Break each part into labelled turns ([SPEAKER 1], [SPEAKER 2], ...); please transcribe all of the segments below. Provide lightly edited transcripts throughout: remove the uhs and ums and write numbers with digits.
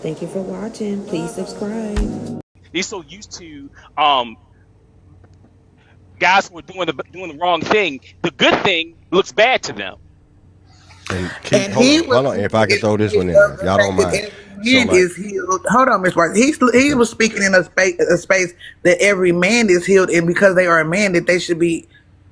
[SPEAKER 1] Thank you for watching. Please subscribe.
[SPEAKER 2] They're so used to guys who are doing the wrong thing. The good thing looks bad to them.
[SPEAKER 3] And keep
[SPEAKER 4] And he was
[SPEAKER 3] hold on. If I can throw this
[SPEAKER 4] speaking
[SPEAKER 3] one in there,
[SPEAKER 4] of
[SPEAKER 3] if
[SPEAKER 4] the
[SPEAKER 3] y'all don't
[SPEAKER 4] fact that
[SPEAKER 3] mind.
[SPEAKER 4] every
[SPEAKER 3] So
[SPEAKER 4] man
[SPEAKER 3] like,
[SPEAKER 4] is healed. Hold on, Miss White. He was speaking in a space that every man is healed, and because they are a man, that they should be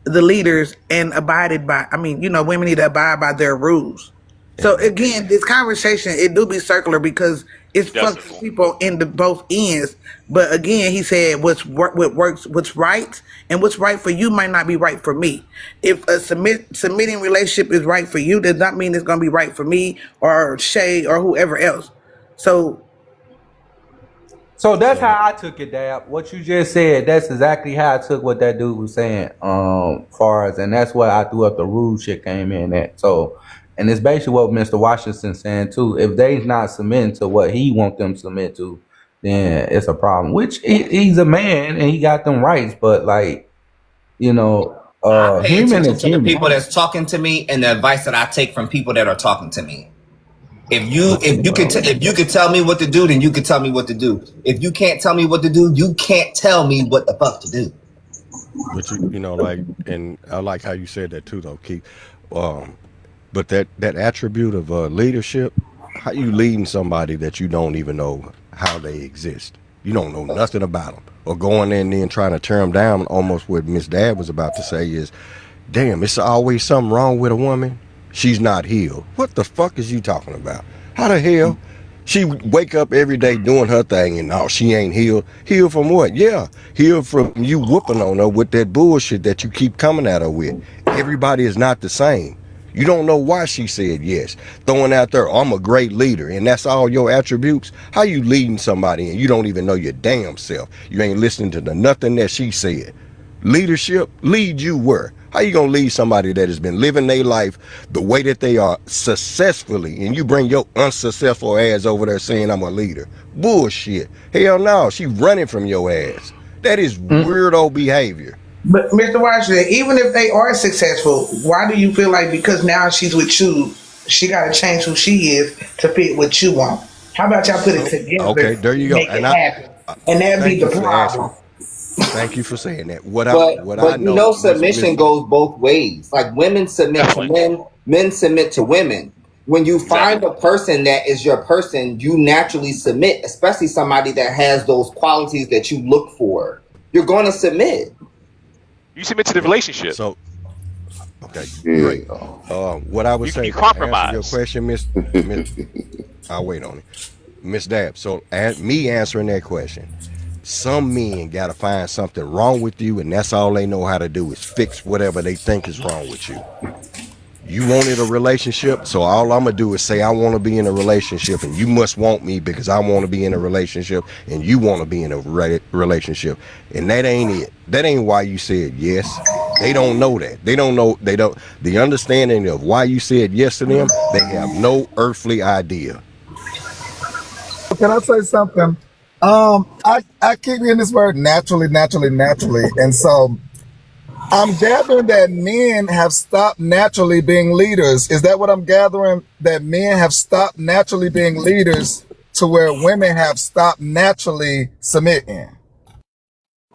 [SPEAKER 4] the leaders and abided by. I mean, women need to abide by their rules. So
[SPEAKER 3] and
[SPEAKER 4] again, this conversation it do be circular because it fucks
[SPEAKER 2] Definitely.
[SPEAKER 4] people into both ends. But again, he said what works, what's right, and what's right for you might not be right for me. If a submitting relationship is right for you, does not mean it's gonna be right for me or Shay or whoever else. So
[SPEAKER 5] So that's
[SPEAKER 3] so
[SPEAKER 5] how I took it, Dab. What you just said, that's exactly how I took what that dude was saying. Far as, and that's where I threw up the rude shit came in at. So, and it's basically what Mr. Washington saying too. If they's not submitting to what he want them to submit to, then it's a problem. Which he's a man and he got them rights, but like
[SPEAKER 6] I pay
[SPEAKER 5] human
[SPEAKER 6] attention
[SPEAKER 5] is
[SPEAKER 6] to the
[SPEAKER 5] human.
[SPEAKER 6] people that's talking to me and the advice that I take from people that are talking to me. If you could tell me what to do, then you could tell me what to do. If you can't tell me what to do, you can't tell me what the fuck to do.
[SPEAKER 3] but like, and I like how you said that too, though, Keith. But that attribute of leadership, how you leading somebody that you don't even know how they exist? You don't know nothing about them, or going in there and trying to tear them down. Almost what Miss Dad was about to say is, damn, it's always something wrong with a woman. She's not healed. What the fuck is you talking about? How the hell? She wake up every day doing her thing and oh, she ain't healed. Healed from what? Yeah, healed from you whooping on her with that bullshit that you keep coming at her with. Everybody is not the same. You don't know why she said yes. Throwing out there, I'm a great leader, and that's all your attributes. How you leading somebody and you don't even know your damn self? You ain't listening to nothing that she said. Leadership, lead you where? How you gonna lead somebody that has been living their life the way that they are successfully, and you bring your unsuccessful ass over there saying I'm a leader? Bullshit. Hell no, she running from your ass. That is weirdo behavior.
[SPEAKER 4] but Mr. Washington, even if they are successful, why do you feel like because now she's with you, she gotta change who she is to fit what you want? How about y'all put it
[SPEAKER 3] Okay,
[SPEAKER 4] together,
[SPEAKER 3] there you go.
[SPEAKER 4] make
[SPEAKER 3] And
[SPEAKER 4] it happen? And that'd be
[SPEAKER 3] thank
[SPEAKER 4] the
[SPEAKER 3] you for
[SPEAKER 4] problem.
[SPEAKER 3] answering. Thank you for saying that. What I
[SPEAKER 6] But
[SPEAKER 3] know,
[SPEAKER 6] submission goes both ways. Like women submit to
[SPEAKER 2] Definitely.
[SPEAKER 6] men, men submit to women. When you find
[SPEAKER 2] Exactly.
[SPEAKER 6] a person that is your person, you naturally submit, especially somebody that has those qualities that you look for. You're going to submit.
[SPEAKER 2] You submit to the relationship.
[SPEAKER 3] so okay, great.
[SPEAKER 7] Yeah.
[SPEAKER 3] What I would
[SPEAKER 2] You
[SPEAKER 3] say, answer your
[SPEAKER 2] compromise.
[SPEAKER 3] question, Miss, I'll wait on it, Miss Dab. So, me answering that question, some men gotta find something wrong with you, and that's all they know how to do is fix whatever they think is wrong with you. You wanted a relationship, so all I'm gonna do is say I want to be in a relationship, and you must want me because I want to be in a relationship, and you want to be in a relationship, and that ain't it. That ain't why you said yes. They don't know that. They don't know. They don't. The understanding of why you said yes to them, they have no earthly idea.
[SPEAKER 8] Can I say something? I keep hearing this word naturally, naturally, naturally, and so I'm gathering that men have stopped naturally being leaders. Is that what I'm gathering? That men have stopped naturally being leaders to where women have stopped naturally submitting.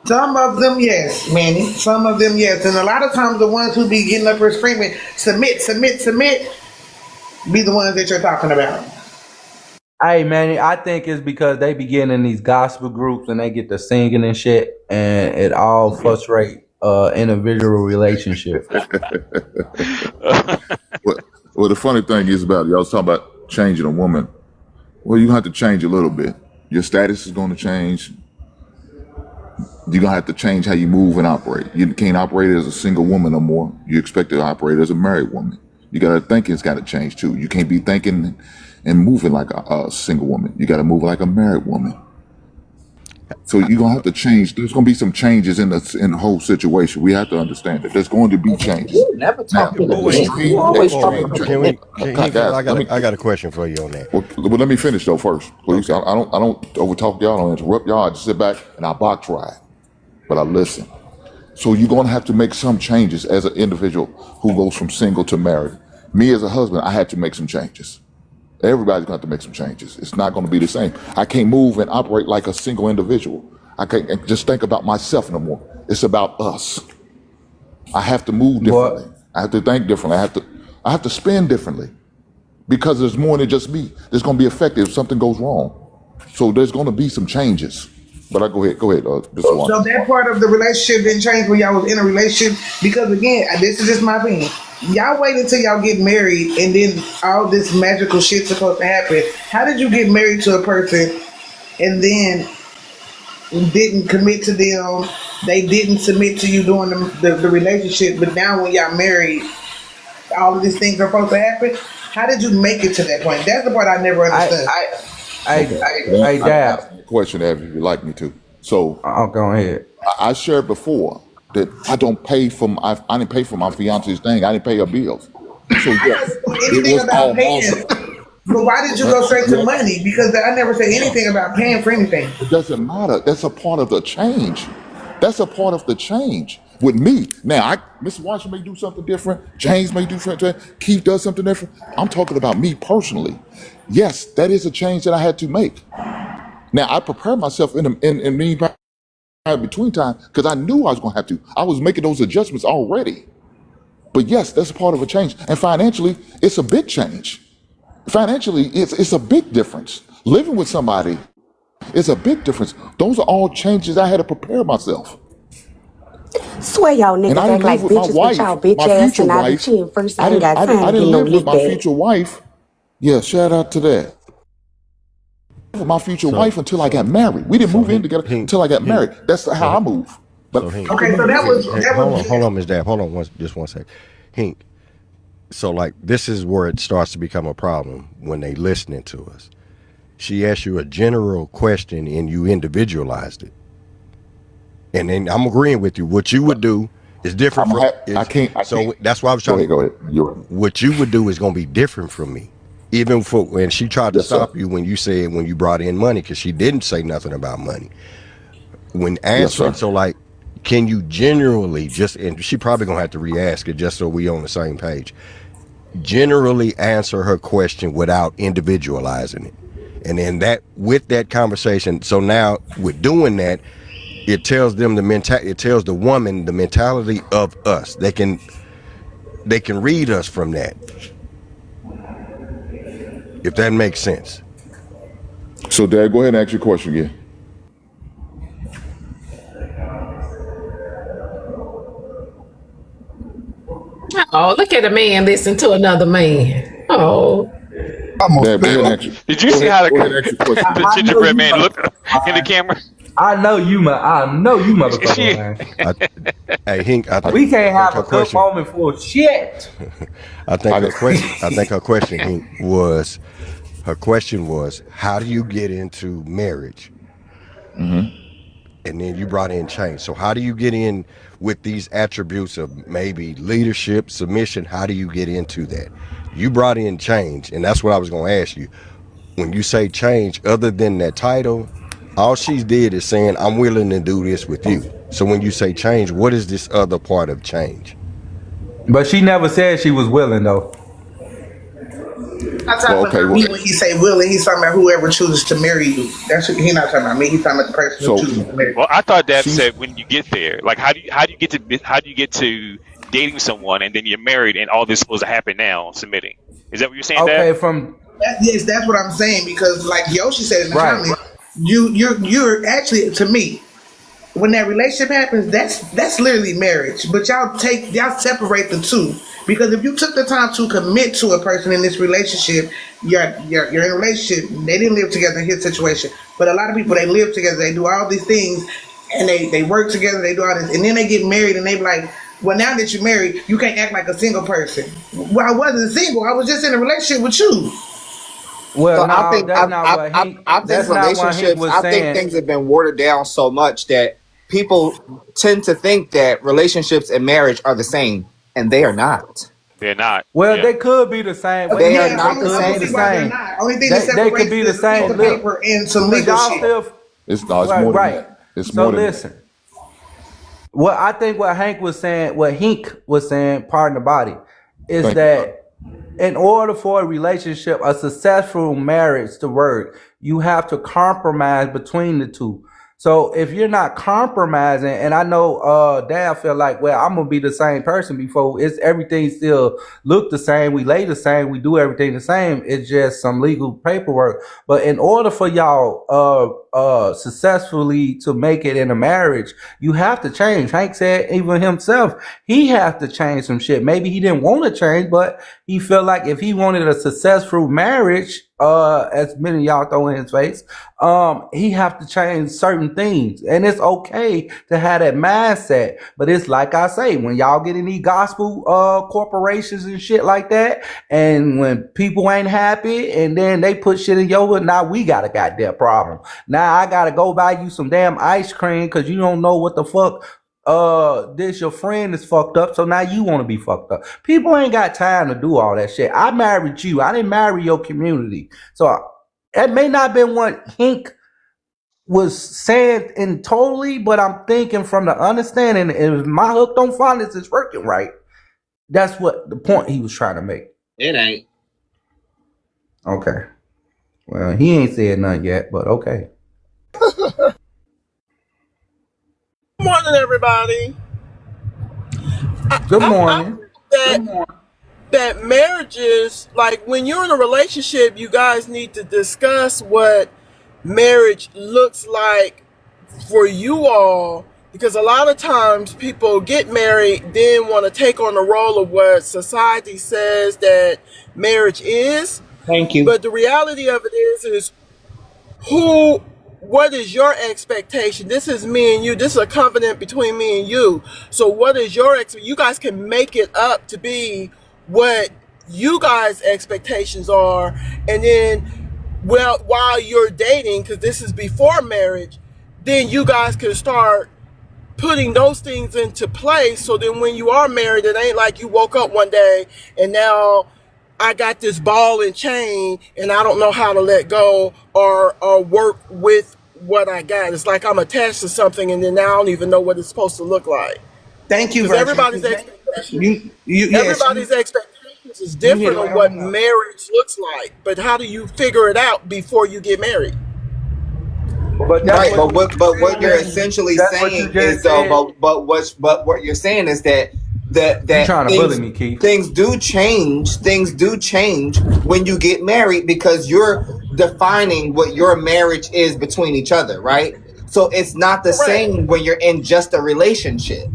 [SPEAKER 4] Some of them, yes, Manny. Some of them, yes. And a lot of times, the ones who be getting up here screaming, submit, submit, submit, be the ones that you're talking about.
[SPEAKER 5] Hey man, I think it's because they be getting in these gospel groups and they get to singing and shit, and it all frustrate individual relationships.
[SPEAKER 7] Well, the funny thing is about it, y'all was talking about changing a woman. Well, you have to change a little bit. Your status is going to change. You're going to have to change how you move and operate. You can't operate as a single woman no more. You expect to operate as a married woman. You got to thinking's got to change too. You can't be thinking and moving like a single woman. You got to move like a married woman. So you're gonna have to change. There's gonna be some changes in the whole situation. We have to understand that there's going to be changes.
[SPEAKER 6] You never
[SPEAKER 7] Now,
[SPEAKER 6] talking
[SPEAKER 3] But
[SPEAKER 6] to
[SPEAKER 7] the
[SPEAKER 3] wait,
[SPEAKER 6] me. You
[SPEAKER 7] extreme, the
[SPEAKER 6] always
[SPEAKER 3] hold
[SPEAKER 6] talking
[SPEAKER 7] extreme
[SPEAKER 3] on.
[SPEAKER 6] to
[SPEAKER 7] change.
[SPEAKER 3] Can
[SPEAKER 6] women.
[SPEAKER 3] we? Can,
[SPEAKER 7] Guys,
[SPEAKER 3] I got I got a question for you on that.
[SPEAKER 7] well, let me finish though first, please.
[SPEAKER 3] Okay.
[SPEAKER 7] I don't overtalk y'all. I don't interrupt y'all. I just sit back and I box ride, but I listen. So you're gonna have to make some changes as an individual who goes from single to married. Me as a husband, I had to make some changes. Everybody's going to have to make some changes. It's not going to be the same. I can't move and operate like a single individual. I can't just think about myself no more. It's about us. I have to move differently.
[SPEAKER 5] What?
[SPEAKER 7] I have to think differently. I have to spend differently because there's more than just me. There's going to be affected if something goes wrong. So there's going to be some changes. But go ahead, Mr.
[SPEAKER 4] So
[SPEAKER 7] Watson.
[SPEAKER 4] that part of the relationship didn't change when y'all was in a relationship? Because again, this is just my opinion. Y'all wait until y'all get married and then all this magical shit's supposed to happen. How did you get married to a person and then didn't commit to them? They didn't submit to you during the relationship, but now when y'all married, all of these things are supposed to happen? How did you make it to that point? That's the part I never understood.
[SPEAKER 5] I dab.
[SPEAKER 7] Ask me a question, Abby, if you'd like me to. So
[SPEAKER 5] I'll go ahead.
[SPEAKER 7] I shared before that I didn't pay for my fiance's thing. I didn't pay her bills. So yes, it was all
[SPEAKER 4] paying.
[SPEAKER 7] awesome.
[SPEAKER 4] But why did you go straight to money? Because I never said anything about paying for anything.
[SPEAKER 7] It doesn't matter. That's a part of the change. That's a part of the change with me. Now, Mr. Washington may do something different. James may do something. Keith does something different. I'm talking about me personally. Yes, that is a change that I had to make. Now, I prepared myself in between time because I knew I was going to have to. I was making those adjustments already. But yes, that's a part of a change. And financially, it's a big change. Financially, it's a big difference. Living with somebody is a big difference. Those are all changes I had to prepare myself.
[SPEAKER 9] Swear y'all niggas
[SPEAKER 7] And I
[SPEAKER 9] act
[SPEAKER 7] didn't
[SPEAKER 9] like
[SPEAKER 7] live with my
[SPEAKER 9] bitches with
[SPEAKER 7] wife,
[SPEAKER 9] y'all bitch
[SPEAKER 7] my
[SPEAKER 9] ass
[SPEAKER 7] future
[SPEAKER 9] and I be
[SPEAKER 7] wife.
[SPEAKER 9] chilling first. I
[SPEAKER 7] I
[SPEAKER 9] ain't
[SPEAKER 7] didn't,
[SPEAKER 9] got
[SPEAKER 7] I,
[SPEAKER 9] time to
[SPEAKER 7] I
[SPEAKER 9] get
[SPEAKER 7] didn't
[SPEAKER 9] no
[SPEAKER 7] live with
[SPEAKER 9] lick
[SPEAKER 7] my
[SPEAKER 9] back.
[SPEAKER 7] future wife. Yeah, shout out to that. With my future
[SPEAKER 3] So
[SPEAKER 7] wife until I got married. We didn't
[SPEAKER 3] so
[SPEAKER 7] move in together until I got
[SPEAKER 3] Hink,
[SPEAKER 7] married. That's how I
[SPEAKER 3] so
[SPEAKER 7] move. But
[SPEAKER 3] so Hink,
[SPEAKER 4] Okay, so that was
[SPEAKER 3] hold on, Ms. Dab, hold on just one sec. Hink. So like this is where it starts to become a problem when they listening to us. She asked you a general question and you individualized it. And then I'm agreeing with you. What you would do is different from
[SPEAKER 7] I can't.
[SPEAKER 3] so that's why I was trying
[SPEAKER 7] Go ahead. You're right.
[SPEAKER 3] what you would do is going to be different from me. Even for when she tried to
[SPEAKER 7] Yes, sir.
[SPEAKER 3] stop you when you said when you brought in money, because she didn't say nothing about money. When
[SPEAKER 7] Yes,
[SPEAKER 3] answering,
[SPEAKER 7] sir.
[SPEAKER 3] so like, can you generally just, and she probably gonna have to re-ask it just so we on the same page, generally answer her question without individualizing it. And then that, with that conversation, so now with doing that, it tells them it tells the woman the mentality of us. They can read us from that, if that makes sense.
[SPEAKER 7] So, Dad, go ahead and ask your question again.
[SPEAKER 10] Oh, look at a man listen to another man. Oh,
[SPEAKER 7] Dad, go ahead and ask your,
[SPEAKER 2] Did you see how
[SPEAKER 7] go ahead and ask your question.
[SPEAKER 2] the gingerbread man looked in the camera?
[SPEAKER 5] I know you motherfucker,
[SPEAKER 2] She,
[SPEAKER 5] man.
[SPEAKER 3] Hey, Hink,
[SPEAKER 5] We can't have
[SPEAKER 3] her
[SPEAKER 5] a good
[SPEAKER 3] question.
[SPEAKER 5] moment for shit.
[SPEAKER 3] I think her question Hink, was how do you get into marriage?
[SPEAKER 7] Mm-hmm.
[SPEAKER 3] And then you brought in change. So how do you get in with these attributes of maybe leadership, submission? How do you get into that? You brought in change, and that's what I was going to ask you. When you say change, other than that title, all she did is saying, I'm willing to do this with you. So when you say change, what is this other part of change?
[SPEAKER 5] But she never said she was willing though.
[SPEAKER 4] Not talking about me when he say willing, he's talking about whoever chooses to marry you. That's what, he's not talking about me. He's talking about the person who chooses to marry you.
[SPEAKER 2] well, I thought Dad said when you get there, like how do you get to dating someone and then you're married and all this is supposed to happen now, submitting? Is that what you're saying,
[SPEAKER 5] Okay,
[SPEAKER 2] Dad?
[SPEAKER 4] Yes, that's what I'm saying, because like Yoshi said in the
[SPEAKER 5] Right.
[SPEAKER 4] comments, you're actually, to me, when that relationship happens, that's literally marriage. But y'all separate the two, because if you took the time to commit to a person in this relationship, you're in a relationship. They didn't live together in his situation, but a lot of people, they live together, they do all these things, and they work together, they do all this, and then they get married, and they be like, well, now that you're married, you can't act like a single person. Well, I wasn't single. I was just in a relationship with you.
[SPEAKER 5] Well,
[SPEAKER 6] So
[SPEAKER 5] no,
[SPEAKER 6] I think
[SPEAKER 5] that's not what
[SPEAKER 6] I
[SPEAKER 5] he.
[SPEAKER 6] think
[SPEAKER 5] That's not what he
[SPEAKER 6] relationships.
[SPEAKER 5] was
[SPEAKER 6] I think
[SPEAKER 5] saying.
[SPEAKER 6] things have been watered down so much that people tend to think that relationships and marriage are the same, and they are not.
[SPEAKER 2] They're not.
[SPEAKER 5] Well,
[SPEAKER 2] Yeah.
[SPEAKER 5] they could be the same.
[SPEAKER 6] They
[SPEAKER 5] Yeah,
[SPEAKER 6] are not
[SPEAKER 5] they
[SPEAKER 6] the
[SPEAKER 5] could
[SPEAKER 6] same.
[SPEAKER 5] be the same.
[SPEAKER 4] Only thing
[SPEAKER 5] They
[SPEAKER 4] that separates
[SPEAKER 5] could be the
[SPEAKER 4] is a
[SPEAKER 5] same.
[SPEAKER 4] piece of
[SPEAKER 5] Look,
[SPEAKER 4] paper and some
[SPEAKER 5] but
[SPEAKER 4] legal
[SPEAKER 5] y'all
[SPEAKER 4] shit.
[SPEAKER 5] still
[SPEAKER 7] It's
[SPEAKER 5] right,
[SPEAKER 7] more than
[SPEAKER 5] right.
[SPEAKER 7] that. It's
[SPEAKER 5] So
[SPEAKER 7] more than
[SPEAKER 5] listen, what I think what Hank was saying, what Hink was saying, pardon the body, is
[SPEAKER 7] Thank you.
[SPEAKER 5] that in order for a relationship, a successful marriage to work, you have to compromise between the two. So if you're not compromising, and I know Dad feel like, well, I'm gonna be the same person before it's everything still look the same, we lay the same, we do everything the same. It's just some legal paperwork. But in order for y'all successfully to make it in a marriage, you have to change. Hank said even himself, he have to change some shit. Maybe he didn't want to change, but he felt like if he wanted a successful marriage, as many of y'all throw in his face, he have to change certain things. And it's okay to have that mindset. But it's like I say, when y'all get in these gospel corporations and shit like that, and when people ain't happy and then they put shit in your, now we got a goddamn problem. Now I gotta go buy you some damn ice cream because you don't know what the fuck this your friend is fucked up, so now you want to be fucked up. People ain't got time to do all that shit. I married you. I didn't marry your community. So that may not have been what Hink was saying in totally, but I'm thinking from the understanding, if my hook don't find this is working right, that's what the point he was trying to make.
[SPEAKER 6] It ain't.
[SPEAKER 5] Okay. Well, he ain't said nothing yet, but okay.
[SPEAKER 11] Good morning, everybody.
[SPEAKER 5] Good morning.
[SPEAKER 11] That marriages, like when you're in a relationship, you guys need to discuss what marriage looks like for you all, because a lot of times people get married, then want to take on the role of what society says that marriage is.
[SPEAKER 4] Thank you.
[SPEAKER 11] But the reality of it is what is your expectation? This is me and you. This is a covenant between me and you. So what is your you guys can make it up to be what you guys' expectations are. And then, well, while you're dating, because this is before marriage, then you guys can start putting those things into place. So then when you are married, it ain't like you woke up one day and now I got this ball and chain and I don't know how to let go or work with what I got. It's like I'm attached to something and then now I don't even know what it's supposed to look like.
[SPEAKER 4] Thank you.
[SPEAKER 11] Because everybody's expectations, everybody's expectations is different on what marriage looks like. But how do you figure it out before you get married?
[SPEAKER 5] But
[SPEAKER 6] Right, but what you're essentially saying is though, but what you're saying is that
[SPEAKER 5] you trying to bully me, Keith.
[SPEAKER 6] Things do change when you get married because you're defining what your marriage is between each other, right? So it's not the same when you're in just a relationship.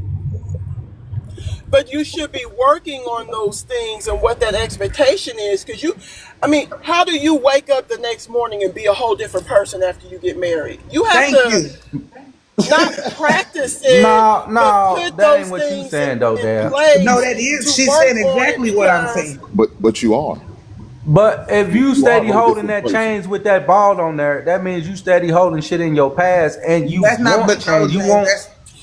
[SPEAKER 11] But you should be working on those things and what that expectation is, because how do you wake up the next morning and be a whole different person after you get married? You have not practice it.
[SPEAKER 5] No, that ain't what you saying though, Dad.
[SPEAKER 4] No, that is. She's saying exactly what I'm saying.
[SPEAKER 7] But you are.
[SPEAKER 5] But if you steady
[SPEAKER 7] are a
[SPEAKER 5] holding
[SPEAKER 7] different
[SPEAKER 5] that
[SPEAKER 7] person.
[SPEAKER 5] chains with that ball on there, that means you steady holding shit in your past, and you
[SPEAKER 4] That's not
[SPEAKER 5] want
[SPEAKER 4] but
[SPEAKER 5] change. You want.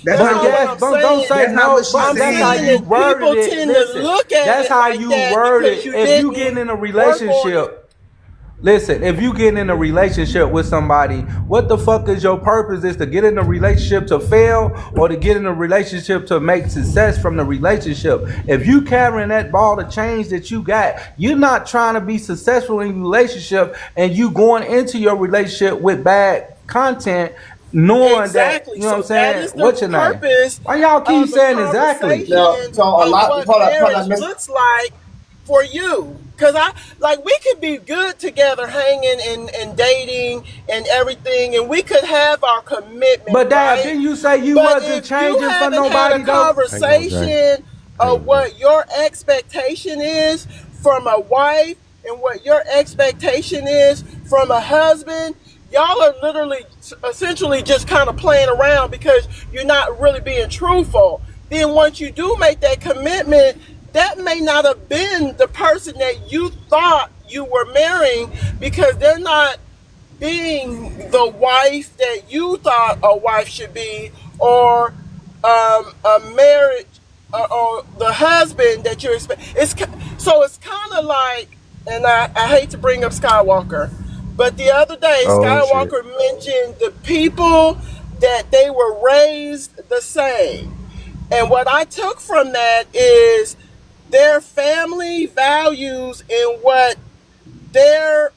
[SPEAKER 4] That's
[SPEAKER 5] But
[SPEAKER 4] not
[SPEAKER 5] yes,
[SPEAKER 11] what I'm
[SPEAKER 5] don't say
[SPEAKER 4] saying. That's not
[SPEAKER 5] no.
[SPEAKER 4] what she's
[SPEAKER 5] But that's how
[SPEAKER 4] saying.
[SPEAKER 5] you worded
[SPEAKER 11] People
[SPEAKER 5] it.
[SPEAKER 11] tend to
[SPEAKER 5] Listen,
[SPEAKER 11] look at
[SPEAKER 5] that's
[SPEAKER 11] it
[SPEAKER 5] how
[SPEAKER 11] like
[SPEAKER 5] you
[SPEAKER 11] that
[SPEAKER 5] worded.
[SPEAKER 11] because you
[SPEAKER 5] If you
[SPEAKER 11] didn't
[SPEAKER 5] get in a
[SPEAKER 11] work on it.
[SPEAKER 5] relationship, listen. If you get in a relationship with somebody, what the fuck is your purpose? Is to get in a relationship to fail, or to get in a relationship to make success from the relationship? If you carrying that ball to change that you got, you're not trying to be successful in your relationship, and you going into your relationship with bad content. Knowing
[SPEAKER 11] Exactly.
[SPEAKER 5] that, you know what I'm
[SPEAKER 11] So that
[SPEAKER 5] saying?
[SPEAKER 11] is the
[SPEAKER 5] What's your name?
[SPEAKER 11] purpose
[SPEAKER 5] Why y'all keep
[SPEAKER 11] of the
[SPEAKER 5] saying exactly?
[SPEAKER 11] conversation
[SPEAKER 6] No, so a
[SPEAKER 11] of
[SPEAKER 6] lot.
[SPEAKER 11] what
[SPEAKER 6] Hold
[SPEAKER 11] marriage
[SPEAKER 6] on, Miss.
[SPEAKER 11] looks like for you. Because we could be good together, hanging and dating and everything, and we could have our commitment.
[SPEAKER 5] But Dad,
[SPEAKER 11] right?
[SPEAKER 5] didn't you say you
[SPEAKER 11] But
[SPEAKER 5] wasn't
[SPEAKER 11] if you
[SPEAKER 5] changing for
[SPEAKER 11] haven't had
[SPEAKER 5] nobody
[SPEAKER 11] a
[SPEAKER 5] though?
[SPEAKER 11] conversation of what your expectation is from a wife and what your expectation is from a husband, y'all are literally essentially just kind of playing around because you're not really being truthful. Then once you do make that commitment, that may not have been the person that you thought you were marrying, because they're not being the wife that you thought a wife should be, or a marriage, or the husband that you're expecting. So it's kind of like, and I hate to bring up Skywalker, but the other day Skywalker mentioned the people that they were raised the same. And what I took from that is their family values and their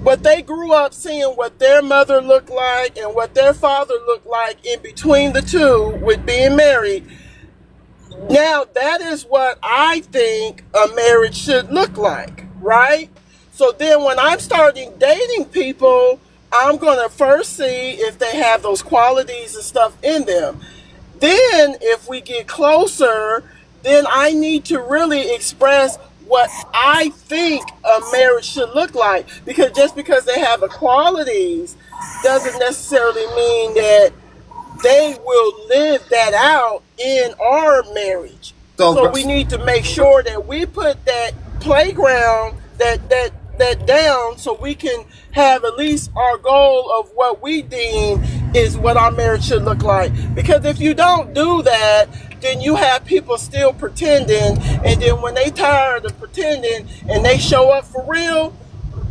[SPEAKER 11] what they grew up seeing, what their mother looked like and what their father looked like in between the two with being married. Now, that is what I think a marriage should look like, right? So then when I'm starting dating people, I'm going to first see if they have those qualities and stuff in them. Then if we get closer, then I need to really express what I think a marriage should look like. Because just because they have the qualities doesn't necessarily mean that they will live that out in our marriage. So we need to make sure that we put that playground, that down, so we can have at least our goal of what we deem is what our marriage should look like. Because if you don't do that, then you have people still pretending, and then when they tired of pretending and they show up for real,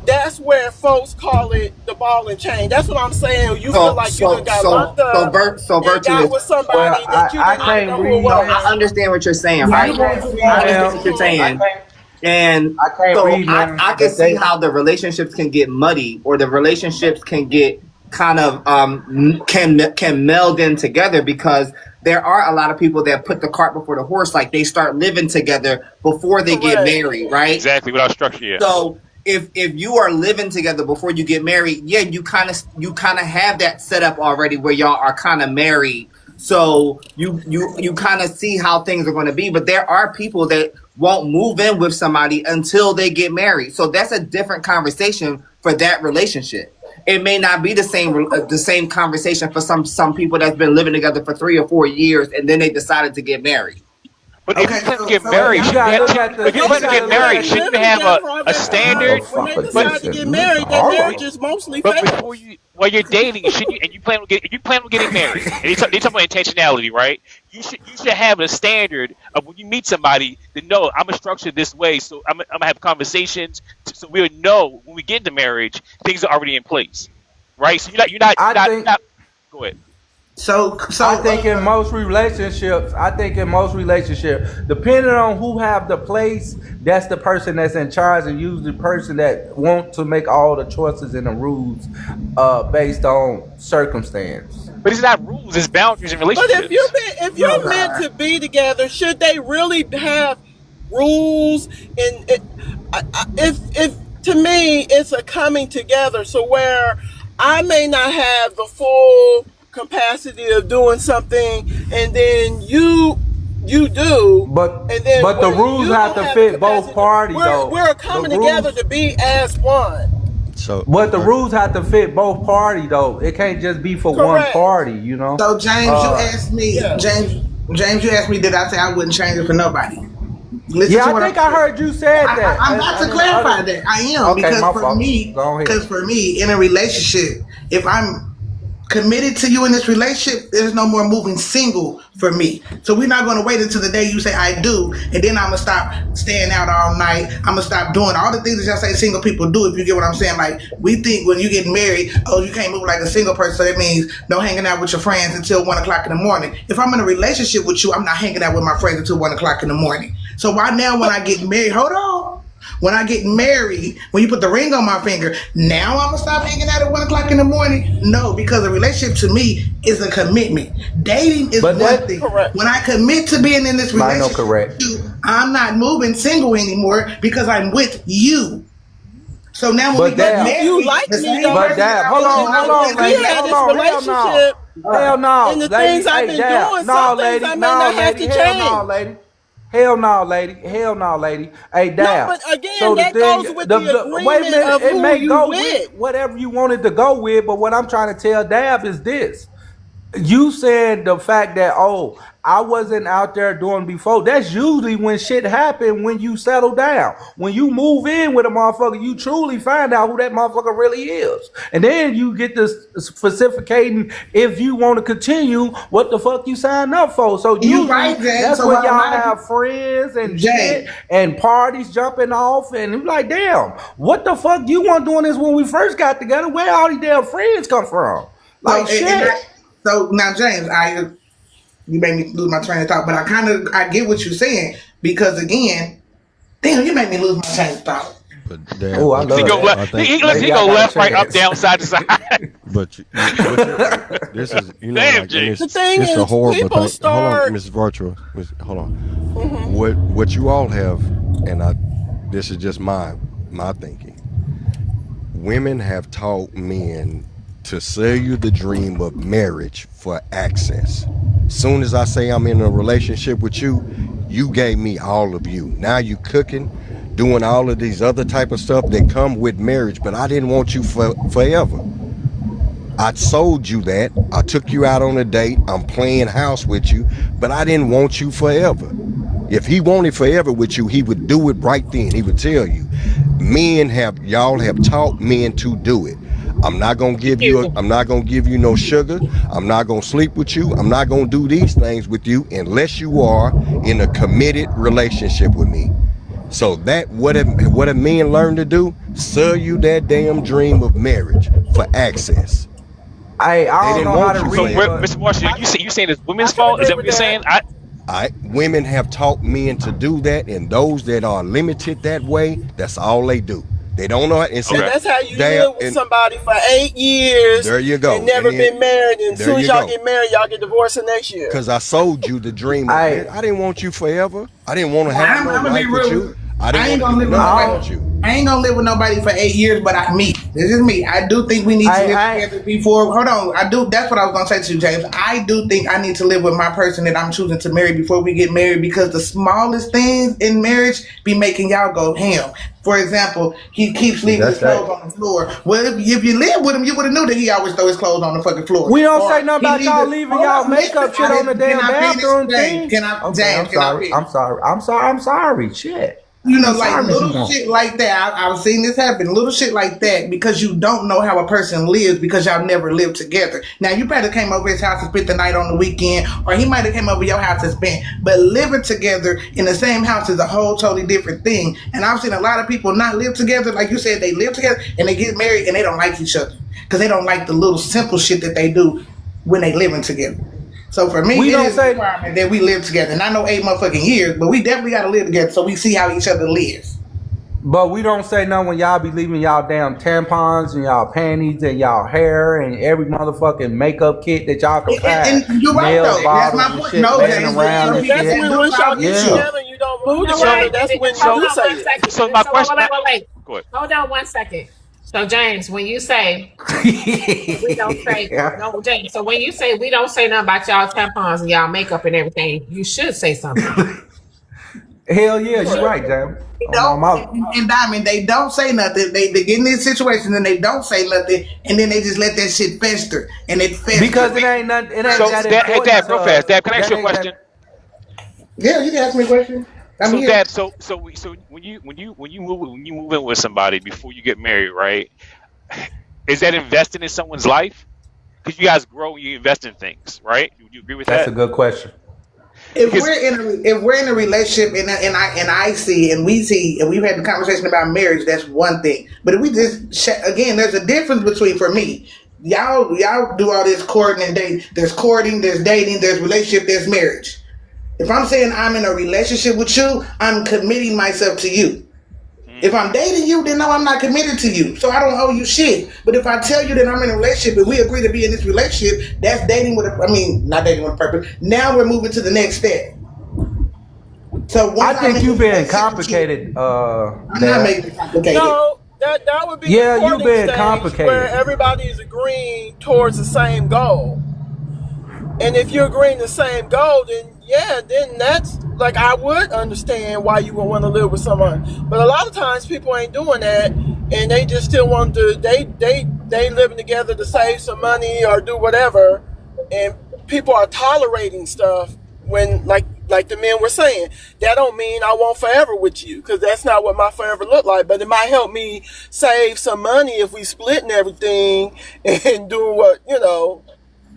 [SPEAKER 11] that's where folks call it the ball and chain. That's what I'm saying. You feel like you got locked up and got with somebody that you didn't even know who it was.
[SPEAKER 6] I understand what you're saying, right? I understand what you're saying. And so I can see how the relationships can get muddy, or the relationships can get kind of can meld in together, because there are a lot of people that put the cart before the horse. Like, they start living together before they get married, right?
[SPEAKER 2] Exactly, without structure. Yeah.
[SPEAKER 6] So if you are living together before you get married, yeah, you kind of have that set up already where y'all are kind of married. So you kind of see how things are going to be. But there are people that won't move in with somebody until they get married. So that's a different conversation for that relationship. It may not be the same conversation for some people that's been living together for 3 or 4 years and then they decided to get married.
[SPEAKER 2] But if you plan to get married, shouldn't you have a standard?
[SPEAKER 11] When they decide to get married, their marriage is mostly
[SPEAKER 2] But
[SPEAKER 11] fake.
[SPEAKER 2] before while you're dating, shouldn't you, and you plan on getting married, and they talk about intentionality, right? You should have a standard of when you meet somebody to know I'm gonna structure this way, so I'm gonna have conversations, so we'll know when we get into marriage, things are already in place, right? So you're not. Go ahead.
[SPEAKER 5] So I think in most relationships, depending on who have the place, that's the person that's in charge, and usually the person that want to make all the choices and the rules based on circumstance.
[SPEAKER 2] But it's not rules; it's boundaries in relationships.
[SPEAKER 11] But if you're meant to be together, should they really have rules? And if to me, it's a coming together. So where I may not have the full capacity of doing something, and then you do,
[SPEAKER 5] but
[SPEAKER 11] then
[SPEAKER 5] the rules have to fit both parties.
[SPEAKER 11] We're coming together to be as one.
[SPEAKER 5] But the rules have to fit both parties, though. It can't just be for one party, you know.
[SPEAKER 4] So James, you asked me, James, you asked me, did I say I wouldn't change it for nobody?
[SPEAKER 5] I think I heard you said that.
[SPEAKER 4] I'm about to clarify that. I am,
[SPEAKER 5] okay,
[SPEAKER 4] because for me, in a relationship, if I'm committed to you in this relationship, there's no more moving single for me. So we're not going to wait until the day you say I do, and then I'm going to stop staying out all night. I'm going to stop doing all the things that y'all say single people do, if you get what I'm saying. Like, we think when you get married, oh, you can't move like a single person, so that means no hanging out with your friends until 1 o'clock in the morning. If I'm in a relationship with you, I'm not hanging out with my friends until 1 o'clock in the morning. So why now when I get married, hold on. When I get married, when you put the ring on my finger, now I'm going to stop hanging out at 1 o'clock in the morning? No, because a relationship to me is a commitment. Dating is one thing. Correct. When I commit to being in this relationship with you, I'm not moving single anymore because I'm with you. So now when we get married,
[SPEAKER 11] you like me,
[SPEAKER 5] hold on, lady. Hell no.
[SPEAKER 11] And the things I've been doing, some things I may not have to change.
[SPEAKER 5] Hell no, lady. Hey, Dab.
[SPEAKER 11] No, but again, that goes with the agreement
[SPEAKER 5] wait a minute,
[SPEAKER 11] of who
[SPEAKER 5] it may
[SPEAKER 11] you
[SPEAKER 5] go
[SPEAKER 11] with.
[SPEAKER 5] Whatever you wanted to go with, but what I'm trying to tell Dab is this. You said the fact that, oh, I wasn't out there doing before. That's usually when shit happen, when you settle down. When you move in with a motherfucker, you truly find out who that motherfucker really is. And then you get to specificating if you want to continue what the fuck you signed up for. So usually that's when y'all have friends and shit and parties jumping off. And you're like, damn, what the fuck you want doing this when we first got together? Where all these damn friends come from? Like shit.
[SPEAKER 4] So now, James, You made me lose my train of thought. But I get what you're saying because again, damn, you made me lose my train of thought.
[SPEAKER 3] But
[SPEAKER 5] Oh, I love
[SPEAKER 2] He go
[SPEAKER 5] that.
[SPEAKER 2] left, he
[SPEAKER 5] Maybe I
[SPEAKER 2] go
[SPEAKER 5] gotta
[SPEAKER 2] left, right,
[SPEAKER 5] check
[SPEAKER 2] up,
[SPEAKER 5] it.
[SPEAKER 2] down, side to side.
[SPEAKER 3] but this is
[SPEAKER 2] Damn,
[SPEAKER 3] like, and
[SPEAKER 2] James.
[SPEAKER 11] The thing
[SPEAKER 3] it's a
[SPEAKER 11] is,
[SPEAKER 3] horrible
[SPEAKER 11] people
[SPEAKER 3] thing. Hold
[SPEAKER 11] start.
[SPEAKER 3] on, Miss Virtual. Hold on. What you all have, and this is just my thinking. Women have taught men to sell you the dream of marriage for access. Soon as I say I'm in a relationship with you, you gave me all of you. Now you cooking, doing all of these other type of stuff that come with marriage, but I didn't want you forever. I sold you that. I took you out on a date. I'm playing house with you, but I didn't want you forever. If he wanted forever with you, he would do it right then. He would tell you. Y'all have taught men to do it. I'm not gonna give you no sugar. I'm not gonna sleep with you. I'm not gonna do these things with you unless you are in a committed relationship with me. So that what have men learned to do? Sell you that damn dream of marriage for access.
[SPEAKER 5] I
[SPEAKER 3] They
[SPEAKER 5] don't
[SPEAKER 3] didn't
[SPEAKER 5] know how
[SPEAKER 3] want
[SPEAKER 5] to
[SPEAKER 3] you
[SPEAKER 2] So,
[SPEAKER 3] for
[SPEAKER 5] read.
[SPEAKER 3] that.
[SPEAKER 2] Mr. Washington, you saying it's women's
[SPEAKER 11] I can
[SPEAKER 2] fault? Is
[SPEAKER 11] agree
[SPEAKER 2] that what
[SPEAKER 11] with
[SPEAKER 2] you're saying?
[SPEAKER 11] that.
[SPEAKER 3] Women have taught men to do that, and those that are limited that way, that's all they do. They don't know it. And
[SPEAKER 11] And
[SPEAKER 2] Okay.
[SPEAKER 11] that's how you
[SPEAKER 3] they
[SPEAKER 11] live with
[SPEAKER 3] and
[SPEAKER 11] somebody for 8 years
[SPEAKER 3] there you go.
[SPEAKER 11] and never
[SPEAKER 3] And then
[SPEAKER 11] been married. And as
[SPEAKER 3] there
[SPEAKER 11] soon as
[SPEAKER 3] you
[SPEAKER 11] y'all
[SPEAKER 3] go.
[SPEAKER 11] get married, y'all get divorced the next year.
[SPEAKER 3] Because I sold you the dream.
[SPEAKER 5] I
[SPEAKER 3] I didn't want you forever. I didn't want to
[SPEAKER 4] Well,
[SPEAKER 3] have
[SPEAKER 4] I'm
[SPEAKER 3] no
[SPEAKER 4] gonna be
[SPEAKER 3] life with
[SPEAKER 4] real.
[SPEAKER 3] you. I
[SPEAKER 4] I
[SPEAKER 3] didn't
[SPEAKER 4] ain't
[SPEAKER 3] want
[SPEAKER 4] gonna
[SPEAKER 3] to do
[SPEAKER 4] live with
[SPEAKER 3] nothing
[SPEAKER 4] nobody.
[SPEAKER 3] with you.
[SPEAKER 4] I ain't gonna live with nobody for 8 years, but me. This is me. I do think we need to live together before. Hold on. That's what I was gonna say to you, James. I do think I need to live with my person that I'm choosing to marry before we get married because the smallest things in marriage be making y'all go ham. For example, he keeps leaving his clothes on the floor. Well, if you live with him, you would have knew that he always throw his clothes on the fucking floor.
[SPEAKER 5] We don't
[SPEAKER 4] Or
[SPEAKER 5] say nothing
[SPEAKER 4] he
[SPEAKER 5] about y'all
[SPEAKER 4] leaves-
[SPEAKER 5] leaving
[SPEAKER 4] Hold
[SPEAKER 5] y'all
[SPEAKER 4] on,
[SPEAKER 5] makeup
[SPEAKER 4] listen,
[SPEAKER 5] shit on the damn
[SPEAKER 4] can I finish?
[SPEAKER 5] bathroom
[SPEAKER 4] James,
[SPEAKER 5] thing.
[SPEAKER 4] Can I,
[SPEAKER 5] Okay,
[SPEAKER 4] James,
[SPEAKER 5] I'm
[SPEAKER 4] can I
[SPEAKER 5] sorry.
[SPEAKER 4] finish?
[SPEAKER 5] I'm sorry. Shit.
[SPEAKER 4] You know,
[SPEAKER 5] Be
[SPEAKER 4] like
[SPEAKER 5] sorry if you
[SPEAKER 4] little
[SPEAKER 5] want.
[SPEAKER 4] shit like that. I've seen this happen. Little shit like that because you don't know how a person lives because y'all never lived together. Now you probably came over his house and spent the night on the weekend, or he might have came over your house and spent. But living together in the same house is a whole totally different thing. And I've seen a lot of people not live together, like you said, they live together and they get married and they don't like each other because they don't like the little simple shit that they do when they living together. So for me,
[SPEAKER 5] We
[SPEAKER 4] it
[SPEAKER 5] don't
[SPEAKER 4] is a
[SPEAKER 5] say-
[SPEAKER 4] requirement that we live together. And I know 8 motherfucking years, but we definitely got to live together so we see how each other lives.
[SPEAKER 5] But we don't say nothing when y'all be leaving y'all damn tampons and y'all panties and y'all hair and every motherfucking makeup kit that y'all can find.
[SPEAKER 4] And you're right,
[SPEAKER 5] Nail
[SPEAKER 4] though. That's
[SPEAKER 5] bottles
[SPEAKER 4] my
[SPEAKER 5] and
[SPEAKER 4] point.
[SPEAKER 5] shit
[SPEAKER 4] No,
[SPEAKER 5] laying
[SPEAKER 4] James,
[SPEAKER 5] around
[SPEAKER 4] some
[SPEAKER 5] and
[SPEAKER 4] people
[SPEAKER 11] That's
[SPEAKER 5] shit.
[SPEAKER 11] when
[SPEAKER 4] do
[SPEAKER 11] once y'all
[SPEAKER 4] follow
[SPEAKER 11] get
[SPEAKER 5] Yeah.
[SPEAKER 11] together and you don't move
[SPEAKER 10] You know
[SPEAKER 11] together,
[SPEAKER 10] what?
[SPEAKER 11] that's when
[SPEAKER 10] Hold
[SPEAKER 11] you
[SPEAKER 10] on
[SPEAKER 11] say
[SPEAKER 10] one
[SPEAKER 11] it.
[SPEAKER 10] second.
[SPEAKER 2] So my question.
[SPEAKER 10] Wait.
[SPEAKER 2] Go ahead.
[SPEAKER 10] Hold on one second. So James, when you say we don't say no, James. So when you say we don't say nothing about y'all tampons and y'all makeup and everything, you should say something.
[SPEAKER 5] Hell yeah, you're right, Jam.
[SPEAKER 4] They
[SPEAKER 5] On my
[SPEAKER 4] don't, and Diamond, they don't say nothing. They get in this situation and they don't say nothing, and then they just let that shit fester, and it festers.
[SPEAKER 5] because it ain't nothing. It ain't
[SPEAKER 2] So,
[SPEAKER 5] that
[SPEAKER 2] Dad, hey,
[SPEAKER 5] important.
[SPEAKER 2] Dad, real
[SPEAKER 5] to
[SPEAKER 2] fast.
[SPEAKER 5] us.
[SPEAKER 2] Dad, can I ask
[SPEAKER 5] That
[SPEAKER 2] you a
[SPEAKER 5] ain't
[SPEAKER 2] question?
[SPEAKER 4] Yeah, you can ask me a question. I'm
[SPEAKER 2] So,
[SPEAKER 4] here.
[SPEAKER 2] Dad, so when you move in with somebody before you get married, right? Is that investing in someone's life? Because you guys grow, you invest in things, right? Would you agree with
[SPEAKER 5] That's
[SPEAKER 2] that?
[SPEAKER 5] a good question.
[SPEAKER 4] If we're in a relationship and I see and we see and we've had the conversation about marriage, that's one thing. But if we just again, there's a difference between for me. Y'all do all this courting and dating. There's courting, there's dating, there's relationship, there's marriage. If I'm saying I'm in a relationship with you, I'm committing myself to you. If I'm dating you, then no, I'm not committed to you. So I don't owe you shit. But if I tell you that I'm in a relationship and we agree to be in this relationship, that's dating with not dating with a purpose. Now we're moving to the next step. So
[SPEAKER 5] I think you being
[SPEAKER 4] I'm
[SPEAKER 5] complicated.
[SPEAKER 4] not
[SPEAKER 5] Dad.
[SPEAKER 4] making it complicated.
[SPEAKER 11] No, that would be
[SPEAKER 5] Yeah,
[SPEAKER 11] the
[SPEAKER 5] you
[SPEAKER 11] courting
[SPEAKER 5] been
[SPEAKER 11] stage
[SPEAKER 5] complicated.
[SPEAKER 11] where everybody's agreeing towards the same goal. And if you're agreeing the same goal, then that's like I would understand why you would want to live with someone. But a lot of times people ain't doing that, and they just still want to. They living together to save some money or do whatever, and people are tolerating stuff when like the men were saying. That don't mean I want forever with you, because that's not what my forever look like. But it might help me save some money if we splitting everything and doing what
[SPEAKER 2] So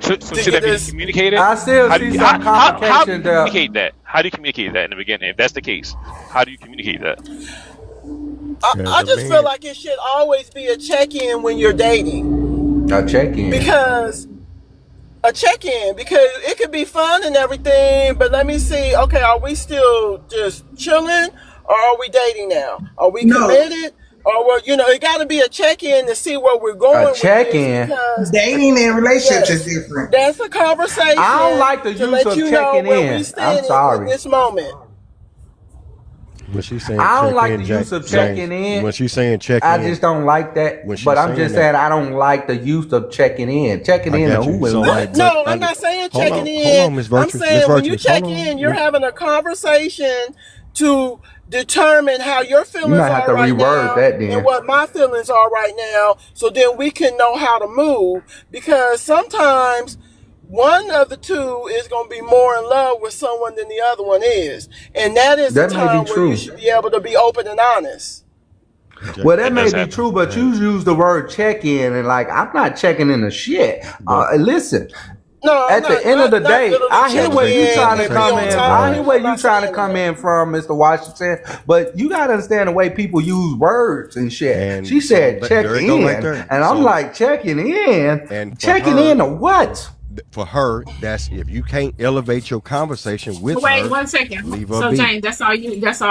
[SPEAKER 2] should that be communicated?
[SPEAKER 5] I still see some
[SPEAKER 2] how do you
[SPEAKER 5] complication there.
[SPEAKER 2] communicate that? How do you communicate that in the beginning? If that's the case, how do you communicate that?
[SPEAKER 11] I just feel like it should always be a check-in when you're dating,
[SPEAKER 5] A check-in.
[SPEAKER 11] because a check-in, because it could be fun and everything, but let me see, okay, are we still just chilling, or are we dating now? Are we
[SPEAKER 4] No,
[SPEAKER 11] committed? Or, well, it got to be a check-in to see where we're going
[SPEAKER 5] A
[SPEAKER 11] with this,
[SPEAKER 5] check-in.
[SPEAKER 11] because
[SPEAKER 4] dating and relationships is
[SPEAKER 11] yes,
[SPEAKER 4] different.
[SPEAKER 11] that's a conversation
[SPEAKER 5] I don't like the
[SPEAKER 11] to
[SPEAKER 5] use
[SPEAKER 11] let
[SPEAKER 5] of
[SPEAKER 11] you know
[SPEAKER 5] checking
[SPEAKER 11] where we
[SPEAKER 5] in. I'm
[SPEAKER 11] stand in
[SPEAKER 5] sorry.
[SPEAKER 11] this moment.
[SPEAKER 3] When she's saying
[SPEAKER 5] I don't
[SPEAKER 3] check
[SPEAKER 5] like
[SPEAKER 3] in,
[SPEAKER 5] the use of
[SPEAKER 3] James.
[SPEAKER 5] checking in.
[SPEAKER 3] When she's saying check
[SPEAKER 5] I
[SPEAKER 3] in,
[SPEAKER 5] just don't like that.
[SPEAKER 3] when she's
[SPEAKER 5] But I'm
[SPEAKER 3] saying
[SPEAKER 5] just
[SPEAKER 3] that,
[SPEAKER 5] saying I don't like the use of checking in. Checking
[SPEAKER 3] I
[SPEAKER 5] in to
[SPEAKER 3] got you.
[SPEAKER 5] who and
[SPEAKER 3] So
[SPEAKER 5] what.
[SPEAKER 3] like, but
[SPEAKER 11] No, I'm not saying
[SPEAKER 3] hold
[SPEAKER 11] checking
[SPEAKER 3] on,
[SPEAKER 11] in.
[SPEAKER 3] Miss
[SPEAKER 11] I'm
[SPEAKER 3] Virtuous, Miss
[SPEAKER 11] saying when you
[SPEAKER 3] Virtuous,
[SPEAKER 11] check
[SPEAKER 3] hold on.
[SPEAKER 11] in, you're having a conversation to determine how your
[SPEAKER 5] You
[SPEAKER 11] feelings
[SPEAKER 5] might have
[SPEAKER 11] are
[SPEAKER 5] to
[SPEAKER 11] right
[SPEAKER 5] reword
[SPEAKER 11] now
[SPEAKER 5] that
[SPEAKER 11] and
[SPEAKER 5] then.
[SPEAKER 11] what my feelings are right now, so then we can know how to move. Because sometimes one of the two is going to be more in love with someone than the other one is. And that is the
[SPEAKER 5] That may be
[SPEAKER 11] time where you
[SPEAKER 5] true.
[SPEAKER 11] should be able to be open and honest.
[SPEAKER 5] Well, that
[SPEAKER 2] That
[SPEAKER 5] may
[SPEAKER 2] does
[SPEAKER 5] be
[SPEAKER 2] happen.
[SPEAKER 5] true, but you use the word check in, and like I'm not checking in the shit. Listen,
[SPEAKER 11] No, I'm
[SPEAKER 5] at the end of the
[SPEAKER 11] not
[SPEAKER 5] day,
[SPEAKER 11] literally
[SPEAKER 5] I hear
[SPEAKER 11] checking
[SPEAKER 5] where you
[SPEAKER 11] in
[SPEAKER 5] trying to
[SPEAKER 11] and be
[SPEAKER 5] come
[SPEAKER 11] on
[SPEAKER 5] in.
[SPEAKER 11] top
[SPEAKER 5] I
[SPEAKER 11] of
[SPEAKER 5] hear
[SPEAKER 11] you.
[SPEAKER 5] where
[SPEAKER 11] I'm
[SPEAKER 5] you
[SPEAKER 11] not
[SPEAKER 5] trying to
[SPEAKER 11] saying
[SPEAKER 5] come
[SPEAKER 11] that.
[SPEAKER 5] in from, Mr. Washington. But you gotta understand the way people use words and shit.
[SPEAKER 3] And
[SPEAKER 5] She
[SPEAKER 3] so
[SPEAKER 5] said check
[SPEAKER 3] there it go right
[SPEAKER 5] in,
[SPEAKER 3] there.
[SPEAKER 5] and I'm
[SPEAKER 3] So
[SPEAKER 5] like checking in,
[SPEAKER 3] and for
[SPEAKER 5] checking
[SPEAKER 3] her,
[SPEAKER 5] in to what?
[SPEAKER 3] for her, that's if you can't elevate your conversation with
[SPEAKER 10] Wait
[SPEAKER 3] her,
[SPEAKER 10] 1 second.
[SPEAKER 3] leave her
[SPEAKER 10] So
[SPEAKER 3] be.
[SPEAKER 10] James, that's all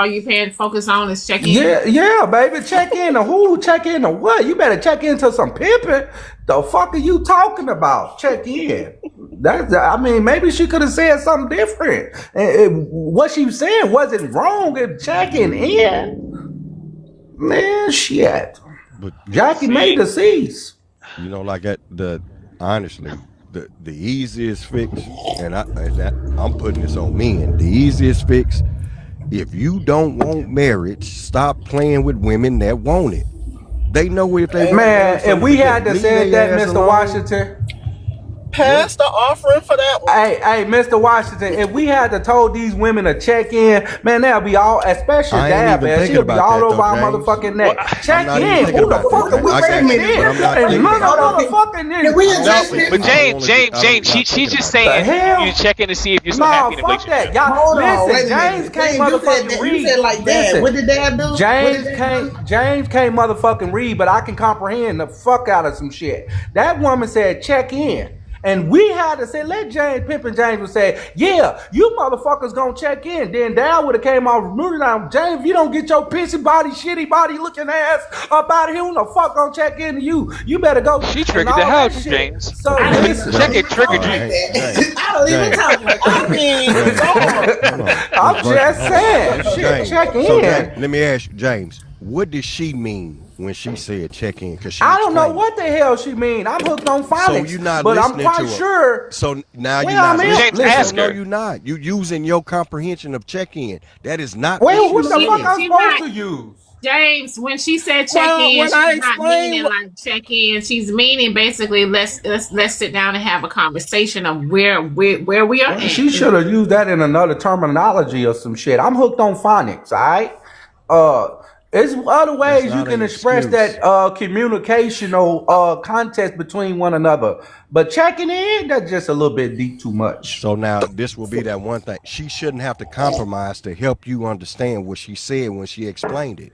[SPEAKER 10] you paying focus on is check in.
[SPEAKER 5] Yeah, baby. Check in to who? Check in to what? You better check into some pimping. The fuck are you talking about? Check in. Maybe she could have said something different. What she was saying wasn't wrong. Checking in, man, shit.
[SPEAKER 3] But
[SPEAKER 5] Jackie made
[SPEAKER 2] See,
[SPEAKER 5] the cease.
[SPEAKER 3] like honestly, the easiest fix, and I'm putting this on men. The easiest fix, if you don't want marriage, stop playing with women that want it. They know if they want
[SPEAKER 5] Man, if we had to
[SPEAKER 3] leave
[SPEAKER 5] say
[SPEAKER 3] their
[SPEAKER 5] that,
[SPEAKER 3] ass
[SPEAKER 5] Mr.
[SPEAKER 3] alone.
[SPEAKER 5] Washington.
[SPEAKER 11] Pass the offering for that one.
[SPEAKER 5] Hey, Mr. Washington, if we had to told these women to check in, man, they'll be all, especially
[SPEAKER 3] I ain't
[SPEAKER 5] Dad,
[SPEAKER 3] even
[SPEAKER 5] man,
[SPEAKER 3] thinking
[SPEAKER 5] she'll be
[SPEAKER 3] about
[SPEAKER 5] all
[SPEAKER 3] that,
[SPEAKER 5] over
[SPEAKER 3] though,
[SPEAKER 5] our
[SPEAKER 3] James.
[SPEAKER 5] motherfucking neck.
[SPEAKER 2] Well,
[SPEAKER 5] Check
[SPEAKER 3] not even
[SPEAKER 5] in.
[SPEAKER 3] thinking
[SPEAKER 5] Who the
[SPEAKER 3] about
[SPEAKER 5] fuck
[SPEAKER 3] that,
[SPEAKER 5] are we
[SPEAKER 3] James. I got
[SPEAKER 5] checking
[SPEAKER 3] you,
[SPEAKER 5] in?
[SPEAKER 3] but I'm not
[SPEAKER 5] And
[SPEAKER 3] thinking
[SPEAKER 5] none of
[SPEAKER 3] about that.
[SPEAKER 5] motherfucking
[SPEAKER 4] Can
[SPEAKER 5] niggas.
[SPEAKER 4] we
[SPEAKER 3] I don't
[SPEAKER 2] no,
[SPEAKER 4] address
[SPEAKER 3] want to.
[SPEAKER 4] this?
[SPEAKER 2] but
[SPEAKER 3] I don't
[SPEAKER 2] James,
[SPEAKER 3] want to.
[SPEAKER 2] James,
[SPEAKER 3] I'm
[SPEAKER 2] James,
[SPEAKER 3] not
[SPEAKER 2] she's
[SPEAKER 3] thinking
[SPEAKER 2] just
[SPEAKER 3] about that.
[SPEAKER 5] The
[SPEAKER 2] saying
[SPEAKER 5] hell?
[SPEAKER 2] you check in to see if you're still
[SPEAKER 5] Nah,
[SPEAKER 2] happy in a
[SPEAKER 5] fuck that.
[SPEAKER 2] relationship.
[SPEAKER 5] Y'all
[SPEAKER 4] Hold on,
[SPEAKER 5] listen,
[SPEAKER 4] wait a
[SPEAKER 5] James
[SPEAKER 4] minute.
[SPEAKER 5] can't
[SPEAKER 4] James, you said
[SPEAKER 5] motherfucking
[SPEAKER 4] that. You
[SPEAKER 5] read.
[SPEAKER 4] said like that.
[SPEAKER 5] Listen,
[SPEAKER 4] What did Dad do? What
[SPEAKER 5] James
[SPEAKER 4] did Dad do?
[SPEAKER 5] can't motherfucking read, but I can comprehend the fuck out of some shit. That woman said check in. And we had to say, let James Pippin James would say, yeah, you motherfuckers gonna check in. Then Dad would have came off moving down. James, if you don't get your pissy body, shitty body looking ass up out of here, who the fuck gonna check in to you? You better go
[SPEAKER 2] She
[SPEAKER 5] and
[SPEAKER 2] triggered
[SPEAKER 5] all
[SPEAKER 2] the hell
[SPEAKER 5] that
[SPEAKER 2] out of you,
[SPEAKER 5] shit.
[SPEAKER 2] James.
[SPEAKER 5] So
[SPEAKER 10] I don't
[SPEAKER 5] listen,
[SPEAKER 2] Check it
[SPEAKER 4] Talk
[SPEAKER 2] triggered
[SPEAKER 4] like
[SPEAKER 2] you.
[SPEAKER 4] that. I don't even
[SPEAKER 3] James,
[SPEAKER 4] talk like
[SPEAKER 11] I
[SPEAKER 4] that.
[SPEAKER 11] mean,
[SPEAKER 3] James,
[SPEAKER 11] Lord.
[SPEAKER 3] hold on.
[SPEAKER 5] I'm
[SPEAKER 3] Miss
[SPEAKER 5] just
[SPEAKER 3] Virtuous, hold on.
[SPEAKER 5] saying, shit,
[SPEAKER 3] James,
[SPEAKER 5] check
[SPEAKER 3] so
[SPEAKER 5] in.
[SPEAKER 3] James, let me ask you, James, what did she mean when she said check in? Because she
[SPEAKER 5] I don't know
[SPEAKER 3] explained it.
[SPEAKER 5] what the hell she mean. I'm hooked on
[SPEAKER 3] So
[SPEAKER 5] phonics,
[SPEAKER 3] you're not
[SPEAKER 5] but I'm
[SPEAKER 3] listening to
[SPEAKER 5] quite
[SPEAKER 3] her.
[SPEAKER 5] sure.
[SPEAKER 3] So now
[SPEAKER 5] Well,
[SPEAKER 3] you're not
[SPEAKER 5] I mean,
[SPEAKER 3] listening.
[SPEAKER 2] James, ask
[SPEAKER 3] No,
[SPEAKER 2] her.
[SPEAKER 3] you're not. You using your comprehension of check in. That is not
[SPEAKER 5] Well,
[SPEAKER 3] what
[SPEAKER 5] what
[SPEAKER 3] she
[SPEAKER 5] the fuck
[SPEAKER 3] said.
[SPEAKER 5] I'm
[SPEAKER 10] She's
[SPEAKER 5] supposed
[SPEAKER 10] not.
[SPEAKER 5] to use?
[SPEAKER 10] James, when she said check
[SPEAKER 11] Well,
[SPEAKER 10] in,
[SPEAKER 11] when I
[SPEAKER 10] she's not
[SPEAKER 11] explain
[SPEAKER 10] meaning
[SPEAKER 11] what,
[SPEAKER 10] like check in. She's meaning basically let's sit down and have a conversation of where we are
[SPEAKER 5] Well, she
[SPEAKER 10] at.
[SPEAKER 5] should have used that in another terminology or some shit. I'm hooked on phonics, all right? There's other
[SPEAKER 3] That's
[SPEAKER 5] ways you
[SPEAKER 3] not
[SPEAKER 5] can
[SPEAKER 3] an
[SPEAKER 5] express
[SPEAKER 3] excuse.
[SPEAKER 5] that communicational context between one another. But checking in, that's just a little bit deep too much.
[SPEAKER 3] So now this will be that one thing. She shouldn't have to compromise to help you understand what she said when she explained it.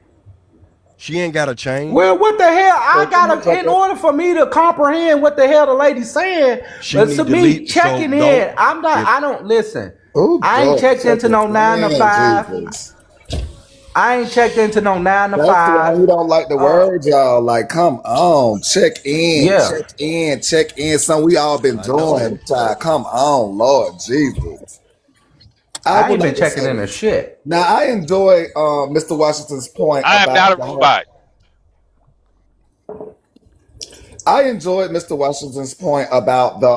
[SPEAKER 3] She ain't got to change.
[SPEAKER 5] Well, what the hell? I
[SPEAKER 8] Let me
[SPEAKER 5] gotta,
[SPEAKER 8] jump
[SPEAKER 5] in
[SPEAKER 8] in.
[SPEAKER 5] order for me to comprehend what the hell the lady's saying,
[SPEAKER 3] She
[SPEAKER 5] to
[SPEAKER 3] need to
[SPEAKER 5] me,
[SPEAKER 3] leave. So
[SPEAKER 5] checking in,
[SPEAKER 3] don't.
[SPEAKER 5] I'm not,
[SPEAKER 3] If
[SPEAKER 5] I don't listen.
[SPEAKER 8] Oh,
[SPEAKER 5] I ain't
[SPEAKER 8] God,
[SPEAKER 5] checked into no 9 to
[SPEAKER 8] man,
[SPEAKER 5] 5.
[SPEAKER 8] Jesus.
[SPEAKER 5] I ain't checked into no 9 to
[SPEAKER 8] That's why
[SPEAKER 5] 5.
[SPEAKER 8] he don't like the word, y'all. Like, come on, check in,
[SPEAKER 5] Yeah.
[SPEAKER 8] check in, check in. Something we all been
[SPEAKER 3] I know.
[SPEAKER 8] doing, child. Come on, Lord Jesus. I
[SPEAKER 5] I
[SPEAKER 8] would
[SPEAKER 5] ain't been
[SPEAKER 8] like to
[SPEAKER 5] checking
[SPEAKER 8] say
[SPEAKER 5] into
[SPEAKER 8] this.
[SPEAKER 5] shit.
[SPEAKER 8] Now, I enjoy Mr. Washington's point
[SPEAKER 2] I am not a
[SPEAKER 8] about the whole.
[SPEAKER 2] robot.
[SPEAKER 8] I enjoyed Mr. Washington's point about the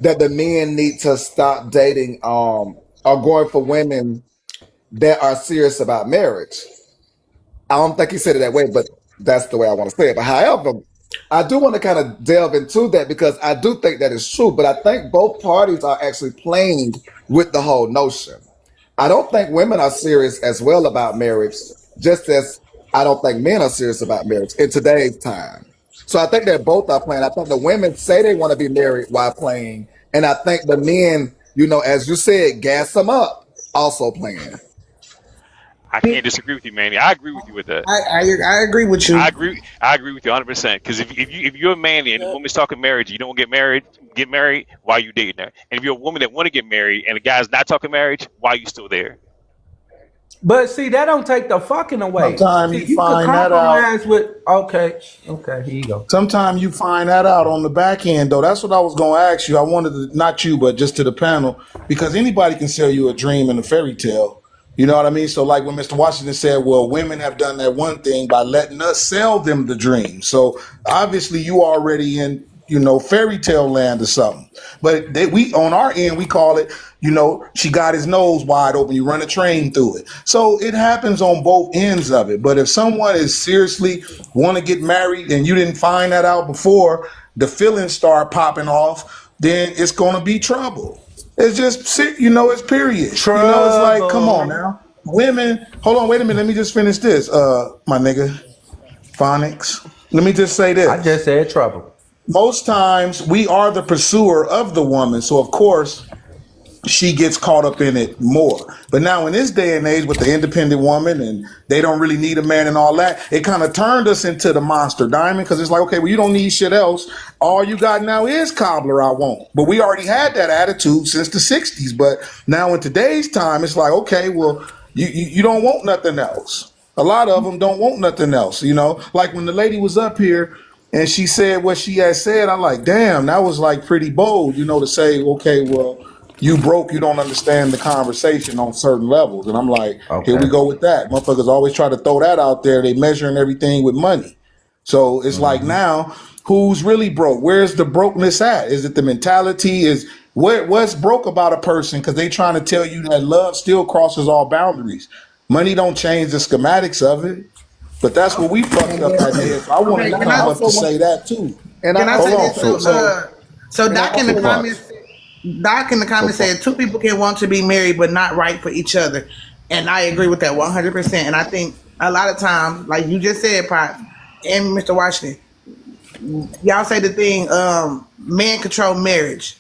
[SPEAKER 8] that the men need to stop dating or going for women that are serious about marriage. I don't think he said it that way, but that's the way I want to say it. But however, I do want to kind of delve into that because I do think that is true, but I think both parties are actually playing with the whole notion. I don't think women are serious as well about marriage, just as I don't think men are serious about marriage in today's time. So I think that both are playing. I think the women say they want to be married while playing, and I think the men, as you said, gas them up, also playing.
[SPEAKER 2] I can't disagree with you, Manny. I agree with you with that.
[SPEAKER 4] I agree with you.
[SPEAKER 2] I agree with you 100%. Because if you're a man and a woman's talking marriage, you don't get married. Why are you dating her? And if you're a woman that want to get married and the guy's not talking marriage, why are you still there?
[SPEAKER 5] But see, that don't take the fucking away.
[SPEAKER 8] Sometimes
[SPEAKER 5] See,
[SPEAKER 8] you find that out.
[SPEAKER 5] compromise with okay, here you go.
[SPEAKER 8] Sometimes you find that out on the back end, though. That's what I was going to ask you. I wanted to, not you, but just to the panel, because anybody can sell you a dream and a fairy tale. You know what I mean? So, like when Mr. Washington said, well, women have done that one thing by letting us sell them the dream. So, obviously, you already in, fairy tale land or something. But we, on our end, we call it, she got his nose wide open. You run a train through it. So, it happens on both ends of it. But if someone is seriously want to get married and you didn't find that out before the feelings start popping off, then it's going to be trouble. It's just, it's period. It's like, come on now. Women, hold on, wait a minute. Let me just finish this. My nigga, Phonics. Let me just say this.
[SPEAKER 5] I just said trouble.
[SPEAKER 8] Most times we are the pursuer of the woman. So, of course, she gets caught up in it more. But now in this day and age with the independent woman and they don't really need a man and all that, it kind of turned us into the monster diamond because it's like, okay, well, you don't need shit else. All you got now is cobbler I want. But we already had that attitude since the 60s. But now in today's time, it's like, okay, well, you don't want nothing else. A lot of them don't want nothing else, Like when the lady was up here and she said what she had said, I'm like, damn, that was like pretty bold, to say, okay, well, you broke, you don't understand the conversation on certain levels. And I'm like, Here we go with that. Motherfuckers always try to throw that out there. They measuring everything with money. So it's like now, who's really broke? Where's the brokenness at? Is it the mentality? What's broke about a person? Because they trying to tell you that love still crosses all boundaries. Money don't change the schematics of it. But that's what we fucked up that day. So I wanted to come up to say that too.
[SPEAKER 4] And I
[SPEAKER 8] hold
[SPEAKER 4] say
[SPEAKER 8] on.
[SPEAKER 4] this? So Doc in the comments said two people can want to be married but not right for each other. And I agree with that 100%. And I think a lot of times, like you just said, Pop, and Mr. Washington, y'all say the thing, men control marriage,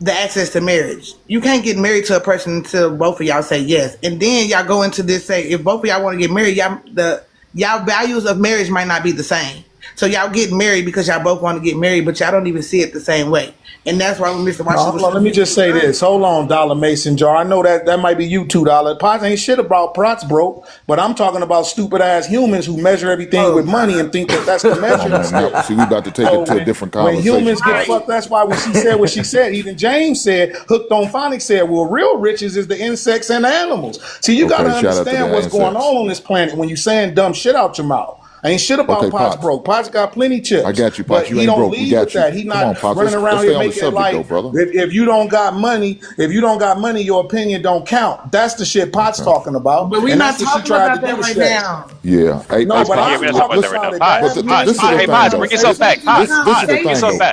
[SPEAKER 4] the access to marriage. You can't get married to a person until both of y'all say yes. And then y'all go into this, say, if both of y'all want to get married, y'all values of marriage might not be the same. So y'all get married because y'all both want to get married, but y'all don't even see it the same way. And that's why when Mr. Washington was...
[SPEAKER 8] Let me just say this. Hold on, Dollar Mason Jar. I know that might be you, $2. Pots ain't shit about Prots broke, but I'm talking about stupid-ass humans who measure everything with money and think that's the measuring stick.
[SPEAKER 7] See, we about to take it to a different conversation.
[SPEAKER 8] When humans get fucked, that's why when she said what she said, even James said, Hooked on Phonics said, well, real riches is the insects and the animals. See, you got to understand what's going on this planet when you saying dumb shit out your mouth. Ain't shit about Potts broke. Potts got plenty chips.
[SPEAKER 7] I got you, Potts.
[SPEAKER 8] But
[SPEAKER 7] You ain't broke. We got you.
[SPEAKER 8] That. He not running around here making like, if you don't got money, your opinion don't count. That's the shit Potts talking about.
[SPEAKER 4] But we're not talking about that right now.
[SPEAKER 7] Yeah.
[SPEAKER 8] No, but I'm talking about
[SPEAKER 2] Hey, Potts, bring yourself back.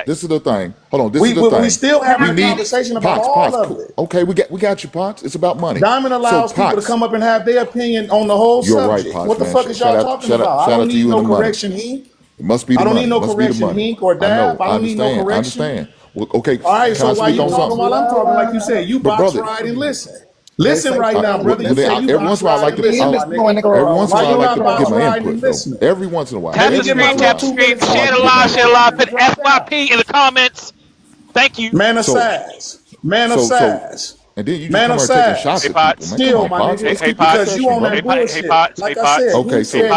[SPEAKER 7] This is the thing. Hold on. This is the thing.
[SPEAKER 8] We still having a conversation about all of it.
[SPEAKER 7] Okay, we got you, Potts. It's about money.
[SPEAKER 8] Diamond allows people to come up and have their opinion on the whole subject.
[SPEAKER 7] You're right, Potts.
[SPEAKER 8] What the fuck is y'all talking about? I don't need no correction, Hink.
[SPEAKER 7] It must be the money.
[SPEAKER 8] I don't need no correction, Hink or Dab. I don't need no correction.
[SPEAKER 7] I understand. Well, okay.
[SPEAKER 8] All right, so why you talking while I'm talking like you said? You box ride and listen. Listen right now, brother.
[SPEAKER 7] Every once in a while, I like to get my input, though. Every once in a while.
[SPEAKER 2] Tap the screen, share the live, put FYP in the comments. Thank you.
[SPEAKER 8] Man of size.
[SPEAKER 7] And then you just come and taking shots at people, man.
[SPEAKER 8] Still, my nigga, because you on that bullshit. Like I said,
[SPEAKER 7] okay, so
[SPEAKER 2] hey,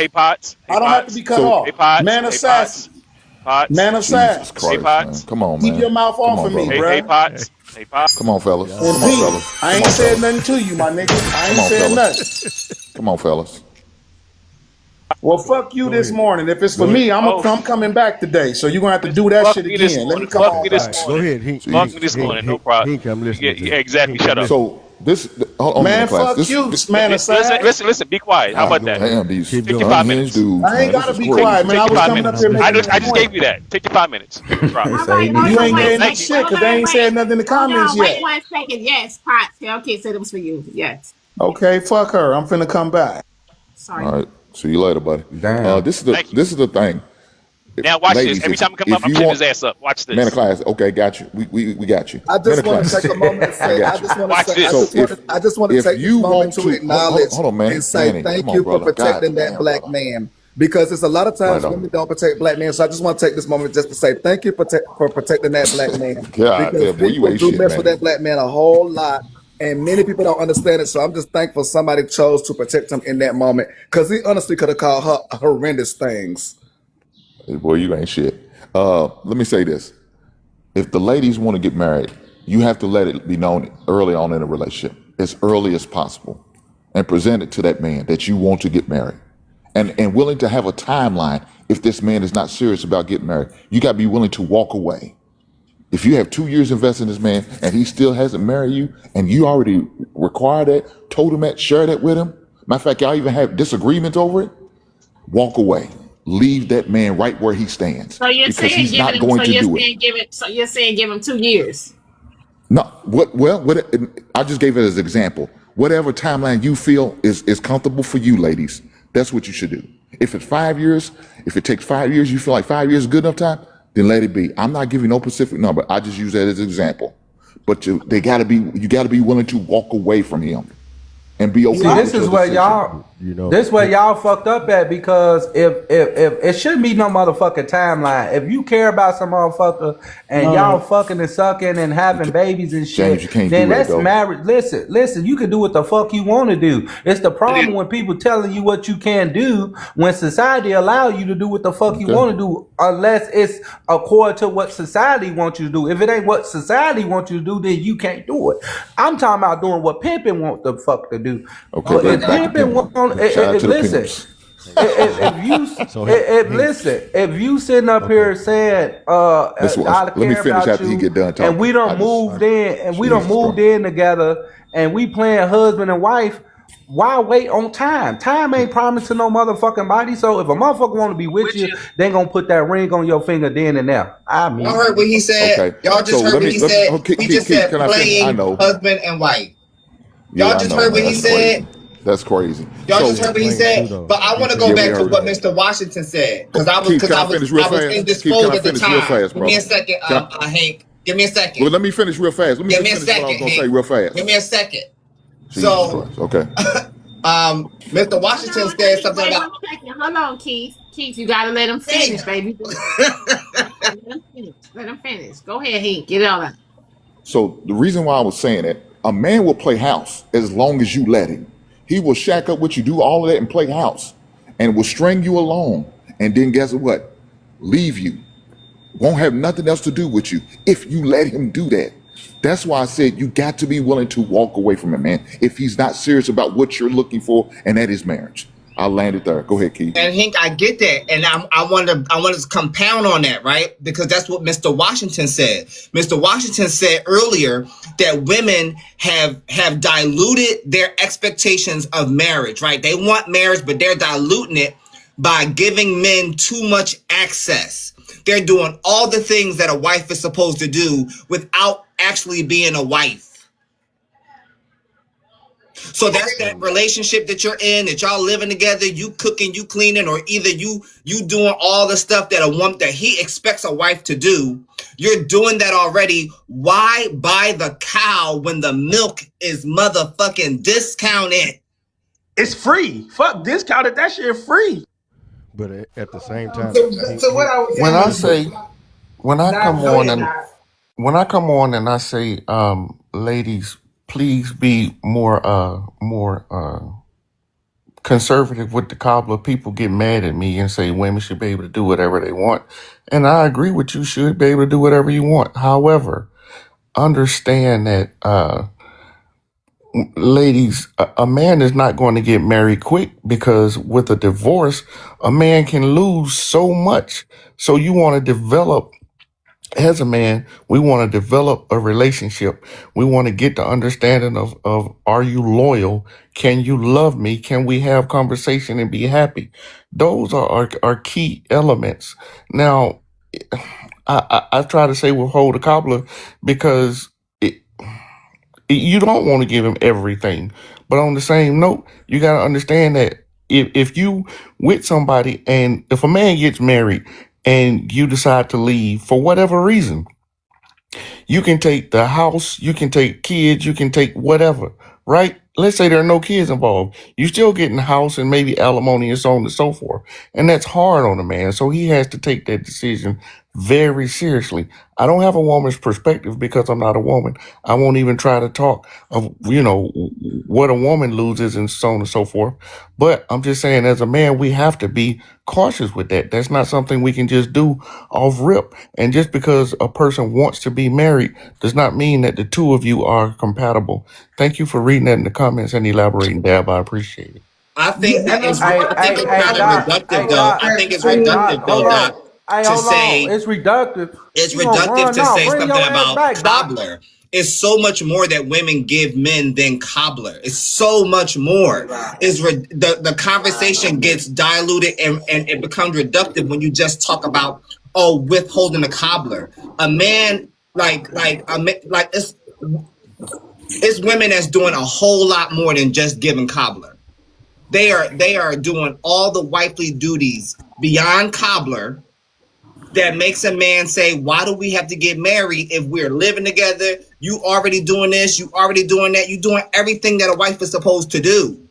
[SPEAKER 2] Potts.
[SPEAKER 8] I don't have to be cut off. Man of sass. Man of sass.
[SPEAKER 7] Hey, Potts. Come on, man.
[SPEAKER 8] Keep your mouth off of me, bro.
[SPEAKER 2] Hey, Potts.
[SPEAKER 7] Come on, fellas.
[SPEAKER 8] I ain't said nothing to you, my nigga. I ain't said nothing.
[SPEAKER 7] Come on, fellas.
[SPEAKER 8] Well, fuck you this morning. If it's for me, I'm coming back today. So you're going to have to do that shit again. Let me come on.
[SPEAKER 2] Go ahead. Fuck me this morning. No problem. Yeah, exactly. Shut up.
[SPEAKER 7] So this...
[SPEAKER 8] Man, fuck you, man aside.
[SPEAKER 2] Listen. Be quiet. How about that?
[SPEAKER 7] Damn, these
[SPEAKER 2] 55 minutes.
[SPEAKER 7] Dudes,
[SPEAKER 8] I ain't got to be quiet, man. I was coming up here.
[SPEAKER 2] I just gave you that. Take your 5 minutes.
[SPEAKER 10] All
[SPEAKER 8] You
[SPEAKER 10] right,
[SPEAKER 8] ain't getting no shit because they ain't said nothing in the comments yet.
[SPEAKER 10] Wait 1 second. Yes, Potts. Okay, said it was for you. Yes.
[SPEAKER 8] Okay, fuck her. I'm finna come back.
[SPEAKER 10] Sorry.
[SPEAKER 7] All right. See you later, buddy.
[SPEAKER 5] Damn.
[SPEAKER 7] This is the thing.
[SPEAKER 2] Now watch this.
[SPEAKER 7] ladies,
[SPEAKER 2] Every time I come up,
[SPEAKER 7] if
[SPEAKER 2] I'm
[SPEAKER 7] you
[SPEAKER 2] cutting
[SPEAKER 7] want
[SPEAKER 2] his ass up. Watch
[SPEAKER 7] man of
[SPEAKER 2] this.
[SPEAKER 7] class, okay, got you. We got you.
[SPEAKER 8] I
[SPEAKER 7] Man
[SPEAKER 8] just
[SPEAKER 7] of
[SPEAKER 8] want to
[SPEAKER 7] class,
[SPEAKER 8] take a moment to
[SPEAKER 7] I
[SPEAKER 8] say,
[SPEAKER 7] got
[SPEAKER 8] I
[SPEAKER 7] you.
[SPEAKER 8] just want to
[SPEAKER 2] Watch
[SPEAKER 8] say,
[SPEAKER 2] this.
[SPEAKER 7] So
[SPEAKER 8] I just want to
[SPEAKER 7] if
[SPEAKER 8] take this
[SPEAKER 7] you
[SPEAKER 8] moment
[SPEAKER 7] want
[SPEAKER 8] to
[SPEAKER 7] to
[SPEAKER 8] acknowledge
[SPEAKER 7] hold on, man,
[SPEAKER 8] and say
[SPEAKER 7] Manny,
[SPEAKER 8] thank
[SPEAKER 7] come on,
[SPEAKER 8] you for
[SPEAKER 7] brother.
[SPEAKER 8] protecting
[SPEAKER 7] God
[SPEAKER 8] that
[SPEAKER 7] damn,
[SPEAKER 8] black
[SPEAKER 7] brother.
[SPEAKER 8] man. Because it's a lot of
[SPEAKER 7] Right
[SPEAKER 8] times women
[SPEAKER 7] on.
[SPEAKER 8] don't protect black men. So I just want to take this moment just to say thank you for protecting that black man.
[SPEAKER 7] God
[SPEAKER 8] Because
[SPEAKER 7] damn, boy, you
[SPEAKER 8] people
[SPEAKER 7] ain't
[SPEAKER 8] do
[SPEAKER 7] shit,
[SPEAKER 8] mess with
[SPEAKER 7] Manny.
[SPEAKER 8] that black man a whole lot. And many people don't understand it. So I'm just thankful somebody chose to protect him in that moment. Because he honestly could have called her horrendous things.
[SPEAKER 7] Hey, boy, you ain't shit. Let me say this. If the ladies want to get married, you have to let it be known early on in a relationship, as early as possible, and present it to that man that you want to get married. And willing to have a timeline if this man is not serious about getting married. You got to be willing to walk away. If you have 2 years invested in this man and he still hasn't married you and you already require that, told him that, share that with him, matter of fact, y'all even have disagreements over it, walk away. Leave that man right where he stands
[SPEAKER 10] So you're
[SPEAKER 7] because
[SPEAKER 10] saying
[SPEAKER 7] he's not going to do it.
[SPEAKER 10] you're saying give him 2 years.
[SPEAKER 7] No, what I just gave it as an example. Whatever timeline you feel is comfortable for you, ladies, that's what you should do. If it's 5 years, if it takes 5 years, you feel like 5 years is good enough time, then let it be. I'm not giving no specific number. I just use that as an example. But you gotta be willing to walk away from him and be okay.
[SPEAKER 5] See,
[SPEAKER 7] with
[SPEAKER 5] this is
[SPEAKER 7] your
[SPEAKER 5] where
[SPEAKER 7] decision.
[SPEAKER 5] y'all,
[SPEAKER 3] You know,
[SPEAKER 5] this where y'all fucked up at, because if it shouldn't be no motherfucking timeline. If you care about some motherfucker and y'all fucking and sucking and having babies and shit,
[SPEAKER 7] James, you can't
[SPEAKER 5] then
[SPEAKER 7] do that,
[SPEAKER 5] that's
[SPEAKER 7] though.
[SPEAKER 5] marriage. Listen, you can do what the fuck you want to do. It's the problem when people telling you what you can do when society allow you to do what the fuck you
[SPEAKER 7] Okay.
[SPEAKER 5] want to do, unless it's according to what society wants you to do. If it ain't what society wants you to do, then you can't do it. I'm talking about doing what pimping want the fuck to do.
[SPEAKER 7] Okay,
[SPEAKER 5] But if
[SPEAKER 7] back to
[SPEAKER 5] pimping
[SPEAKER 7] pimping.
[SPEAKER 5] want,
[SPEAKER 7] Shout out to the
[SPEAKER 5] listen,
[SPEAKER 7] pimps.
[SPEAKER 5] if you sitting up here saying,
[SPEAKER 7] Listen,
[SPEAKER 5] I
[SPEAKER 7] let me
[SPEAKER 5] care
[SPEAKER 7] finish
[SPEAKER 5] about
[SPEAKER 7] after he
[SPEAKER 5] you,
[SPEAKER 7] get done talking.
[SPEAKER 5] and we don't moved in, and we don't
[SPEAKER 7] Jesus
[SPEAKER 5] moved in together, and we playing husband and wife. Why wait on time? Time ain't promised to no motherfucking body. So if a motherfucker want to be with you, they gonna put that ring on your finger then and there. I mean,
[SPEAKER 6] Y'all heard what he said.
[SPEAKER 7] Okay.
[SPEAKER 6] Y'all just
[SPEAKER 7] So
[SPEAKER 6] heard
[SPEAKER 7] let
[SPEAKER 6] what
[SPEAKER 7] me-
[SPEAKER 6] he
[SPEAKER 7] let me-
[SPEAKER 6] said.
[SPEAKER 7] okay,
[SPEAKER 6] He
[SPEAKER 7] Keith,
[SPEAKER 6] just
[SPEAKER 7] Keith,
[SPEAKER 6] said
[SPEAKER 7] can I finish? I
[SPEAKER 6] playing
[SPEAKER 7] know.
[SPEAKER 6] husband and wife.
[SPEAKER 7] Yeah,
[SPEAKER 6] Y'all
[SPEAKER 7] I
[SPEAKER 6] just
[SPEAKER 7] know,
[SPEAKER 6] heard what
[SPEAKER 7] man.
[SPEAKER 6] he
[SPEAKER 7] That's crazy.
[SPEAKER 6] said.
[SPEAKER 7] That's crazy.
[SPEAKER 6] Y'all
[SPEAKER 7] So-
[SPEAKER 6] just heard what he
[SPEAKER 3] Explain
[SPEAKER 6] said.
[SPEAKER 3] too, though.
[SPEAKER 6] But I want to go
[SPEAKER 7] Yeah, we
[SPEAKER 6] back to
[SPEAKER 7] heard
[SPEAKER 6] what
[SPEAKER 7] that.
[SPEAKER 6] Mr. Washington said because I was
[SPEAKER 7] Keith, can I finish real
[SPEAKER 6] I was
[SPEAKER 7] fast? Keith,
[SPEAKER 6] indisposed
[SPEAKER 7] can I
[SPEAKER 6] at the
[SPEAKER 7] finish real
[SPEAKER 6] time.
[SPEAKER 7] fast,
[SPEAKER 6] Give me a
[SPEAKER 7] brother?
[SPEAKER 6] second, Hank. Give me a second.
[SPEAKER 7] Well, let me finish real fast. Let me
[SPEAKER 6] Give me a
[SPEAKER 7] just finish what I was
[SPEAKER 6] second,
[SPEAKER 7] gonna say
[SPEAKER 6] Hank.
[SPEAKER 7] real fast.
[SPEAKER 6] Give me a second.
[SPEAKER 7] Jesus
[SPEAKER 6] So,
[SPEAKER 7] Christ. Okay.
[SPEAKER 6] Mr. Washington said something
[SPEAKER 10] Wait
[SPEAKER 6] about.
[SPEAKER 10] 1 second. Hold on, Keith. Keith, you gotta let him finish, baby. Let him finish. Let him finish. Go ahead, Hank. Get it all out.
[SPEAKER 7] So the reason why I was saying that, a man will play house as long as you let him. He will shack up with you, do all of that, and play house, and will string you along. And then guess what? Leave you. Won't have nothing else to do with you if you let him do that. That's why I said you got to be willing to walk away from him, man. If he's not serious about what you're looking for, and that is marriage. I'll land it there. Go ahead, Keith.
[SPEAKER 6] And Hank, I get that, and I want to compound on that, right? Because that's what Mr. Washington said. Mr. Washington said earlier that women have diluted their expectations of marriage, right? They want marriage, but they're diluting it by giving men too much access. They're doing all the things that a wife is supposed to do without actually being a wife. So that's that relationship that you're in, that y'all living together, you cooking, you cleaning, or either you doing all the stuff that a woman that he expects a wife to do. You're doing that already. Why buy the cow when the milk is motherfucking discounted?
[SPEAKER 12] It's free. Fuck discounted. That shit free.
[SPEAKER 3] But at the same time,
[SPEAKER 6] So what I was
[SPEAKER 13] When I
[SPEAKER 6] saying,
[SPEAKER 13] say, when I
[SPEAKER 6] Nah,
[SPEAKER 13] come
[SPEAKER 6] go
[SPEAKER 13] on
[SPEAKER 6] ahead,
[SPEAKER 13] and
[SPEAKER 6] Nah.
[SPEAKER 13] when I come on and I say, ladies, please be more conservative with the cobbler. People get mad at me and say women should be able to do whatever they want, and I agree with you. Should be able to do whatever you want. However, understand that, ladies, a man is not going to get married quick, because with a divorce, a man can lose so much. So you want to develop. As a man, we want to develop a relationship. We want to get the understanding of are you loyal? Can you love me? Can we have conversation and be happy? Those are key elements. Now, I try to say withhold the cobbler because you don't want to give him everything. But on the same note, you got to understand that if you with somebody, and if a man gets married and you decide to leave for whatever reason, you can take the house, you can take kids, you can take whatever, right? Let's say there are no kids involved. You still getting the house and maybe alimony and so on and so forth. And that's hard on a man. So he has to take that decision very seriously. I don't have a woman's perspective because I'm not a woman. I won't even try to talk of, what a woman loses and so on and so forth. But I'm just saying, as a man, we have to be cautious with that. That's not something we can just do off rip. And just because a person wants to be married does not mean that the two of you are compatible. Thank you for reading that in the comments and elaborating, Dab. I appreciate it.
[SPEAKER 6] I think
[SPEAKER 4] Yeah,
[SPEAKER 6] it's
[SPEAKER 5] Hey,
[SPEAKER 6] kind
[SPEAKER 5] hey,
[SPEAKER 6] of
[SPEAKER 5] hey, Doc.
[SPEAKER 6] reductive
[SPEAKER 5] Hey,
[SPEAKER 6] though.
[SPEAKER 5] Doc.
[SPEAKER 6] I think it's
[SPEAKER 5] Hey,
[SPEAKER 6] reductive
[SPEAKER 5] Doc.
[SPEAKER 6] though,
[SPEAKER 5] Hold on.
[SPEAKER 6] Doc,
[SPEAKER 5] Hey,
[SPEAKER 6] to
[SPEAKER 5] hold on.
[SPEAKER 6] say
[SPEAKER 5] It's reductive.
[SPEAKER 6] it's
[SPEAKER 5] You gonna
[SPEAKER 6] reductive
[SPEAKER 5] run
[SPEAKER 6] to
[SPEAKER 5] off.
[SPEAKER 6] say
[SPEAKER 5] Bring
[SPEAKER 6] something
[SPEAKER 5] your ass
[SPEAKER 6] about
[SPEAKER 5] back, Doc.
[SPEAKER 6] cobbler. It's so much more that women give men than cobbler. It's so much more. The conversation gets diluted and it becomes reductive when you just talk about withholding a cobbler. A man like it's women that's doing a whole lot more than just giving cobbler. They are doing all the wifely duties beyond cobbler that makes a man say, why do we have to get married if we're living together? You already doing this, you already doing that, you doing everything that a wife is supposed to do.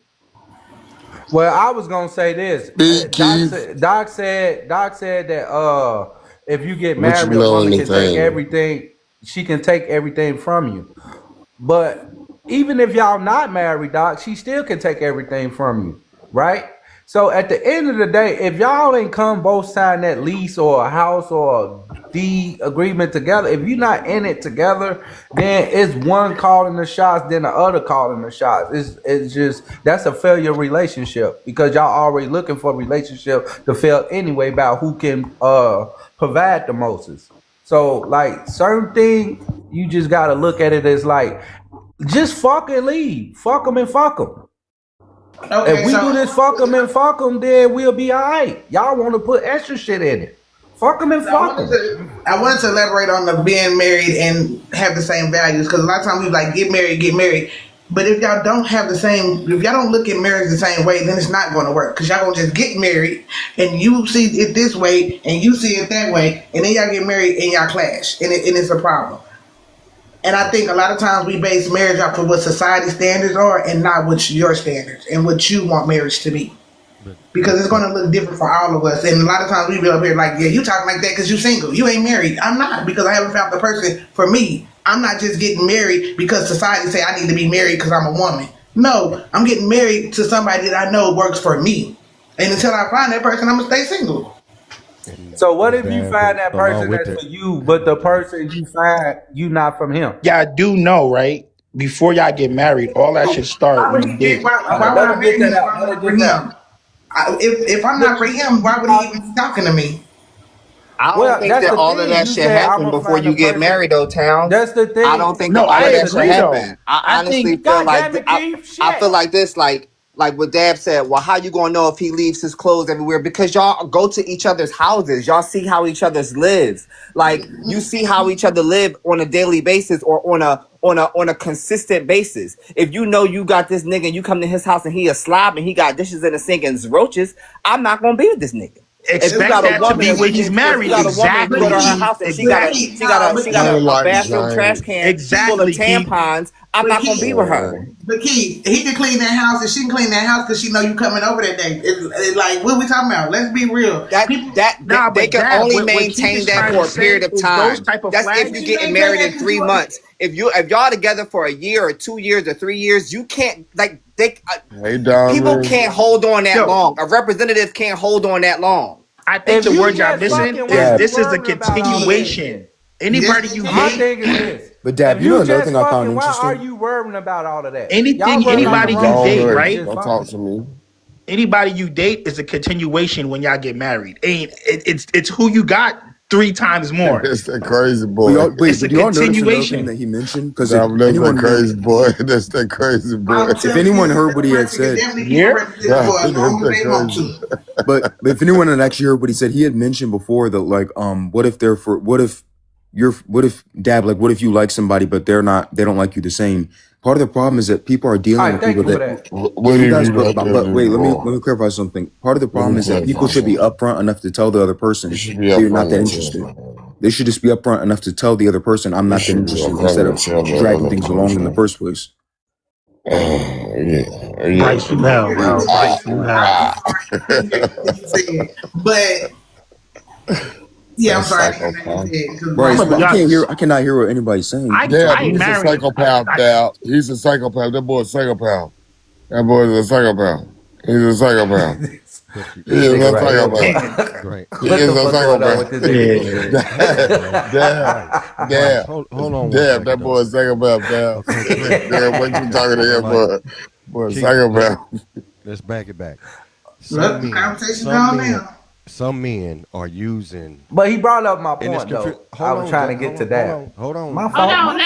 [SPEAKER 5] Well, I was gonna say this.
[SPEAKER 14] Big Keith,
[SPEAKER 5] Doc said that if you get
[SPEAKER 14] what you
[SPEAKER 5] married, a
[SPEAKER 14] know
[SPEAKER 5] woman can take
[SPEAKER 14] anything?
[SPEAKER 5] everything. She can take everything from you. But even if y'all not married, Doc, she still can take everything from you, right? So at the end of the day, if y'all ain't come both sign that lease or a house or a deed agreement together, if you're not in it together, then it's one calling the shots, then the other calling the shots. It's just that's a failure relationship because y'all already looking for a relationship to fail anyway about who can provide the most. So like certain thing, you just gotta look at it as like just fuck and leave. Fuck them and fuck them.
[SPEAKER 4] Okay,
[SPEAKER 5] If we do this fuck them and fuck them, then we'll be all right. Y'all want to put extra shit in it. Fuck them and fuck them.
[SPEAKER 4] I wanted to elaborate on the being married and have the same values because a lot of times we like get married. But if y'all don't have the same, if y'all don't look at marriage the same way, then it's not going to work because y'all gonna just get married and you see it this way and you see it that way, and then y'all get married and y'all clash, and it's a problem. And I think a lot of times we base marriage off of what society standards are and not what your standards and what you want marriage to be. Because it's going to look different for all of us. And a lot of times we be up here like, yeah, you talking like that because you single. You ain't married. I'm not because I haven't found the person for me. I'm not just getting married because society say I need to be married because I'm a woman. No, I'm getting married to somebody that I know works for me. And until I find that person, I'm going to stay single.
[SPEAKER 5] So what if you find that person
[SPEAKER 3] along with
[SPEAKER 5] that's
[SPEAKER 3] that,
[SPEAKER 5] for you, but the person you find you not from him?
[SPEAKER 12] Y'all do know, right? Before y'all get married, all that should start
[SPEAKER 4] Why
[SPEAKER 12] when
[SPEAKER 4] would
[SPEAKER 12] you
[SPEAKER 4] he get?
[SPEAKER 12] date.
[SPEAKER 4] Why would
[SPEAKER 5] Let
[SPEAKER 4] I
[SPEAKER 5] him
[SPEAKER 4] marry
[SPEAKER 5] get
[SPEAKER 4] him
[SPEAKER 5] that
[SPEAKER 4] if
[SPEAKER 5] out.
[SPEAKER 4] I'm
[SPEAKER 5] Let
[SPEAKER 4] not
[SPEAKER 5] him
[SPEAKER 4] for
[SPEAKER 5] get that out.
[SPEAKER 4] him? If I'm not for him, why would he even be talking to me?
[SPEAKER 6] I don't
[SPEAKER 5] Well,
[SPEAKER 6] think
[SPEAKER 5] that's
[SPEAKER 6] that
[SPEAKER 5] the
[SPEAKER 6] all of
[SPEAKER 5] thing.
[SPEAKER 6] that
[SPEAKER 5] You
[SPEAKER 6] should
[SPEAKER 5] said I'm
[SPEAKER 6] happen
[SPEAKER 5] gonna
[SPEAKER 6] before
[SPEAKER 5] find
[SPEAKER 6] you
[SPEAKER 5] a
[SPEAKER 6] get
[SPEAKER 5] person.
[SPEAKER 6] married, though, Town.
[SPEAKER 5] That's the thing.
[SPEAKER 6] I don't think
[SPEAKER 12] No,
[SPEAKER 6] that all
[SPEAKER 12] I
[SPEAKER 6] of that should
[SPEAKER 12] agree though.
[SPEAKER 6] happen. I
[SPEAKER 12] I
[SPEAKER 6] honestly
[SPEAKER 12] think
[SPEAKER 6] feel
[SPEAKER 5] God
[SPEAKER 6] like
[SPEAKER 5] damn it, Keith.
[SPEAKER 6] I
[SPEAKER 5] Shit.
[SPEAKER 6] feel like this, like what Dab said. Well, how you gonna know if he leaves his clothes everywhere? Because y'all go to each other's houses. Y'all see how each other's lives. Like you see how each other live on a daily basis or on a consistent basis. If you know you got this nigga and you come to his house and he a slob and he got dishes in the sink and roaches, I'm not gonna be with this nigga. If you
[SPEAKER 12] expect
[SPEAKER 6] got a
[SPEAKER 12] that to
[SPEAKER 6] woman,
[SPEAKER 12] be when he's
[SPEAKER 6] if you
[SPEAKER 12] married.
[SPEAKER 6] got a woman, you go to her
[SPEAKER 12] Exactly.
[SPEAKER 6] house and she got
[SPEAKER 12] Exactly.
[SPEAKER 6] a
[SPEAKER 14] Like
[SPEAKER 6] bathroom trash
[SPEAKER 14] James.
[SPEAKER 6] can full of
[SPEAKER 12] Exactly, Keith.
[SPEAKER 6] tampons, I'm not gonna be with her.
[SPEAKER 4] But Keith, he can clean that house and she can clean that house because she know you coming over that day. It's like, what we talking about? Let's be real.
[SPEAKER 12] Nah,
[SPEAKER 6] They
[SPEAKER 12] but
[SPEAKER 6] can
[SPEAKER 12] Dad,
[SPEAKER 6] only
[SPEAKER 12] what Keith
[SPEAKER 6] maintain
[SPEAKER 12] is
[SPEAKER 6] that
[SPEAKER 12] trying
[SPEAKER 6] for
[SPEAKER 12] to
[SPEAKER 6] a
[SPEAKER 12] say
[SPEAKER 6] period of
[SPEAKER 12] is those
[SPEAKER 6] time.
[SPEAKER 12] type of
[SPEAKER 6] That's
[SPEAKER 12] flags.
[SPEAKER 6] if you getting married in 3 months. If y'all together for a year or 2 years or 3 years, you can't
[SPEAKER 14] Hey,
[SPEAKER 6] people
[SPEAKER 14] Diamond.
[SPEAKER 6] can't hold on that
[SPEAKER 12] Yo,
[SPEAKER 6] long. A representative can't hold on that long.
[SPEAKER 12] I think
[SPEAKER 5] If
[SPEAKER 12] the
[SPEAKER 5] you
[SPEAKER 12] word y'all
[SPEAKER 5] just
[SPEAKER 12] missing
[SPEAKER 5] fucking,
[SPEAKER 12] is
[SPEAKER 5] why you
[SPEAKER 12] this is a
[SPEAKER 5] worrying about all of that
[SPEAKER 12] continuation.
[SPEAKER 5] then?
[SPEAKER 12] Anybody you
[SPEAKER 5] My
[SPEAKER 12] date,
[SPEAKER 5] thing is this.
[SPEAKER 15] But Dab,
[SPEAKER 5] If
[SPEAKER 15] you know
[SPEAKER 5] you
[SPEAKER 15] another
[SPEAKER 5] just
[SPEAKER 15] thing I found
[SPEAKER 5] fucking, why are
[SPEAKER 15] interesting?
[SPEAKER 5] you worrying about all of that? Y'all
[SPEAKER 12] anything
[SPEAKER 5] worrying about the
[SPEAKER 12] anybody you
[SPEAKER 5] wrong
[SPEAKER 14] Go
[SPEAKER 5] shit.
[SPEAKER 12] date,
[SPEAKER 5] You
[SPEAKER 14] ahead.
[SPEAKER 12] right?
[SPEAKER 5] just
[SPEAKER 14] Don't talk
[SPEAKER 5] fucking.
[SPEAKER 14] to me.
[SPEAKER 12] Anybody you date is a continuation when y'all get married. It's who you got 3 times more.
[SPEAKER 14] That's that crazy
[SPEAKER 15] But
[SPEAKER 14] boy.
[SPEAKER 15] y'all, wait,
[SPEAKER 12] It's a
[SPEAKER 15] but do y'all notice another thing
[SPEAKER 12] continuation.
[SPEAKER 15] that he mentioned? Because if
[SPEAKER 14] That's that
[SPEAKER 15] anyone heard,
[SPEAKER 14] crazy boy. That's that crazy boy.
[SPEAKER 4] I'm
[SPEAKER 15] if
[SPEAKER 4] telling
[SPEAKER 15] anyone
[SPEAKER 4] you,
[SPEAKER 15] heard what he
[SPEAKER 4] that
[SPEAKER 15] had
[SPEAKER 4] person can
[SPEAKER 15] said,
[SPEAKER 4] definitely keep a
[SPEAKER 12] Yeah.
[SPEAKER 4] representative
[SPEAKER 14] God,
[SPEAKER 4] for as long as
[SPEAKER 14] that's
[SPEAKER 4] they want
[SPEAKER 14] crazy.
[SPEAKER 4] to.
[SPEAKER 15] but if anyone had actually heard what he said, he had mentioned before that like, what if Dab, like, what if you like somebody but they don't like you the same? Part of the problem is that people are
[SPEAKER 5] All
[SPEAKER 15] dealing
[SPEAKER 5] right,
[SPEAKER 15] with
[SPEAKER 5] thank
[SPEAKER 15] people
[SPEAKER 5] you for
[SPEAKER 15] that.
[SPEAKER 5] that.
[SPEAKER 14] What do
[SPEAKER 15] You
[SPEAKER 14] you
[SPEAKER 15] guys,
[SPEAKER 14] mean right there?
[SPEAKER 15] but wait, let
[SPEAKER 14] Wrong.
[SPEAKER 15] me clarify something. Part of the
[SPEAKER 14] Let
[SPEAKER 15] problem
[SPEAKER 14] me
[SPEAKER 15] is that people
[SPEAKER 14] clarify
[SPEAKER 15] should be
[SPEAKER 14] something.
[SPEAKER 15] upfront enough to tell the other
[SPEAKER 14] You
[SPEAKER 15] person
[SPEAKER 14] should be
[SPEAKER 15] that you're not
[SPEAKER 14] upfront
[SPEAKER 15] that
[SPEAKER 14] and
[SPEAKER 15] interested.
[SPEAKER 14] tell.
[SPEAKER 15] They should just be upfront enough to tell the other person, I'm
[SPEAKER 14] You
[SPEAKER 15] not that
[SPEAKER 14] should be
[SPEAKER 15] interested,
[SPEAKER 14] upfront
[SPEAKER 15] instead
[SPEAKER 14] and
[SPEAKER 15] of
[SPEAKER 14] tell the
[SPEAKER 15] dragging
[SPEAKER 14] other
[SPEAKER 15] things along in the
[SPEAKER 14] person.
[SPEAKER 15] first place.
[SPEAKER 14] Yeah.
[SPEAKER 12] Bryce, you hell, bro. Bryce, you hell.
[SPEAKER 4] I'm sorry. I didn't hear what you said, but yeah, I'm
[SPEAKER 14] That's
[SPEAKER 4] sorry. I didn't hear what
[SPEAKER 14] psychopath.
[SPEAKER 4] you said because
[SPEAKER 15] Bryce,
[SPEAKER 12] I'm gonna be honest.
[SPEAKER 15] I cannot hear what anybody's saying.
[SPEAKER 12] I
[SPEAKER 15] You
[SPEAKER 12] I
[SPEAKER 15] talking
[SPEAKER 12] ain't
[SPEAKER 14] He's
[SPEAKER 15] over.
[SPEAKER 14] a
[SPEAKER 12] married.
[SPEAKER 14] psychopath, Dad. He's a psychopath. That boy's a psychopath. That boy is a psychopath. He's a psychopath.
[SPEAKER 3] But you,
[SPEAKER 14] He
[SPEAKER 5] This
[SPEAKER 14] is
[SPEAKER 5] nigga
[SPEAKER 14] a
[SPEAKER 5] right here, boy.
[SPEAKER 14] psychopath.
[SPEAKER 3] right,
[SPEAKER 14] He
[SPEAKER 5] What
[SPEAKER 14] is
[SPEAKER 5] the
[SPEAKER 14] a
[SPEAKER 5] fuck going on with
[SPEAKER 14] psychopath.
[SPEAKER 5] this
[SPEAKER 12] Yeah.
[SPEAKER 5] nigga?
[SPEAKER 3] Bryce,
[SPEAKER 14] Damn.
[SPEAKER 3] hold on one
[SPEAKER 14] Damn,
[SPEAKER 3] second
[SPEAKER 14] that
[SPEAKER 3] though.
[SPEAKER 14] boy is psychopath, damn.
[SPEAKER 3] Okay, Craig,
[SPEAKER 14] Damn, what you talking to him
[SPEAKER 3] like
[SPEAKER 14] for? Boy,
[SPEAKER 3] Keith,
[SPEAKER 14] psychopath.
[SPEAKER 3] let's back it back.
[SPEAKER 4] let
[SPEAKER 3] Some
[SPEAKER 4] the
[SPEAKER 3] men,
[SPEAKER 4] conversation calm down.
[SPEAKER 3] some men are using,
[SPEAKER 5] But he brought up my
[SPEAKER 3] and it's
[SPEAKER 5] point though. I
[SPEAKER 3] hold
[SPEAKER 5] was
[SPEAKER 3] on,
[SPEAKER 5] trying to
[SPEAKER 3] Doc,
[SPEAKER 5] get to that.
[SPEAKER 3] hold on.
[SPEAKER 5] My
[SPEAKER 10] Hold
[SPEAKER 5] fault.
[SPEAKER 10] on,
[SPEAKER 5] My fault.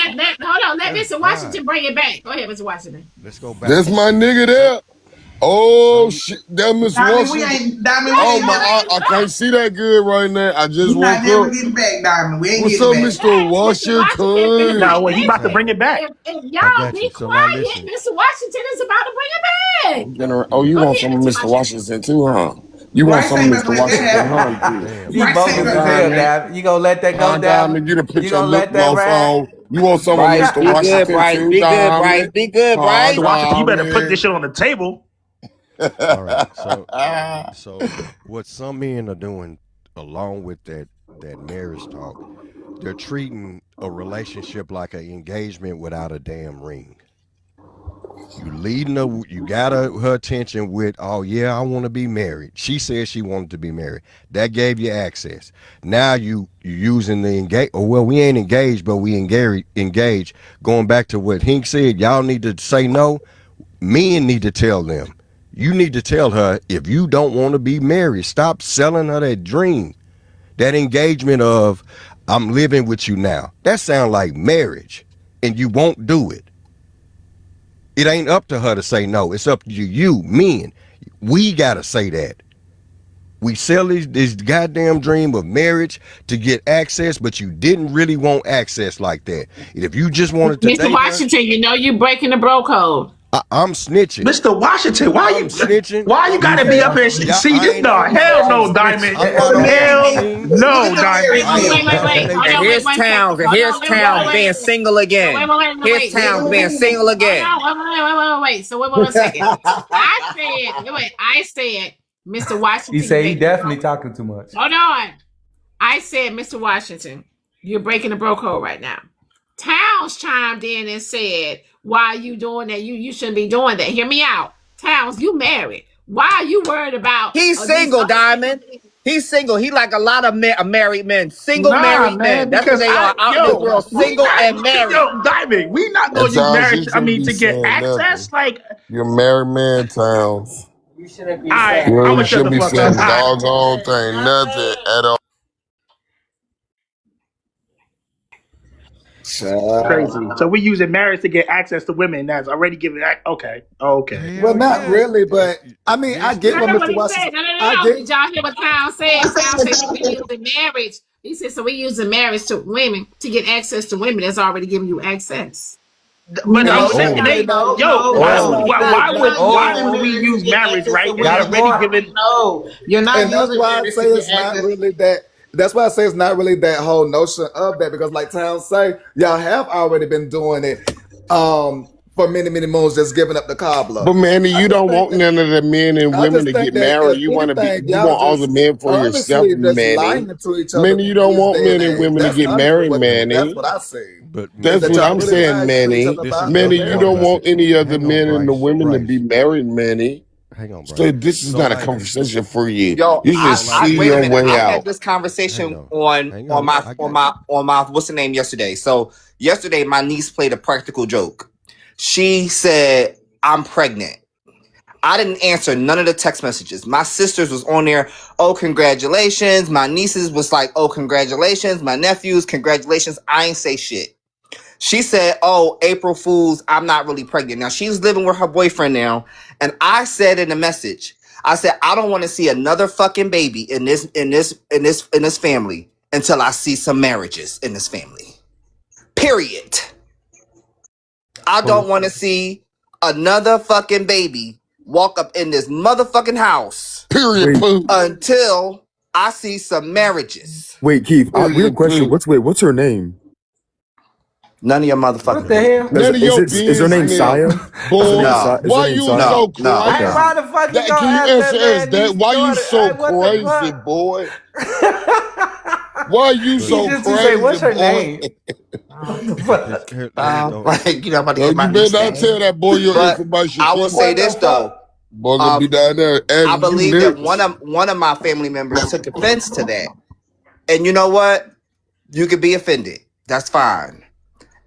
[SPEAKER 10] let
[SPEAKER 3] That's
[SPEAKER 10] Mr.
[SPEAKER 3] God.
[SPEAKER 10] Washington bring it back. Go ahead, Mr. Washington.
[SPEAKER 3] Let's go back.
[SPEAKER 14] That's my nigga there. Oh,
[SPEAKER 3] Some
[SPEAKER 14] shit. That Miss
[SPEAKER 4] Diamond, we
[SPEAKER 14] Washington.
[SPEAKER 4] ain't Diamond. We
[SPEAKER 14] Oh,
[SPEAKER 4] ain't
[SPEAKER 14] my,
[SPEAKER 4] never.
[SPEAKER 14] I can't see that good right now. I just
[SPEAKER 4] We not
[SPEAKER 14] woke
[SPEAKER 4] never
[SPEAKER 14] up.
[SPEAKER 4] getting back, Diamond. We ain't
[SPEAKER 14] What's
[SPEAKER 4] getting
[SPEAKER 14] up,
[SPEAKER 4] back.
[SPEAKER 14] Mr.
[SPEAKER 10] Yes, Mr. Washington finna
[SPEAKER 14] Washington?
[SPEAKER 12] No,
[SPEAKER 10] bring.
[SPEAKER 12] well, he about to
[SPEAKER 10] Listen,
[SPEAKER 12] bring it back.
[SPEAKER 10] if
[SPEAKER 3] I
[SPEAKER 10] y'all
[SPEAKER 3] got
[SPEAKER 10] be
[SPEAKER 3] you. So now
[SPEAKER 10] quiet,
[SPEAKER 3] listen.
[SPEAKER 10] Mr. Washington is about to bring it back.
[SPEAKER 14] Oh, you
[SPEAKER 10] Go
[SPEAKER 14] want
[SPEAKER 10] ahead,
[SPEAKER 14] some of
[SPEAKER 10] Mr.
[SPEAKER 14] Mr.
[SPEAKER 10] Washington.
[SPEAKER 14] Washington too, huh? You want
[SPEAKER 4] Bryce
[SPEAKER 14] some of
[SPEAKER 4] ain't about to
[SPEAKER 14] Mr.
[SPEAKER 4] let that
[SPEAKER 14] Washington, huh?
[SPEAKER 4] happen.
[SPEAKER 3] Damn.
[SPEAKER 5] You
[SPEAKER 4] Bryce
[SPEAKER 5] bogus
[SPEAKER 4] ain't
[SPEAKER 14] Huh,
[SPEAKER 5] as
[SPEAKER 4] about to let
[SPEAKER 5] hell,
[SPEAKER 4] that
[SPEAKER 14] Diamond?
[SPEAKER 5] Dab. You gonna let that
[SPEAKER 14] Huh,
[SPEAKER 5] go, Dab?
[SPEAKER 14] Diamond? You done put
[SPEAKER 5] You
[SPEAKER 14] your
[SPEAKER 5] gonna
[SPEAKER 14] lip
[SPEAKER 5] let that
[SPEAKER 14] gloss
[SPEAKER 5] ride?
[SPEAKER 14] on. You want some of
[SPEAKER 6] Bryce,
[SPEAKER 14] Mr.
[SPEAKER 6] be good,
[SPEAKER 14] Washington
[SPEAKER 6] Bryce.
[SPEAKER 14] too,
[SPEAKER 6] Be good, Bryce.
[SPEAKER 14] Diamond?
[SPEAKER 6] Be good,
[SPEAKER 14] Huh,
[SPEAKER 12] Mr.
[SPEAKER 6] Bryce.
[SPEAKER 12] Washington, you better put this
[SPEAKER 14] Diamond?
[SPEAKER 12] shit on the table.
[SPEAKER 3] All right. So what some men are doing, along with that marriage talk, they're treating a relationship like an engagement without a damn ring. You got her attention with, oh yeah, I want to be married. She said she wanted to be married. That gave you access. Now you using the engage. Oh well, we ain't engaged, but we engaged. Going back to what Hink said, y'all need to say no. Men need to tell them. You need to tell her, if you don't want to be married, stop selling her that dream, that engagement of, I'm living with you now. That sounds like marriage, and you won't do it. It ain't up to her to say no. It's up to you, men. We gotta say that. We sell this goddamn dream of marriage to get access, but you didn't really want access like that. And if you just wanted to
[SPEAKER 10] Mr.
[SPEAKER 3] date her,
[SPEAKER 10] Washington, you know you breaking the bro code.
[SPEAKER 3] I'm snitching.
[SPEAKER 12] Mr. Washington, why
[SPEAKER 3] I'm
[SPEAKER 12] you
[SPEAKER 3] snitching.
[SPEAKER 12] gotta be up here?
[SPEAKER 3] Yeah,
[SPEAKER 12] See
[SPEAKER 3] I
[SPEAKER 12] this?
[SPEAKER 3] ain't
[SPEAKER 12] No,
[SPEAKER 3] on these
[SPEAKER 12] hell no,
[SPEAKER 3] fucking
[SPEAKER 12] Diamond.
[SPEAKER 3] I'm not on
[SPEAKER 12] Hell
[SPEAKER 3] these teams.
[SPEAKER 12] no,
[SPEAKER 4] Look at
[SPEAKER 12] Diamond.
[SPEAKER 3] I
[SPEAKER 10] Wait.
[SPEAKER 3] ain't dominating.
[SPEAKER 10] Hold
[SPEAKER 6] And
[SPEAKER 10] on,
[SPEAKER 6] here's
[SPEAKER 10] wait.
[SPEAKER 6] Towns, and
[SPEAKER 10] Hold
[SPEAKER 6] here's
[SPEAKER 10] on,
[SPEAKER 6] Towns being single again. Here's Towns being single again.
[SPEAKER 10] wait. So wait 1 second. I said, Mr.
[SPEAKER 5] He
[SPEAKER 10] Washington, you
[SPEAKER 5] said he
[SPEAKER 10] breaking the bro
[SPEAKER 5] definitely
[SPEAKER 10] code.
[SPEAKER 5] talking too much.
[SPEAKER 10] Hold on. I said, Mr. Washington, you're breaking the bro code right now. Towns chimed in and said, why are you doing that? You shouldn't be doing that. Hear me out. Towns, you married. Why are you worried about
[SPEAKER 6] He's single, Diamond. He's single. He like a lot of married men. Single
[SPEAKER 12] Nah,
[SPEAKER 6] married
[SPEAKER 12] man,
[SPEAKER 6] men. That's what
[SPEAKER 12] because
[SPEAKER 6] they are out in this world. Single and married.
[SPEAKER 12] Diamond, we not
[SPEAKER 14] At
[SPEAKER 12] gonna use
[SPEAKER 14] times you
[SPEAKER 12] marriage. I
[SPEAKER 14] shouldn't
[SPEAKER 12] mean,
[SPEAKER 14] be
[SPEAKER 12] to get
[SPEAKER 14] saying
[SPEAKER 12] access.
[SPEAKER 14] nothing.
[SPEAKER 12] Like,
[SPEAKER 14] You're a married man, Towns.
[SPEAKER 6] You shouldn't be
[SPEAKER 12] all right,
[SPEAKER 6] saying
[SPEAKER 12] I'm
[SPEAKER 14] You
[SPEAKER 12] gonna shut
[SPEAKER 14] shouldn't
[SPEAKER 12] the
[SPEAKER 14] be
[SPEAKER 12] fuck up.
[SPEAKER 14] saying
[SPEAKER 12] All right.
[SPEAKER 14] doggone thing, nothing at all.
[SPEAKER 12] Crazy. So we using marriage to get access to women. That's already given. Okay. Okay.
[SPEAKER 8] Well,
[SPEAKER 3] Hell
[SPEAKER 8] not
[SPEAKER 3] yeah.
[SPEAKER 8] really, but I mean, I
[SPEAKER 3] This
[SPEAKER 8] get
[SPEAKER 10] I
[SPEAKER 8] what
[SPEAKER 10] know
[SPEAKER 3] nigga.
[SPEAKER 10] what
[SPEAKER 8] Mr.
[SPEAKER 10] he said.
[SPEAKER 8] Washington.
[SPEAKER 10] No.
[SPEAKER 8] I get.
[SPEAKER 10] Did y'all hear what Town said? Town said, so we using marriage. He said, so we using marriage to women to get access to women that's already giving you access.
[SPEAKER 12] But I'm
[SPEAKER 8] No,
[SPEAKER 12] saying
[SPEAKER 3] Oh,
[SPEAKER 12] they,
[SPEAKER 8] no.
[SPEAKER 12] why
[SPEAKER 8] That's
[SPEAKER 12] would
[SPEAKER 8] what I
[SPEAKER 5] Oh,
[SPEAKER 8] said.
[SPEAKER 12] why would we use marriage, right? It's
[SPEAKER 5] got a
[SPEAKER 12] already
[SPEAKER 5] point.
[SPEAKER 12] given.
[SPEAKER 11] No, you're not
[SPEAKER 8] And that's
[SPEAKER 11] using
[SPEAKER 8] why I
[SPEAKER 11] marriage
[SPEAKER 8] say
[SPEAKER 11] to get
[SPEAKER 8] it's not
[SPEAKER 11] access.
[SPEAKER 8] really that. That's why I say it's not really that whole notion of that, because like Town say, y'all have already been doing it for many, many moons, just giving up the cobbler.
[SPEAKER 14] But Manny,
[SPEAKER 8] I
[SPEAKER 14] you
[SPEAKER 8] just
[SPEAKER 14] don't
[SPEAKER 8] think
[SPEAKER 14] want
[SPEAKER 8] that
[SPEAKER 14] none of the men and
[SPEAKER 8] I
[SPEAKER 14] women
[SPEAKER 8] just
[SPEAKER 14] to
[SPEAKER 8] think
[SPEAKER 14] get
[SPEAKER 8] that
[SPEAKER 14] married.
[SPEAKER 8] if
[SPEAKER 14] You want
[SPEAKER 8] anything,
[SPEAKER 14] all
[SPEAKER 8] y'all
[SPEAKER 14] the
[SPEAKER 8] just
[SPEAKER 14] men for yourself,
[SPEAKER 8] honestly just
[SPEAKER 14] Manny.
[SPEAKER 8] lying to each other
[SPEAKER 14] Manny, you don't
[SPEAKER 8] these
[SPEAKER 14] want
[SPEAKER 8] day and
[SPEAKER 14] men and
[SPEAKER 8] age.
[SPEAKER 14] women to
[SPEAKER 8] That's
[SPEAKER 14] get
[SPEAKER 8] honestly
[SPEAKER 14] married,
[SPEAKER 8] that's
[SPEAKER 14] Manny.
[SPEAKER 8] what I see.
[SPEAKER 3] But
[SPEAKER 14] That's
[SPEAKER 8] That
[SPEAKER 14] what
[SPEAKER 8] y'all
[SPEAKER 14] I'm
[SPEAKER 8] really
[SPEAKER 14] saying,
[SPEAKER 8] lying to each
[SPEAKER 14] Manny.
[SPEAKER 8] other
[SPEAKER 3] this is
[SPEAKER 8] about
[SPEAKER 3] no.
[SPEAKER 14] Manny,
[SPEAKER 8] your
[SPEAKER 14] you
[SPEAKER 3] Hold on,
[SPEAKER 14] don't
[SPEAKER 8] marriage.
[SPEAKER 14] want any other
[SPEAKER 3] hang on,
[SPEAKER 14] men and the
[SPEAKER 3] Bryce.
[SPEAKER 14] women to be married, Manny.
[SPEAKER 3] Hang on,
[SPEAKER 14] So
[SPEAKER 3] Bryce.
[SPEAKER 14] this is
[SPEAKER 3] So
[SPEAKER 14] not a
[SPEAKER 3] like,
[SPEAKER 14] conversation for you.
[SPEAKER 6] Yo,
[SPEAKER 14] You should
[SPEAKER 3] so like
[SPEAKER 14] see
[SPEAKER 6] wait a
[SPEAKER 14] your
[SPEAKER 6] minute.
[SPEAKER 14] way
[SPEAKER 6] I had
[SPEAKER 14] out.
[SPEAKER 6] this
[SPEAKER 3] hang
[SPEAKER 6] conversation
[SPEAKER 3] on,
[SPEAKER 6] on
[SPEAKER 3] hang
[SPEAKER 6] on
[SPEAKER 3] on.
[SPEAKER 6] my
[SPEAKER 3] I
[SPEAKER 6] on
[SPEAKER 3] got you.
[SPEAKER 6] my what's the name yesterday. So yesterday my niece played a practical joke. She said, I'm pregnant. I didn't answer none of the text messages. My sisters was on there, oh, congratulations. My nieces was like, oh, congratulations. My nephews, congratulations. I ain't say shit. She said, oh, April Fools, I'm not really pregnant. Now she's living with her boyfriend now. And I said in the message, I said, I don't want to see another fucking baby in this family until I see some marriages in this family. Period. I don't want to see another fucking baby walk up in this motherfucking house.
[SPEAKER 14] Period,
[SPEAKER 15] Wait,
[SPEAKER 14] poo.
[SPEAKER 6] Until I see some marriages.
[SPEAKER 15] wait, Keith. Weird
[SPEAKER 14] Period,
[SPEAKER 15] question.
[SPEAKER 14] poo.
[SPEAKER 15] What's her name?
[SPEAKER 6] None of your
[SPEAKER 5] What
[SPEAKER 6] motherfucking
[SPEAKER 5] the hell?
[SPEAKER 6] business.
[SPEAKER 15] Is
[SPEAKER 14] None of your
[SPEAKER 15] is her name
[SPEAKER 14] business,
[SPEAKER 15] Saya? Is her
[SPEAKER 14] boy.
[SPEAKER 15] name
[SPEAKER 6] No,
[SPEAKER 15] Saya? Is
[SPEAKER 14] Why
[SPEAKER 15] her name
[SPEAKER 14] you
[SPEAKER 15] Saya?
[SPEAKER 14] so
[SPEAKER 6] no.
[SPEAKER 5] Hey,
[SPEAKER 14] crazy?
[SPEAKER 5] why the fuck you
[SPEAKER 14] That,
[SPEAKER 5] gonna
[SPEAKER 14] can you
[SPEAKER 5] ask
[SPEAKER 14] answer
[SPEAKER 5] that
[SPEAKER 14] us
[SPEAKER 5] man?
[SPEAKER 14] that? Why you
[SPEAKER 5] Daughter,
[SPEAKER 14] so
[SPEAKER 5] hey, what the
[SPEAKER 14] crazy,
[SPEAKER 5] fuck?
[SPEAKER 14] boy? Why you
[SPEAKER 5] He
[SPEAKER 14] so
[SPEAKER 5] just to say, what's
[SPEAKER 14] crazy,
[SPEAKER 5] her name?
[SPEAKER 14] boy?
[SPEAKER 5] What the fuck?
[SPEAKER 3] Here, let me go.
[SPEAKER 6] Like, you know, I'm about to
[SPEAKER 14] No,
[SPEAKER 6] get
[SPEAKER 14] you
[SPEAKER 6] my
[SPEAKER 14] better
[SPEAKER 6] niece
[SPEAKER 14] not tell
[SPEAKER 6] name.
[SPEAKER 14] that boy your
[SPEAKER 6] But
[SPEAKER 14] information,
[SPEAKER 6] I will
[SPEAKER 14] kid.
[SPEAKER 6] say
[SPEAKER 5] What the
[SPEAKER 6] this though.
[SPEAKER 5] fuck?
[SPEAKER 14] Boy gonna be down there
[SPEAKER 6] I
[SPEAKER 14] asking you
[SPEAKER 6] believe that
[SPEAKER 14] next.
[SPEAKER 6] one of my family members took offense to that. And you know what? You could be offended. That's fine.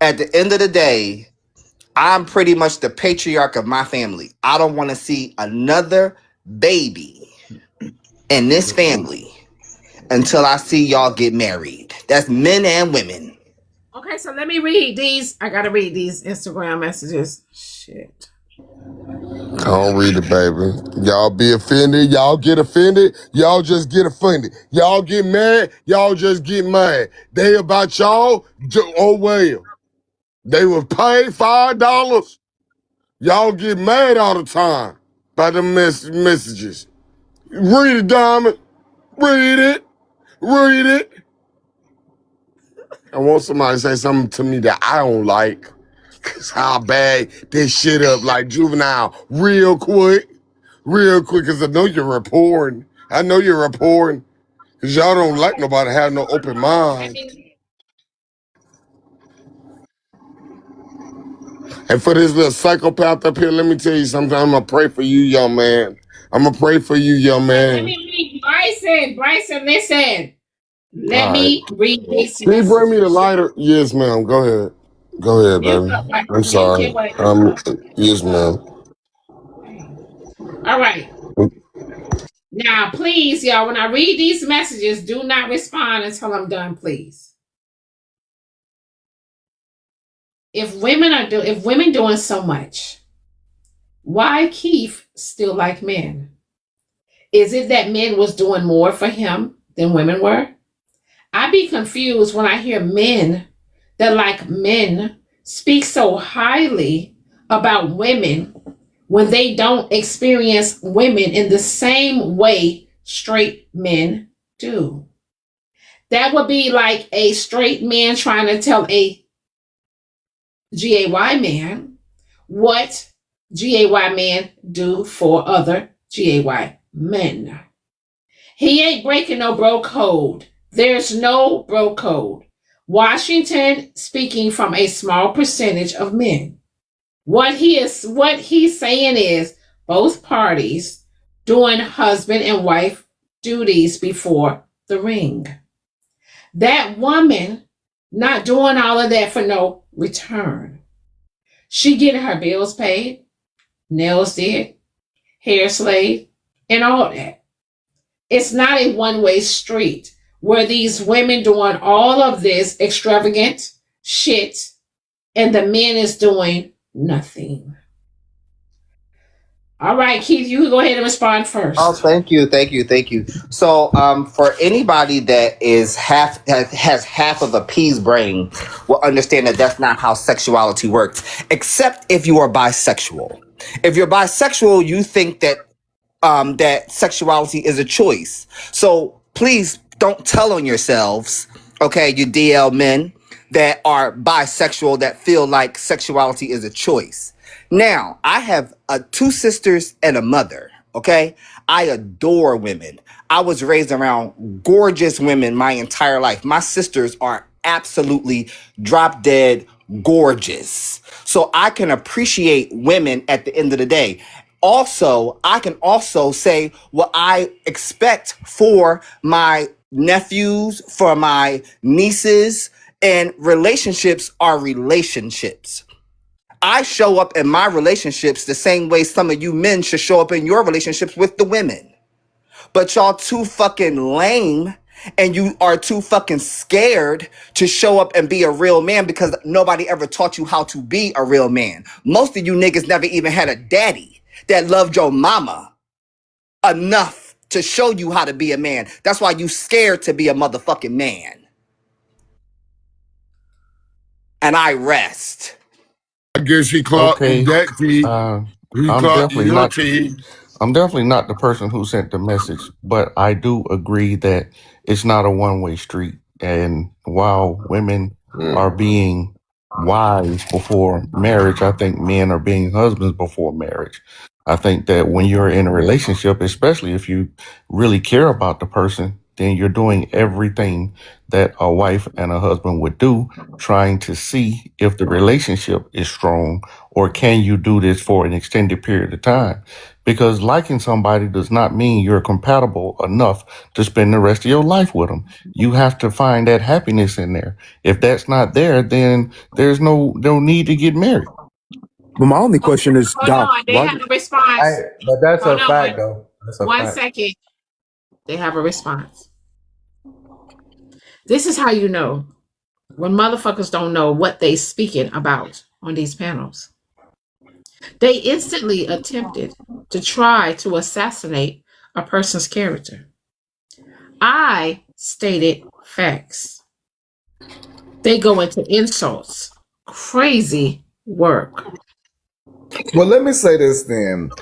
[SPEAKER 6] At the end of the day, I'm pretty much the patriarch of my family. I don't want to see another baby in this family until I see y'all get married. That's men and women.
[SPEAKER 10] Okay, so let me read these. I gotta read these Instagram messages. Shit.
[SPEAKER 14] Don't read it, baby. Y'all be offended. Y'all get offended. Y'all just get offended. Y'all get mad. Y'all just get mad. They about y'all. Oh well. They was paid $5. Y'all get mad all the time by the messages. Read it, Diamond. Read it. Read it. I want somebody to say something to me that I don't like. Cause how bad this shit up like Juvenile real quick. Real quick, cause I know you're reporting. I know you're reporting. Cause y'all don't like nobody have no open mind. And for this little psychopath up here, let me tell you something. I'm gonna pray for you, young man. I'm gonna pray for you, young
[SPEAKER 10] Let
[SPEAKER 14] man.
[SPEAKER 10] me read Bryson, listen. Let
[SPEAKER 14] All right.
[SPEAKER 10] me read these
[SPEAKER 14] Can you bring me the
[SPEAKER 10] messages.
[SPEAKER 14] lighter? Yes, ma'am. Go ahead. Go ahead,
[SPEAKER 10] Mute
[SPEAKER 14] baby.
[SPEAKER 10] up, right?
[SPEAKER 14] I'm
[SPEAKER 10] Mute
[SPEAKER 14] sorry.
[SPEAKER 10] your way.
[SPEAKER 14] Yes, ma'am.
[SPEAKER 10] All right. Now, please, y'all, when I read these messages, do not respond until I'm done, please. If women doing so much, why Keith still like men? Is it that men was doing more for him than women were? I be confused when I hear men that like men speak so highly about women when they don't experience women in the same way straight men do. That would be like a straight man trying to tell a GAY man what GAY men do for other GAY men. He ain't breaking no bro code. There's no bro code. Washington speaking from a small percentage of men. What he's saying is both parties doing husband and wife duties before the ring. That woman not doing all of that for no return. She getting her bills paid, nails did, hair slayed, and all that. It's not a one-way street where these women doing all of this extravagant shit and the men is doing nothing. All right, Keith, you can go ahead and respond first.
[SPEAKER 6] Oh, thank you. So, for anybody that has half of a pea's brain, will understand that that's not how sexuality works. Except if you are bisexual. If you're bisexual, you think that that sexuality is a choice. So please don't tell on yourselves, okay, you DL men that are bisexual that feel like sexuality is a choice. Now, I have 2 sisters and a mother, okay? I adore women. I was raised around gorgeous women my entire life. My sisters are absolutely drop dead gorgeous. So I can appreciate women at the end of the day. Also, I can also say what I expect for my nephews, for my nieces, and relationships are relationships. I show up in my relationships the same way some of you men should show up in your relationships with the women. But y'all too fucking lame and you are too fucking scared to show up and be a real man because nobody ever taught you how to be a real man. Most of you niggas never even had a daddy that loved your mama enough to show you how to be a man. That's why you scared to be a motherfucking man. And I rest.
[SPEAKER 14] I guess he clocked
[SPEAKER 13] Okay.
[SPEAKER 14] that T. He
[SPEAKER 13] I'm
[SPEAKER 14] clocked
[SPEAKER 13] definitely
[SPEAKER 14] your
[SPEAKER 13] not.
[SPEAKER 14] T.
[SPEAKER 13] I'm definitely not the person who sent the message, but I do agree that it's not a one-way street. And while women are being wives before marriage, I think men are being husbands before marriage. I think that when you're in a relationship, especially if you really care about the person, then you're doing everything that a wife and a husband would do, trying to see if the relationship is strong or can you do this for an extended period of time. Because liking somebody does not mean you're compatible enough to spend the rest of your life with them. You have to find that happiness in there. If that's not there, then there's no need to get married.
[SPEAKER 15] But my only question is,
[SPEAKER 10] Hold
[SPEAKER 15] Doc,
[SPEAKER 10] on, they
[SPEAKER 15] why?
[SPEAKER 10] have a response.
[SPEAKER 5] But that's
[SPEAKER 10] Hold
[SPEAKER 5] a
[SPEAKER 10] on,
[SPEAKER 5] fact, though. That's a
[SPEAKER 10] one
[SPEAKER 5] fact.
[SPEAKER 10] second. They have a response. This is how you know when motherfuckers don't know what they speaking about on these panels. They instantly attempted to try to assassinate a person's character. I stated facts. They go into insults. Crazy work.
[SPEAKER 8] Well, let me say this then.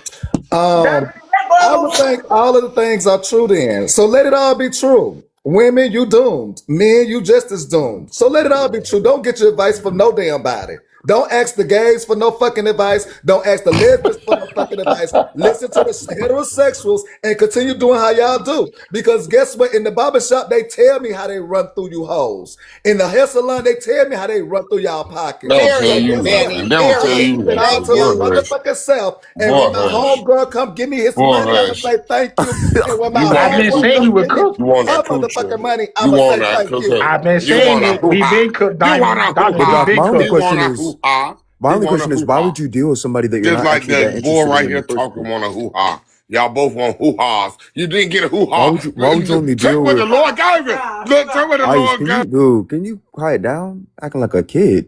[SPEAKER 8] I would think all of the things are true then. So let it all be true. Women, you doomed. Men, you just as doomed. So let it all be true. Don't get your advice from no damn body. Don't ask the gays for no fucking advice. Don't ask the lesbians for no fucking advice. Listen to the heterosexuals and continue doing how y'all do. Because guess what? In the barbershop, they tell me how they run through you hoes. In the hair salon, they tell me how they run through y'all pockets.
[SPEAKER 14] They'll tell
[SPEAKER 8] So
[SPEAKER 14] you
[SPEAKER 8] guess
[SPEAKER 14] that.
[SPEAKER 8] what?
[SPEAKER 14] And they'll tell you
[SPEAKER 8] Keep it all
[SPEAKER 14] that.
[SPEAKER 8] to my
[SPEAKER 14] Boy, hush.
[SPEAKER 8] motherfucking self. And
[SPEAKER 14] Boy,
[SPEAKER 8] when my
[SPEAKER 14] hush.
[SPEAKER 8] homegirl come give me his
[SPEAKER 14] Boy,
[SPEAKER 8] money, I'ma
[SPEAKER 14] hush.
[SPEAKER 8] say thank you. And when my
[SPEAKER 14] You want
[SPEAKER 12] I've
[SPEAKER 14] that
[SPEAKER 12] been
[SPEAKER 8] homegirl
[SPEAKER 12] saying
[SPEAKER 14] coochie.
[SPEAKER 12] you
[SPEAKER 8] come
[SPEAKER 12] were
[SPEAKER 8] give me
[SPEAKER 12] cooked.
[SPEAKER 14] You want
[SPEAKER 8] her
[SPEAKER 14] that
[SPEAKER 8] motherfucking
[SPEAKER 14] coochie.
[SPEAKER 8] money,
[SPEAKER 14] You
[SPEAKER 8] I'ma
[SPEAKER 14] want
[SPEAKER 8] say
[SPEAKER 14] that
[SPEAKER 8] thank you.
[SPEAKER 12] I've
[SPEAKER 14] coochie.
[SPEAKER 12] been
[SPEAKER 14] You
[SPEAKER 12] saying
[SPEAKER 14] want a
[SPEAKER 12] you. We've
[SPEAKER 14] hoo-ha.
[SPEAKER 12] been cooked,
[SPEAKER 14] You want
[SPEAKER 12] Diamond.
[SPEAKER 14] a
[SPEAKER 12] Doctor,
[SPEAKER 15] But
[SPEAKER 12] we've
[SPEAKER 14] hoo-ha.
[SPEAKER 15] Doc,
[SPEAKER 12] been
[SPEAKER 15] my only
[SPEAKER 14] You
[SPEAKER 12] cooked.
[SPEAKER 14] want
[SPEAKER 15] question
[SPEAKER 14] a
[SPEAKER 15] is,
[SPEAKER 14] hoo-ha.
[SPEAKER 15] my
[SPEAKER 14] You
[SPEAKER 15] only
[SPEAKER 14] want a
[SPEAKER 15] question is, why
[SPEAKER 14] hoo-ha.
[SPEAKER 15] would you deal with somebody that you're
[SPEAKER 14] Just
[SPEAKER 15] not
[SPEAKER 14] like
[SPEAKER 15] actually that
[SPEAKER 14] that boy
[SPEAKER 15] interested in
[SPEAKER 14] right
[SPEAKER 15] in the
[SPEAKER 14] here
[SPEAKER 15] first
[SPEAKER 14] talking
[SPEAKER 15] place?
[SPEAKER 14] want a hoo-ha. Y'all both want hoo-has. You didn't get a
[SPEAKER 15] Why
[SPEAKER 14] hoo-ha.
[SPEAKER 15] would you? Why would you only
[SPEAKER 14] Take
[SPEAKER 15] deal
[SPEAKER 14] what the
[SPEAKER 15] with
[SPEAKER 14] Lord gave you. Look, take what the
[SPEAKER 15] Ice?
[SPEAKER 14] Lord
[SPEAKER 15] Can
[SPEAKER 14] gave
[SPEAKER 15] you, dude? Can you quiet down? Acting like a kid.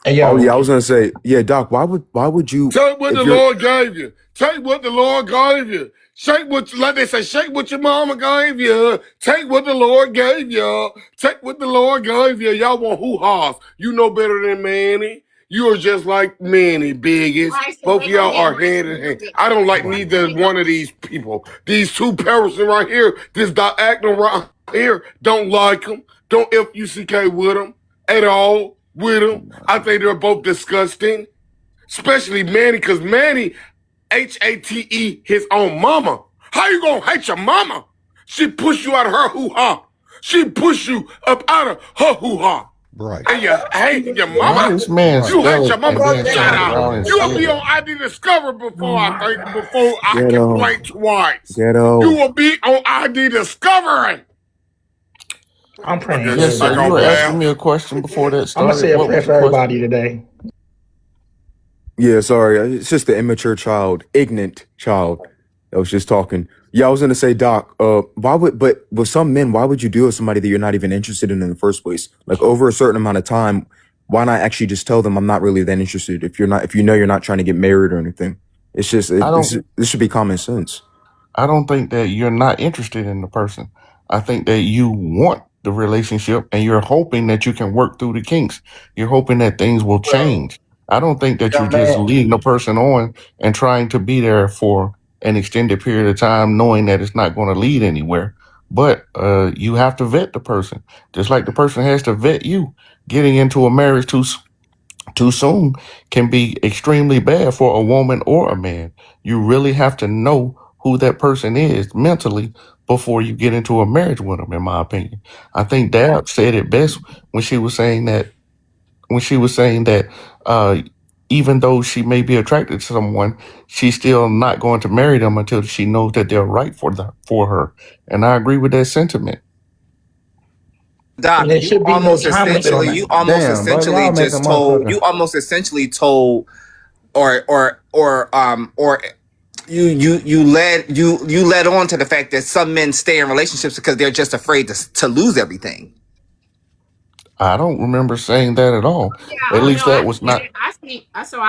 [SPEAKER 12] Hey,
[SPEAKER 15] Oh
[SPEAKER 12] yo.
[SPEAKER 15] yeah, I was gonna say, yeah, Doc. Why would you?
[SPEAKER 14] Take what
[SPEAKER 15] If
[SPEAKER 14] the
[SPEAKER 15] you're,
[SPEAKER 14] Lord gave you. Take what the Lord gave you. Shake what, like they say, shake what your mama gave you. Take what the Lord gave you. Take what the Lord gave you. Y'all want hoo-has. You know better than Manny. You are just like Manny, biggest.
[SPEAKER 10] Right, so
[SPEAKER 14] Both of
[SPEAKER 10] we're gonna
[SPEAKER 14] y'all
[SPEAKER 10] get
[SPEAKER 14] are
[SPEAKER 10] right.
[SPEAKER 14] hand in
[SPEAKER 10] We're gonna
[SPEAKER 14] hand.
[SPEAKER 10] get
[SPEAKER 14] I don't like
[SPEAKER 10] one
[SPEAKER 14] neither
[SPEAKER 10] second.
[SPEAKER 14] one of these people. These two persons right here, this diagonal right here, don't like them. Don't F-U-C-K with them at all. With them. I think they're both disgusting. Especially Manny, because Manny, H-A-T-E, his own mama. How you gonna hate your mama? She pushed you out of her hoo-ha. She pushed you up out of her hoo-ha.
[SPEAKER 3] Right.
[SPEAKER 14] And you hate your
[SPEAKER 13] Why
[SPEAKER 14] mama.
[SPEAKER 13] this man
[SPEAKER 14] You hate your
[SPEAKER 13] spelling
[SPEAKER 14] mama.
[SPEAKER 13] and then
[SPEAKER 14] Shut
[SPEAKER 13] turn
[SPEAKER 14] up.
[SPEAKER 13] around and
[SPEAKER 14] You will
[SPEAKER 13] say
[SPEAKER 14] be
[SPEAKER 13] that?
[SPEAKER 14] on ID Discover before I can
[SPEAKER 15] ghetto,
[SPEAKER 14] blink twice. You
[SPEAKER 15] ghetto.
[SPEAKER 14] will be on ID Discovery.
[SPEAKER 12] I'm
[SPEAKER 14] I
[SPEAKER 12] praying for
[SPEAKER 14] guess
[SPEAKER 13] Yes, sir.
[SPEAKER 14] I
[SPEAKER 12] everybody
[SPEAKER 13] You
[SPEAKER 14] got
[SPEAKER 13] were
[SPEAKER 12] today.
[SPEAKER 13] asking me
[SPEAKER 14] laugh.
[SPEAKER 13] a question before that
[SPEAKER 12] I'm gonna
[SPEAKER 13] started.
[SPEAKER 12] say a
[SPEAKER 13] What
[SPEAKER 12] prayer
[SPEAKER 13] was the
[SPEAKER 12] for
[SPEAKER 13] question?
[SPEAKER 12] everybody today.
[SPEAKER 15] Yeah, sorry. It's just the immature child, ignorant child that was just talking. Yeah, I was gonna say, Doc, why would, but with some men, why would you deal with somebody that you're not even interested in the first place? Like over a certain amount of time, why not actually just tell them I'm not really that interested if you're not, if you know you're not trying to get married or anything? It's just,
[SPEAKER 13] I don't.
[SPEAKER 15] this should be common sense.
[SPEAKER 13] I don't think that you're not interested in the person. I think that you want the relationship and you're hoping that you can work through the kinks. You're hoping that things will change. I don't think that you're
[SPEAKER 5] Young
[SPEAKER 13] just
[SPEAKER 5] man.
[SPEAKER 13] leading the person on and trying to be there for an extended period of time, knowing that it's not going to lead anywhere. But you have to vet the person, just like the person has to vet you. Getting into a marriage too soon can be extremely bad for a woman or a man. You really have to know who that person is mentally before you get into a marriage with them, in my opinion. I think Dab said it best when she was saying that uh, even though she may be attracted to someone, she's still not going to marry them until she knows that they're right for her. And I agree with that sentiment.
[SPEAKER 12] And
[SPEAKER 6] Doc,
[SPEAKER 12] there should be no time limit on that.
[SPEAKER 6] you almost
[SPEAKER 5] Damn, bro.
[SPEAKER 6] essentially
[SPEAKER 5] Y'all make a
[SPEAKER 6] just told
[SPEAKER 5] motherfucker.
[SPEAKER 6] or you led on to the fact that some men stay in relationships because they're just afraid to lose everything.
[SPEAKER 13] I don't remember saying that at all.
[SPEAKER 10] Yeah,
[SPEAKER 13] At
[SPEAKER 10] oh
[SPEAKER 13] least
[SPEAKER 10] no, I
[SPEAKER 13] that was
[SPEAKER 10] see
[SPEAKER 13] not.
[SPEAKER 10] it. I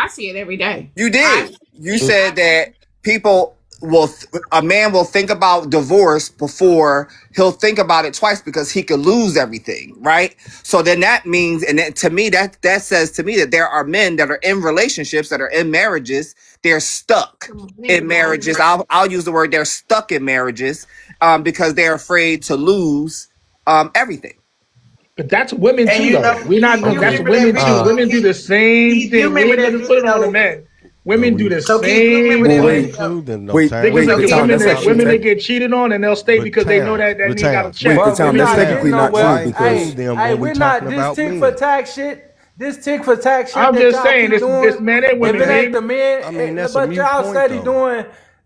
[SPEAKER 10] see it every day.
[SPEAKER 6] You
[SPEAKER 10] I
[SPEAKER 6] did. You said that people a man will think about divorce before he'll think about it twice because he could lose everything, right? So then that means, and to me, that says to me that there are men that are in relationships, that are in marriages, they're stuck in marriages. I'll use the word they're stuck in marriages because they're afraid to lose everything.
[SPEAKER 12] But that's women
[SPEAKER 4] And
[SPEAKER 12] too,
[SPEAKER 4] you
[SPEAKER 12] though.
[SPEAKER 4] know,
[SPEAKER 12] We're not.
[SPEAKER 4] you
[SPEAKER 12] That's
[SPEAKER 4] remember
[SPEAKER 12] women
[SPEAKER 4] that
[SPEAKER 12] too.
[SPEAKER 4] video?
[SPEAKER 12] Women do the same thing.
[SPEAKER 4] You
[SPEAKER 12] We
[SPEAKER 4] remember
[SPEAKER 12] ain't
[SPEAKER 4] that
[SPEAKER 12] gonna put it on the
[SPEAKER 4] video?
[SPEAKER 12] men. Women do the
[SPEAKER 4] So Keith, you remember
[SPEAKER 12] same
[SPEAKER 4] that
[SPEAKER 3] Don't
[SPEAKER 12] thing.
[SPEAKER 4] video?
[SPEAKER 3] include them. No
[SPEAKER 15] Wait,
[SPEAKER 3] time.
[SPEAKER 12] Niggas
[SPEAKER 15] wait,
[SPEAKER 12] that
[SPEAKER 15] but
[SPEAKER 12] get
[SPEAKER 15] Tom,
[SPEAKER 12] women
[SPEAKER 15] that's
[SPEAKER 12] that
[SPEAKER 15] actually
[SPEAKER 12] women that
[SPEAKER 15] tech.
[SPEAKER 12] get cheated on and they'll stay
[SPEAKER 3] But
[SPEAKER 12] because they know
[SPEAKER 3] Tam,
[SPEAKER 12] that
[SPEAKER 3] but
[SPEAKER 12] nigga got a
[SPEAKER 3] Tam,
[SPEAKER 12] check.
[SPEAKER 15] Wait, but
[SPEAKER 5] But
[SPEAKER 15] Tom,
[SPEAKER 5] we're
[SPEAKER 15] that's
[SPEAKER 5] not,
[SPEAKER 15] technically
[SPEAKER 5] you know
[SPEAKER 15] not true
[SPEAKER 5] what?
[SPEAKER 3] why
[SPEAKER 15] because
[SPEAKER 3] include them
[SPEAKER 5] Hey,
[SPEAKER 3] when we
[SPEAKER 5] we're not
[SPEAKER 3] talking
[SPEAKER 5] this
[SPEAKER 3] about
[SPEAKER 5] tick for
[SPEAKER 3] men?
[SPEAKER 5] tack shit. This tick for tack shit
[SPEAKER 12] I'm
[SPEAKER 5] that
[SPEAKER 12] just
[SPEAKER 5] y'all
[SPEAKER 12] saying,
[SPEAKER 5] keep
[SPEAKER 12] it's
[SPEAKER 5] doing.
[SPEAKER 12] men and
[SPEAKER 5] If
[SPEAKER 12] women.
[SPEAKER 5] it
[SPEAKER 12] It
[SPEAKER 5] ain't
[SPEAKER 12] ain't
[SPEAKER 5] the men,
[SPEAKER 3] I mean, that's a
[SPEAKER 5] but
[SPEAKER 3] mute point though.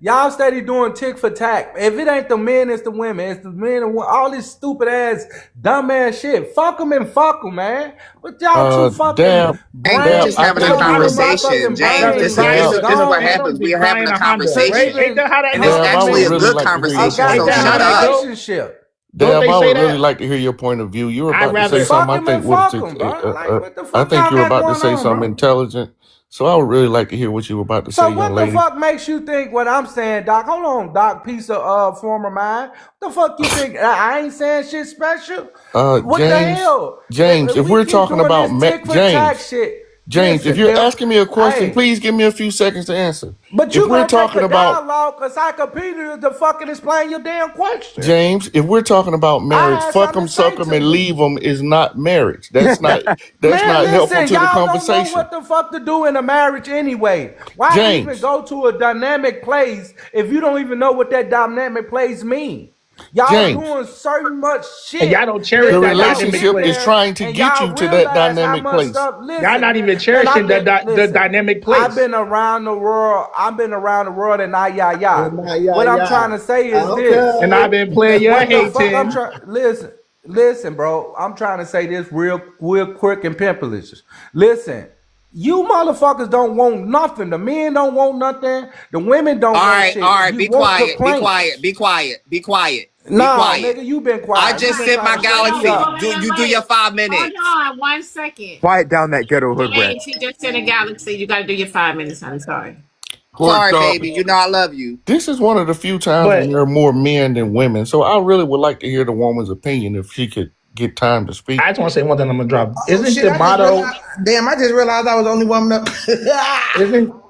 [SPEAKER 5] y'all steady doing tick for tack. If it ain't the men, it's the women. It's the men and all this stupid ass, dumb ass shit. Fuck them and fuck them, man. But y'all too fucking
[SPEAKER 6] Ain't we
[SPEAKER 5] brain.
[SPEAKER 6] just having a
[SPEAKER 12] because I don't know.
[SPEAKER 6] conversation,
[SPEAKER 12] That's
[SPEAKER 6] James?
[SPEAKER 12] the
[SPEAKER 6] This
[SPEAKER 12] price
[SPEAKER 6] is
[SPEAKER 12] of
[SPEAKER 6] this is what
[SPEAKER 12] Phantom
[SPEAKER 6] happens. We are having
[SPEAKER 12] decrying
[SPEAKER 6] a
[SPEAKER 12] a Honda,
[SPEAKER 5] to
[SPEAKER 12] right?
[SPEAKER 6] conversation,
[SPEAKER 12] Ain't that how that
[SPEAKER 6] and it's
[SPEAKER 12] go?
[SPEAKER 6] actually a good conversation.
[SPEAKER 5] a
[SPEAKER 6] So
[SPEAKER 12] Ain't that how
[SPEAKER 6] shut
[SPEAKER 5] goddamn
[SPEAKER 12] that
[SPEAKER 6] up.
[SPEAKER 12] go?
[SPEAKER 5] relationship.
[SPEAKER 12] Don't
[SPEAKER 13] Dab,
[SPEAKER 12] they
[SPEAKER 13] I
[SPEAKER 12] say
[SPEAKER 13] would really
[SPEAKER 12] that?
[SPEAKER 13] like to hear your point of view. You were
[SPEAKER 12] I'd
[SPEAKER 13] about to say
[SPEAKER 12] rather.
[SPEAKER 5] Fuck
[SPEAKER 13] something. I
[SPEAKER 5] him and
[SPEAKER 13] think what
[SPEAKER 5] fuck him, bro. Like, what the
[SPEAKER 13] I
[SPEAKER 5] fuck
[SPEAKER 13] think
[SPEAKER 5] y'all
[SPEAKER 13] you were
[SPEAKER 5] got
[SPEAKER 13] about to
[SPEAKER 5] going
[SPEAKER 13] say
[SPEAKER 5] on,
[SPEAKER 13] something
[SPEAKER 5] bro?
[SPEAKER 13] intelligent. So I would really like to hear what you were about to
[SPEAKER 5] So
[SPEAKER 13] say, young
[SPEAKER 5] what the
[SPEAKER 13] lady.
[SPEAKER 5] fuck makes you think what I'm saying, Doc? Hold on, Doc, piece of former mine. What the fuck you think? I ain't saying shit special. What the hell?
[SPEAKER 13] James, if
[SPEAKER 5] We
[SPEAKER 13] we're
[SPEAKER 5] keep
[SPEAKER 13] talking
[SPEAKER 5] doing
[SPEAKER 13] about
[SPEAKER 5] this tick for tack shit.
[SPEAKER 13] James, if
[SPEAKER 5] Listen,
[SPEAKER 13] you're
[SPEAKER 5] pimp.
[SPEAKER 13] asking me a question,
[SPEAKER 5] Hey,
[SPEAKER 13] please give me a few seconds to answer.
[SPEAKER 5] but
[SPEAKER 13] If
[SPEAKER 5] you
[SPEAKER 13] we're
[SPEAKER 5] gonna take
[SPEAKER 13] talking
[SPEAKER 5] a
[SPEAKER 13] about
[SPEAKER 5] dialogue because I competed to fucking explain your damn question.
[SPEAKER 13] James, if we're talking about
[SPEAKER 5] I
[SPEAKER 13] marriage,
[SPEAKER 5] had
[SPEAKER 13] fuck
[SPEAKER 5] something
[SPEAKER 13] them,
[SPEAKER 5] to say
[SPEAKER 13] suck them,
[SPEAKER 5] to
[SPEAKER 13] and
[SPEAKER 5] you.
[SPEAKER 13] leave them is not marriage. That's not
[SPEAKER 5] Man,
[SPEAKER 13] helpful
[SPEAKER 5] listen,
[SPEAKER 13] to the
[SPEAKER 5] y'all don't know
[SPEAKER 13] conversation.
[SPEAKER 5] what the fuck to do in a marriage anyway. Why even
[SPEAKER 13] James,
[SPEAKER 5] go to a dynamic place if you don't even know what that dynamic place mean? Y'all
[SPEAKER 13] James,
[SPEAKER 5] doing certain much
[SPEAKER 12] And y'all
[SPEAKER 5] shit
[SPEAKER 12] don't cherish
[SPEAKER 13] the
[SPEAKER 5] that
[SPEAKER 12] that
[SPEAKER 5] y'all
[SPEAKER 12] dynamic
[SPEAKER 5] get
[SPEAKER 13] relationship is
[SPEAKER 12] place.
[SPEAKER 5] there
[SPEAKER 13] trying to
[SPEAKER 5] and
[SPEAKER 13] get
[SPEAKER 5] y'all
[SPEAKER 13] you to that
[SPEAKER 5] realize how
[SPEAKER 13] dynamic
[SPEAKER 5] much
[SPEAKER 13] place.
[SPEAKER 5] stuff.
[SPEAKER 12] Y'all
[SPEAKER 5] Listen,
[SPEAKER 12] not even
[SPEAKER 5] man,
[SPEAKER 12] cherishing
[SPEAKER 5] I've been
[SPEAKER 12] the
[SPEAKER 5] listen.
[SPEAKER 12] dynamic
[SPEAKER 5] I've
[SPEAKER 12] place.
[SPEAKER 5] been around the world. I've been around the world and
[SPEAKER 8] Yeah,
[SPEAKER 5] yeah.
[SPEAKER 8] nah, yeah,
[SPEAKER 5] What I'm
[SPEAKER 8] yeah.
[SPEAKER 5] trying to say is this.
[SPEAKER 12] And I've
[SPEAKER 8] Okay.
[SPEAKER 12] been playing your
[SPEAKER 5] What the fuck I'm
[SPEAKER 12] hating.
[SPEAKER 5] trying? Listen, bro. I'm trying to say this real quick and pimpalicious. Listen, you motherfuckers don't want nothing. The men don't want nothing. The women don't want
[SPEAKER 6] All
[SPEAKER 5] shit.
[SPEAKER 6] right,
[SPEAKER 5] You
[SPEAKER 6] be
[SPEAKER 5] want
[SPEAKER 6] quiet, be
[SPEAKER 5] complaints.
[SPEAKER 6] quiet, be quiet, be quiet, be
[SPEAKER 5] No,
[SPEAKER 6] quiet.
[SPEAKER 5] nigga, you been
[SPEAKER 6] I
[SPEAKER 5] quiet. You
[SPEAKER 6] just
[SPEAKER 5] been
[SPEAKER 6] sent
[SPEAKER 5] trying
[SPEAKER 6] my
[SPEAKER 5] to shut me
[SPEAKER 6] galaxy.
[SPEAKER 5] up.
[SPEAKER 6] Do your 5
[SPEAKER 10] Hold
[SPEAKER 6] minutes.
[SPEAKER 10] on 1 second.
[SPEAKER 15] Quiet down that ghetto hood rat.
[SPEAKER 10] James, he just sent a galaxy. You got to do your 5 minutes. I'm sorry.
[SPEAKER 13] Pork
[SPEAKER 6] Sorry,
[SPEAKER 13] chop.
[SPEAKER 6] baby. You know I love you.
[SPEAKER 13] This is one of the few times when
[SPEAKER 12] But
[SPEAKER 13] there are more men than women. So I really would like to hear the woman's opinion if she could get time to speak.
[SPEAKER 12] I just want to say one thing. I'm gonna drop.
[SPEAKER 4] Oh shit! I just realized. Damn! I just realized I was the only woman up.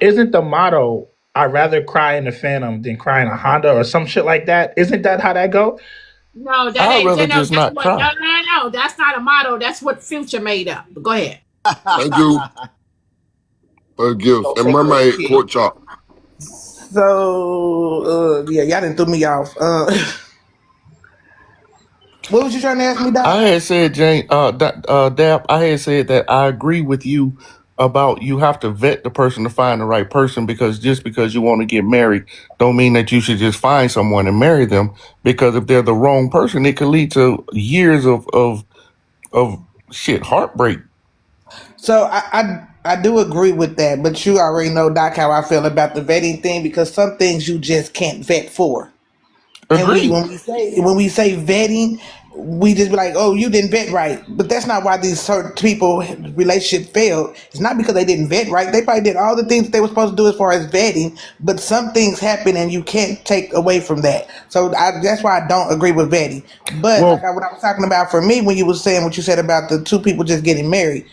[SPEAKER 12] Isn't the motto? I'd rather cry in the Phantom than cry in a Honda or some shit like that. Isn't that how that go?
[SPEAKER 10] No, that
[SPEAKER 13] I'd
[SPEAKER 10] ain't.
[SPEAKER 13] rather
[SPEAKER 10] No,
[SPEAKER 13] just
[SPEAKER 10] that's
[SPEAKER 13] not
[SPEAKER 10] what.
[SPEAKER 13] cry.
[SPEAKER 10] No. That's not a motto. That's what Future made up. But go ahead.
[SPEAKER 14] Thank you. Gift and mermaid pork chop.
[SPEAKER 4] So yeah, y'all done threw me off. What was you trying to ask me, Doc?
[SPEAKER 13] I had said, Dap, I had said that I agree with you about you have to vet the person to find the right person because just because you want to get married don't mean that you should just find someone and marry them because if they're the wrong person, it could lead to years of shit, heartbreak.
[SPEAKER 4] So I do agree with that, but you already know, Doc, how I feel about the vetting thing because some things you just can't vet for. And
[SPEAKER 13] Agreed.
[SPEAKER 4] when we say vetting, we just be like, oh, you didn't vet right. But that's not why these certain people relationship failed. It's not because they didn't vet right. They probably did all the things that they were supposed to do as far as vetting, but some things happen and you can't take away from that. So that's why I don't agree with vetting. But
[SPEAKER 13] Well,
[SPEAKER 4] what I was talking about for me when you was saying what you said about the two people just getting married,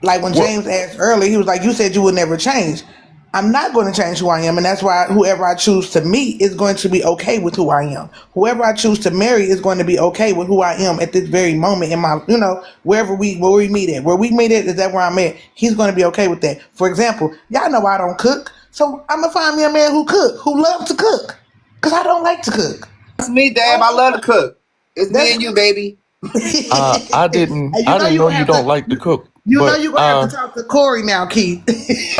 [SPEAKER 4] like when
[SPEAKER 13] well,
[SPEAKER 4] James asked earlier, he was like, you said you would never change. I'm not going to change who I am, and that's why whoever I choose to meet is going to be okay with who I am. Whoever I choose to marry is going to be okay with who I am at this very moment in my, where we meet at. Where we meet at is that where I'm at. He's going to be okay with that. For example, y'all know I don't cook, so I'm gonna find me a man who loves to cook, cause I don't like to cook.
[SPEAKER 6] That's me, Dab. I love to cook. It's me and you, baby.
[SPEAKER 13] I didn't
[SPEAKER 4] And you know you
[SPEAKER 13] know
[SPEAKER 4] gonna
[SPEAKER 13] you
[SPEAKER 4] have to.
[SPEAKER 13] don't like to cook,
[SPEAKER 4] You know
[SPEAKER 13] but
[SPEAKER 4] you're gonna have to talk to Corey now, Keith.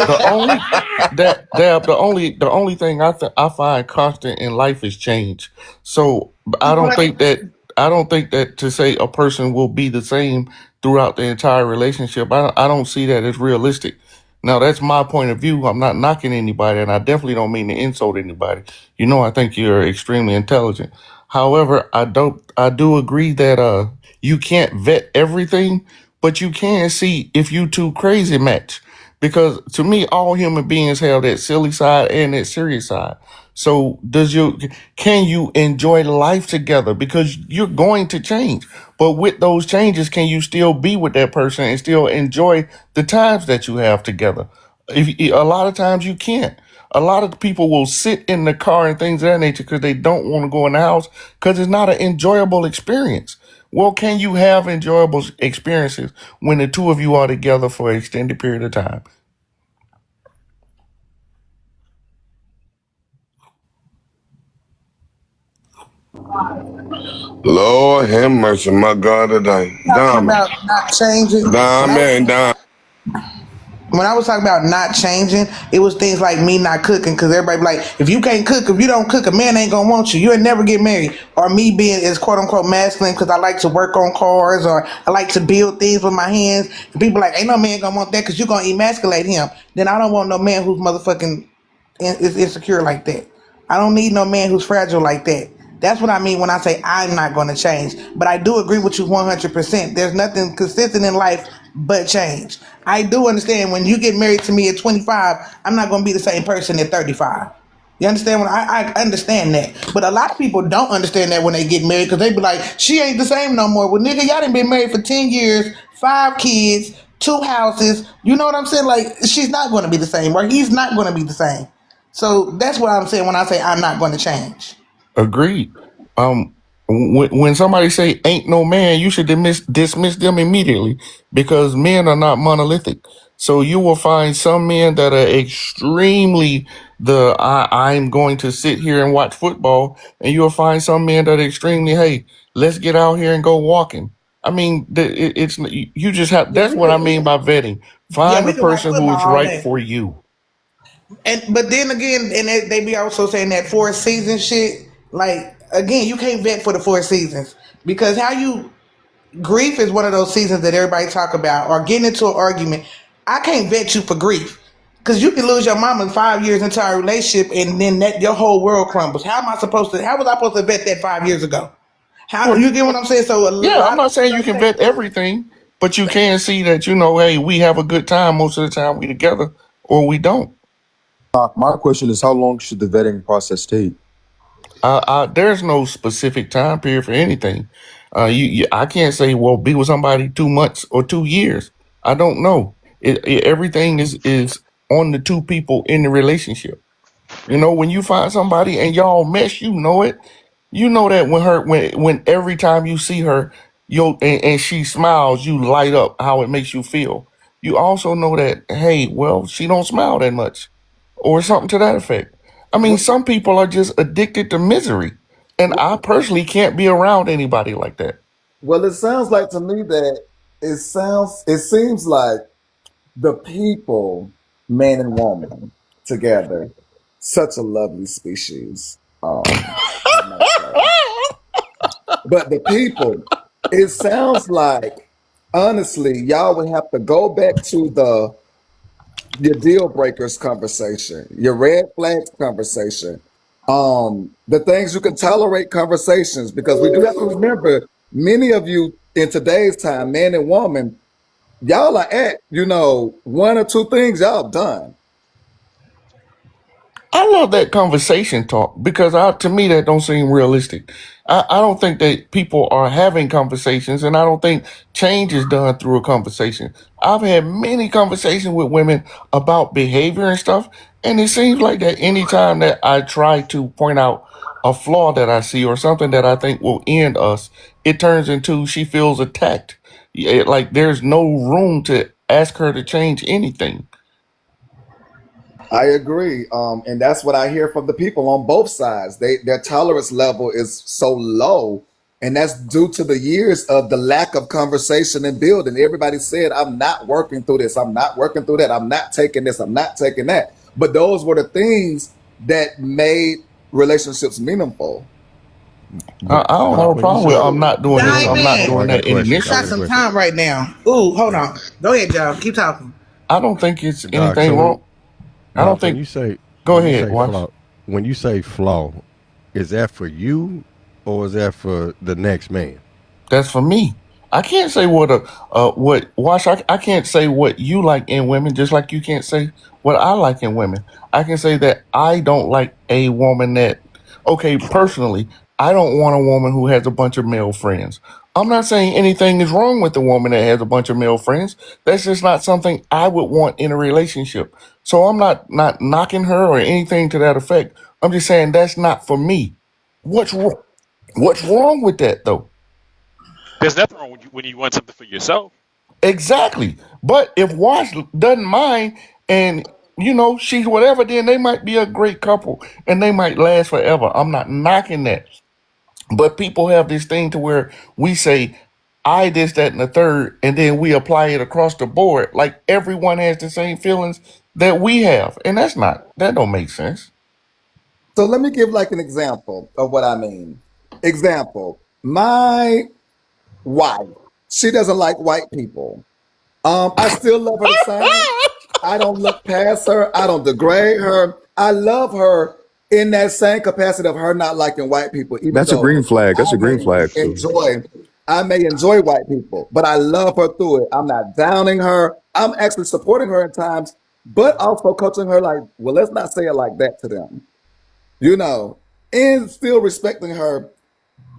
[SPEAKER 13] the only the only thing I find constant in life is change. So I don't think that to say a person will be the same throughout the entire relationship. I don't see that as realistic. Now that's my point of view. I'm not knocking anybody, and I definitely don't mean to insult anybody. I think you're extremely intelligent. However, I do agree that you can't vet everything, but you can see if you two crazy match. Because to me, all human beings have that silly side and that serious side. So can you enjoy life together? Because you're going to change. But with those changes, can you still be with that person and still enjoy the times that you have together? A lot of times you can't. A lot of people will sit in the car and things of that nature because they don't want to go in the house because it's not an enjoyable experience. Well, can you have enjoyable experiences when the two of you are together for an extended period of time?
[SPEAKER 14] Lord have mercy, my God today.
[SPEAKER 4] Talking
[SPEAKER 14] Diamond.
[SPEAKER 4] about not changing.
[SPEAKER 14] Diamond.
[SPEAKER 4] When I was talking about not changing, it was things like me not cooking, because everybody be like, if you can't cook, if you don't cook, a man ain't gonna want you. You'll never get married. Or me being as quote unquote masculine because I like to work on cars or I like to build things with my hands. And people like, ain't no man gonna want that because you're gonna emasculate him. Then I don't want no man who's motherfucking is insecure like that. I don't need no man who's fragile like that. That's what I mean when I say I'm not going to change. But I do agree with you 100%. There's nothing consistent in life but change. I do understand when you get married to me at 25, I'm not going to be the same person at 35. You understand what I understand that. But a lot of people don't understand that when they get married because they be like, she ain't the same no more. Well, nigga, y'all done been married for 10 years, 5 kids, 2 houses. You know what I'm saying? Like, she's not going to be the same, or he's not going to be the same. So that's what I'm saying when I say I'm not going to change.
[SPEAKER 13] Agreed. When somebody say ain't no man, you should dismiss them immediately because men are not monolithic. So you will find some men that are extremely I'm going to sit here and watch football, and you'll find some men that are extremely, hey, let's get out here and go walking. I mean, it's you just have. That's what I mean by vetting. Find
[SPEAKER 4] we
[SPEAKER 13] the
[SPEAKER 4] can watch
[SPEAKER 13] person who
[SPEAKER 4] football
[SPEAKER 13] is
[SPEAKER 4] all
[SPEAKER 13] right
[SPEAKER 4] day.
[SPEAKER 13] for you.
[SPEAKER 4] But then again, and they be also saying that 4 season shit. Like again, you can't vet for the 4 seasons because grief is one of those seasons that everybody talk about, or getting into an argument. I can't vet you for grief because you can lose your mama 5 years into a relationship and then your whole world crumbles. How was I supposed to vet that 5 years ago? How
[SPEAKER 13] Well,
[SPEAKER 4] you get what I'm saying? So
[SPEAKER 13] yeah, I'm not saying you can vet everything, but you can see that, hey, we have a good time most of the time we together, or we don't.
[SPEAKER 15] My question is, how long should the vetting process take?
[SPEAKER 13] There's no specific time period for anything. I can't say, well, be with somebody 2 months or 2 years. I don't know. Everything is on the two people in the relationship. When you find somebody and y'all mesh, you know it. You know that when every time you see her, and she smiles, you light up how it makes you feel. You also know that, hey, well, she don't smile that much, or something to that effect. I mean, some people are just addicted to misery, and I personally can't be around anybody like that.
[SPEAKER 8] Well, it sounds like to me that it seems like the people, man and woman, together, such a lovely species. I must say. But the people, it sounds like, honestly, y'all would have to go back to your deal breakers conversation, your red flags conversation, the things you can tolerate conversations, because we do have to remember, many of you in today's time, man and woman, y'all are at, 1 or 2 things y'all done.
[SPEAKER 13] I love that conversation talk because to me that don't seem realistic. I don't think that people are having conversations, and I don't think change is done through a conversation. I've had many conversations with women about behavior and stuff, and it seems like that anytime that I try to point out a flaw that I see or something that I think will end us, it turns into she feels attacked. Like there's no room to ask her to change anything.
[SPEAKER 8] I agree. And that's what I hear from the people on both sides. Their tolerance level is so low. And that's due to the years of the lack of conversation and building. Everybody said, I'm not working through this. I'm not working through that. I'm not taking this. I'm not taking that. But those were the things that made relationships meaningful.
[SPEAKER 13] I don't have a problem with I'm not doing this. I'm not doing that in
[SPEAKER 4] You got some time right now. Ooh, hold on. Go ahead, Joe. Keep talking.
[SPEAKER 13] I don't think it's anything wrong. I don't think.
[SPEAKER 3] When you say,
[SPEAKER 13] go ahead. Watch.
[SPEAKER 3] When you say flaw, is that for you or is that for the next man?
[SPEAKER 13] That's for me. I can't say I can't say what you like in women, just like you can't say what I like in women. I can say that I don't like a woman that, okay, personally, I don't want a woman who has a bunch of male friends. I'm not saying anything is wrong with the woman that has a bunch of male friends. That's just not something I would want in a relationship. So I'm not knocking her or anything to that effect. I'm just saying that's not for me. What's wrong? What's wrong with that though?
[SPEAKER 2] There's nothing wrong when you want something for yourself.
[SPEAKER 13] Exactly. But if Wash doesn't mind and she's whatever, then they might be a great couple and they might last forever. I'm not knocking that. But people have this thing to where we say, I this, that, and the third, and then we apply it across the board. Like everyone has the same feelings that we have. And that don't make sense.
[SPEAKER 8] So let me give like an example of what I mean. Example, my wife, she doesn't like white people. I still love her the same. I don't look past her. I don't degrade her. I love her in that same capacity of her not liking white people. Even
[SPEAKER 15] That's a
[SPEAKER 8] though
[SPEAKER 15] green flag. That's a green flag. So.
[SPEAKER 8] I may enjoy white people, but I love her through it. I'm not downing her. I'm actually supporting her at times, but also coaching her like, well, let's not say it like that to them. And still respecting her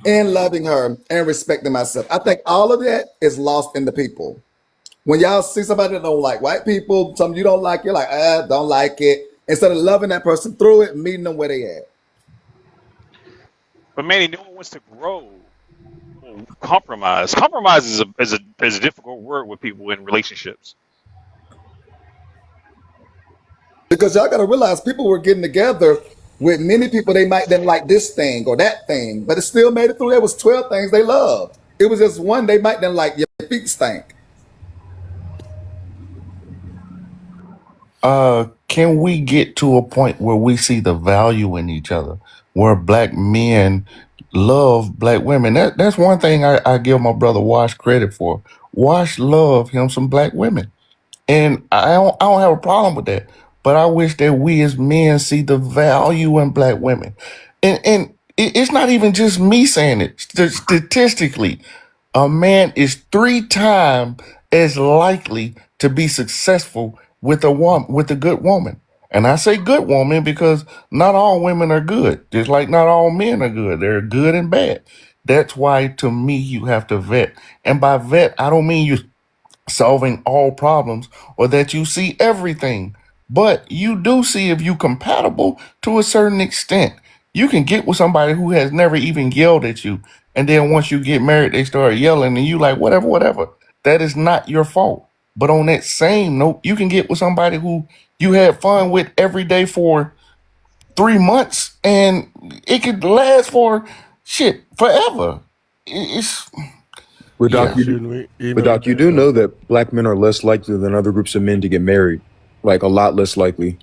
[SPEAKER 8] and loving her and respecting myself. I think all of that is lost in the people. When y'all see somebody that don't like white people, something you don't like, you're like, don't like it. Instead of loving that person through it, meeting them where they at.
[SPEAKER 2] But Manny, no one wants to grow or compromise. Compromise is a difficult word with people in relationships.
[SPEAKER 8] Because y'all got to realize people were getting together with many people they might didn't like this thing or that thing, but it still made it through. There was 12 things they loved. It was just one they might didn't like. Your feet stink.
[SPEAKER 13] Can we get to a point where we see the value in each other, where black men love black women? That's one thing I give my brother Wash credit for. Wash love him some black women, and I don't have a problem with that. But I wish that we as men see the value in black women, and it's not even just me saying it. Statistically, a man is 3 times as likely to be successful with a good woman. And I say good woman because not all women are good, just like not all men are good. They're good and bad. That's why, to me, you have to vet. And by vet, I don't mean you solving all problems or that you see everything, but you do see if you compatible to a certain extent. You can get with somebody who has never even yelled at you, and then once you get married, they start yelling, and you like, whatever. That is not your fault. But on that same note, you can get with somebody who you had fun with every day for 3 months, and it could last for forever. It's
[SPEAKER 15] But Doc,
[SPEAKER 13] yeah.
[SPEAKER 15] you do know that black men are less likely than other groups of men to get married, like a lot less likely.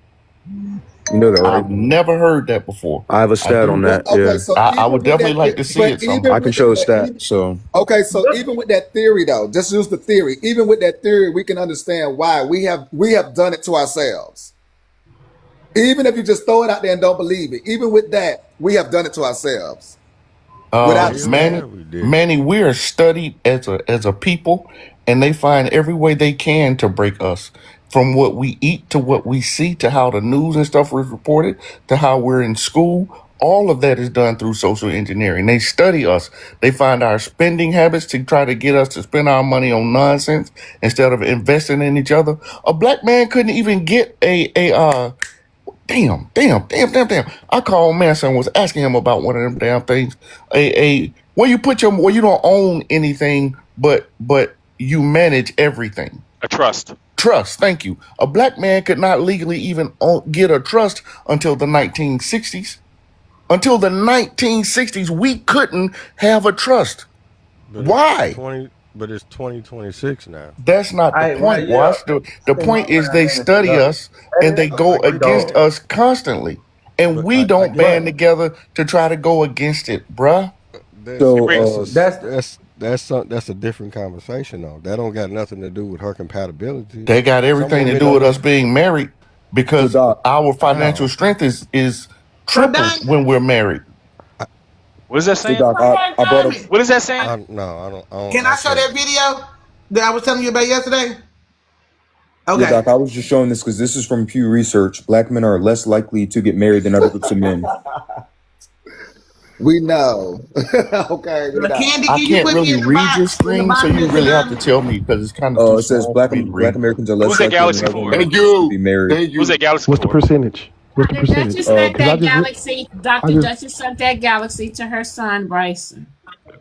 [SPEAKER 15] You know that, right?
[SPEAKER 13] I've never heard that before.
[SPEAKER 15] I have a stat on that.
[SPEAKER 8] Okay,
[SPEAKER 15] Yeah,
[SPEAKER 8] so
[SPEAKER 13] I
[SPEAKER 8] even
[SPEAKER 13] would
[SPEAKER 8] with
[SPEAKER 13] definitely
[SPEAKER 8] that-
[SPEAKER 13] like to see
[SPEAKER 8] but
[SPEAKER 13] it.
[SPEAKER 8] even
[SPEAKER 13] Sometime.
[SPEAKER 15] I can
[SPEAKER 8] with
[SPEAKER 15] show a
[SPEAKER 8] that-
[SPEAKER 15] stat. So
[SPEAKER 8] Okay, so even with that theory though, just use the theory. Even with that theory, we can understand why we have done it to ourselves. Even if you just throw it out there and don't believe it, even with that, we have done it to ourselves. Without
[SPEAKER 13] Manny, we are studied as a people, and they find every way they can to break us. From what we eat to what we see to how the news and stuff is reported to how we're in school. All of that is done through social engineering. They study us. They find our spending habits to try to get us to spend our money on nonsense instead of investing in each other. A black man couldn't even get Damn. I called Manson, was asking him about one of them damn things. Where you don't own anything, but you manage everything.
[SPEAKER 2] A trust.
[SPEAKER 13] Trust, thank you. A black man could not legally even get a trust until the 1960s. Until the 1960s, we couldn't have a trust. Why?
[SPEAKER 3] But it's 2026 now.
[SPEAKER 13] That's not the point, Wash. The point is they study us and they go against us constantly. And we don't band together to try to go against it, bruh.
[SPEAKER 3] That's a different conversation though. That don't got nothing to do with her compatibility.
[SPEAKER 13] They got everything to do with us being married because our financial strength is tripled when we're married.
[SPEAKER 2] What is that saying?
[SPEAKER 15] Doc, I brought up.
[SPEAKER 2] What is that saying?
[SPEAKER 4] Can I show that video that I was telling you about yesterday?
[SPEAKER 15] Yeah,
[SPEAKER 4] Okay.
[SPEAKER 15] Doc, I was just showing this because this is from Pew Research. Black men are less likely to get married than other groups of men.
[SPEAKER 8] We know. Okay, we know.
[SPEAKER 4] Candy,
[SPEAKER 13] I
[SPEAKER 4] can you
[SPEAKER 13] can't
[SPEAKER 4] put me
[SPEAKER 13] really
[SPEAKER 4] in the
[SPEAKER 13] read your
[SPEAKER 4] box in the
[SPEAKER 13] screen, so
[SPEAKER 4] box,
[SPEAKER 13] you
[SPEAKER 4] Mr.
[SPEAKER 13] really have to
[SPEAKER 4] Diamond?
[SPEAKER 13] tell me because it's kind of too
[SPEAKER 15] It says
[SPEAKER 13] small
[SPEAKER 15] black
[SPEAKER 13] for me to
[SPEAKER 15] black
[SPEAKER 13] read.
[SPEAKER 15] Americans are
[SPEAKER 2] Who's
[SPEAKER 15] less
[SPEAKER 2] that
[SPEAKER 15] likely
[SPEAKER 2] galaxy
[SPEAKER 15] than other
[SPEAKER 2] for?
[SPEAKER 14] Thank
[SPEAKER 15] Americans to be
[SPEAKER 14] you.
[SPEAKER 15] married.
[SPEAKER 14] Thank
[SPEAKER 2] Who's
[SPEAKER 14] you.
[SPEAKER 2] that galaxy
[SPEAKER 16] What's the
[SPEAKER 2] for?
[SPEAKER 16] percentage? What's the
[SPEAKER 10] Dr.
[SPEAKER 16] percentage?
[SPEAKER 10] Duchess sent
[SPEAKER 16] Because
[SPEAKER 10] that galaxy. Dr. Duchess sent that galaxy to her son Bryson.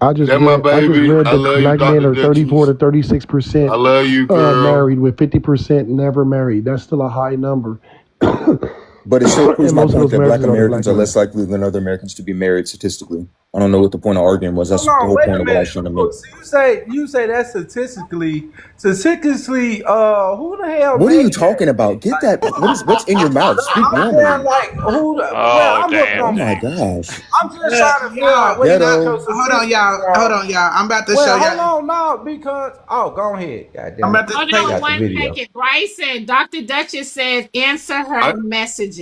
[SPEAKER 16] I just
[SPEAKER 14] That my baby.
[SPEAKER 16] read
[SPEAKER 14] I
[SPEAKER 16] that
[SPEAKER 14] love you,
[SPEAKER 16] black men
[SPEAKER 14] Dr.
[SPEAKER 16] are 34
[SPEAKER 14] Duchess.
[SPEAKER 16] to 36%
[SPEAKER 14] I love you, girl.
[SPEAKER 16] married, with 50% never married. That's still a high number.
[SPEAKER 15] But it still proves
[SPEAKER 16] And
[SPEAKER 15] my
[SPEAKER 16] most of
[SPEAKER 15] point
[SPEAKER 16] those
[SPEAKER 15] that black
[SPEAKER 16] marriages are to
[SPEAKER 15] Americans
[SPEAKER 16] black
[SPEAKER 15] are
[SPEAKER 16] men.
[SPEAKER 15] less likely than other Americans to be married statistically. I don't know what the point of arguing was. That's
[SPEAKER 5] Hold
[SPEAKER 15] the
[SPEAKER 5] on,
[SPEAKER 15] whole
[SPEAKER 5] wait
[SPEAKER 15] point
[SPEAKER 5] a
[SPEAKER 15] of what I was
[SPEAKER 5] minute.
[SPEAKER 15] trying to make.
[SPEAKER 5] So you say that statistically, who the hell
[SPEAKER 15] What are you
[SPEAKER 5] made that?
[SPEAKER 15] talking about? Get that. What's in your mouth? Speak
[SPEAKER 5] I'm
[SPEAKER 15] normally.
[SPEAKER 5] saying like who?
[SPEAKER 2] Oh,
[SPEAKER 5] I'm looking
[SPEAKER 15] Oh
[SPEAKER 5] on.
[SPEAKER 15] my gosh.
[SPEAKER 5] I'm just trying to figure out
[SPEAKER 4] Y'all,
[SPEAKER 5] where you got
[SPEAKER 15] Ghetto.
[SPEAKER 5] your
[SPEAKER 4] hold on,
[SPEAKER 5] statistics
[SPEAKER 4] y'all. Hold
[SPEAKER 5] from.
[SPEAKER 4] on, y'all. I'm about to show
[SPEAKER 5] Well, hold
[SPEAKER 4] y'all.
[SPEAKER 5] on, no, because go ahead. God
[SPEAKER 4] I'm
[SPEAKER 5] damn
[SPEAKER 4] about
[SPEAKER 5] it.
[SPEAKER 4] to
[SPEAKER 10] Hold
[SPEAKER 4] play.
[SPEAKER 5] I
[SPEAKER 10] on
[SPEAKER 5] got the
[SPEAKER 10] one
[SPEAKER 5] video.
[SPEAKER 10] second. Bryson, Dr. Duchess says answer her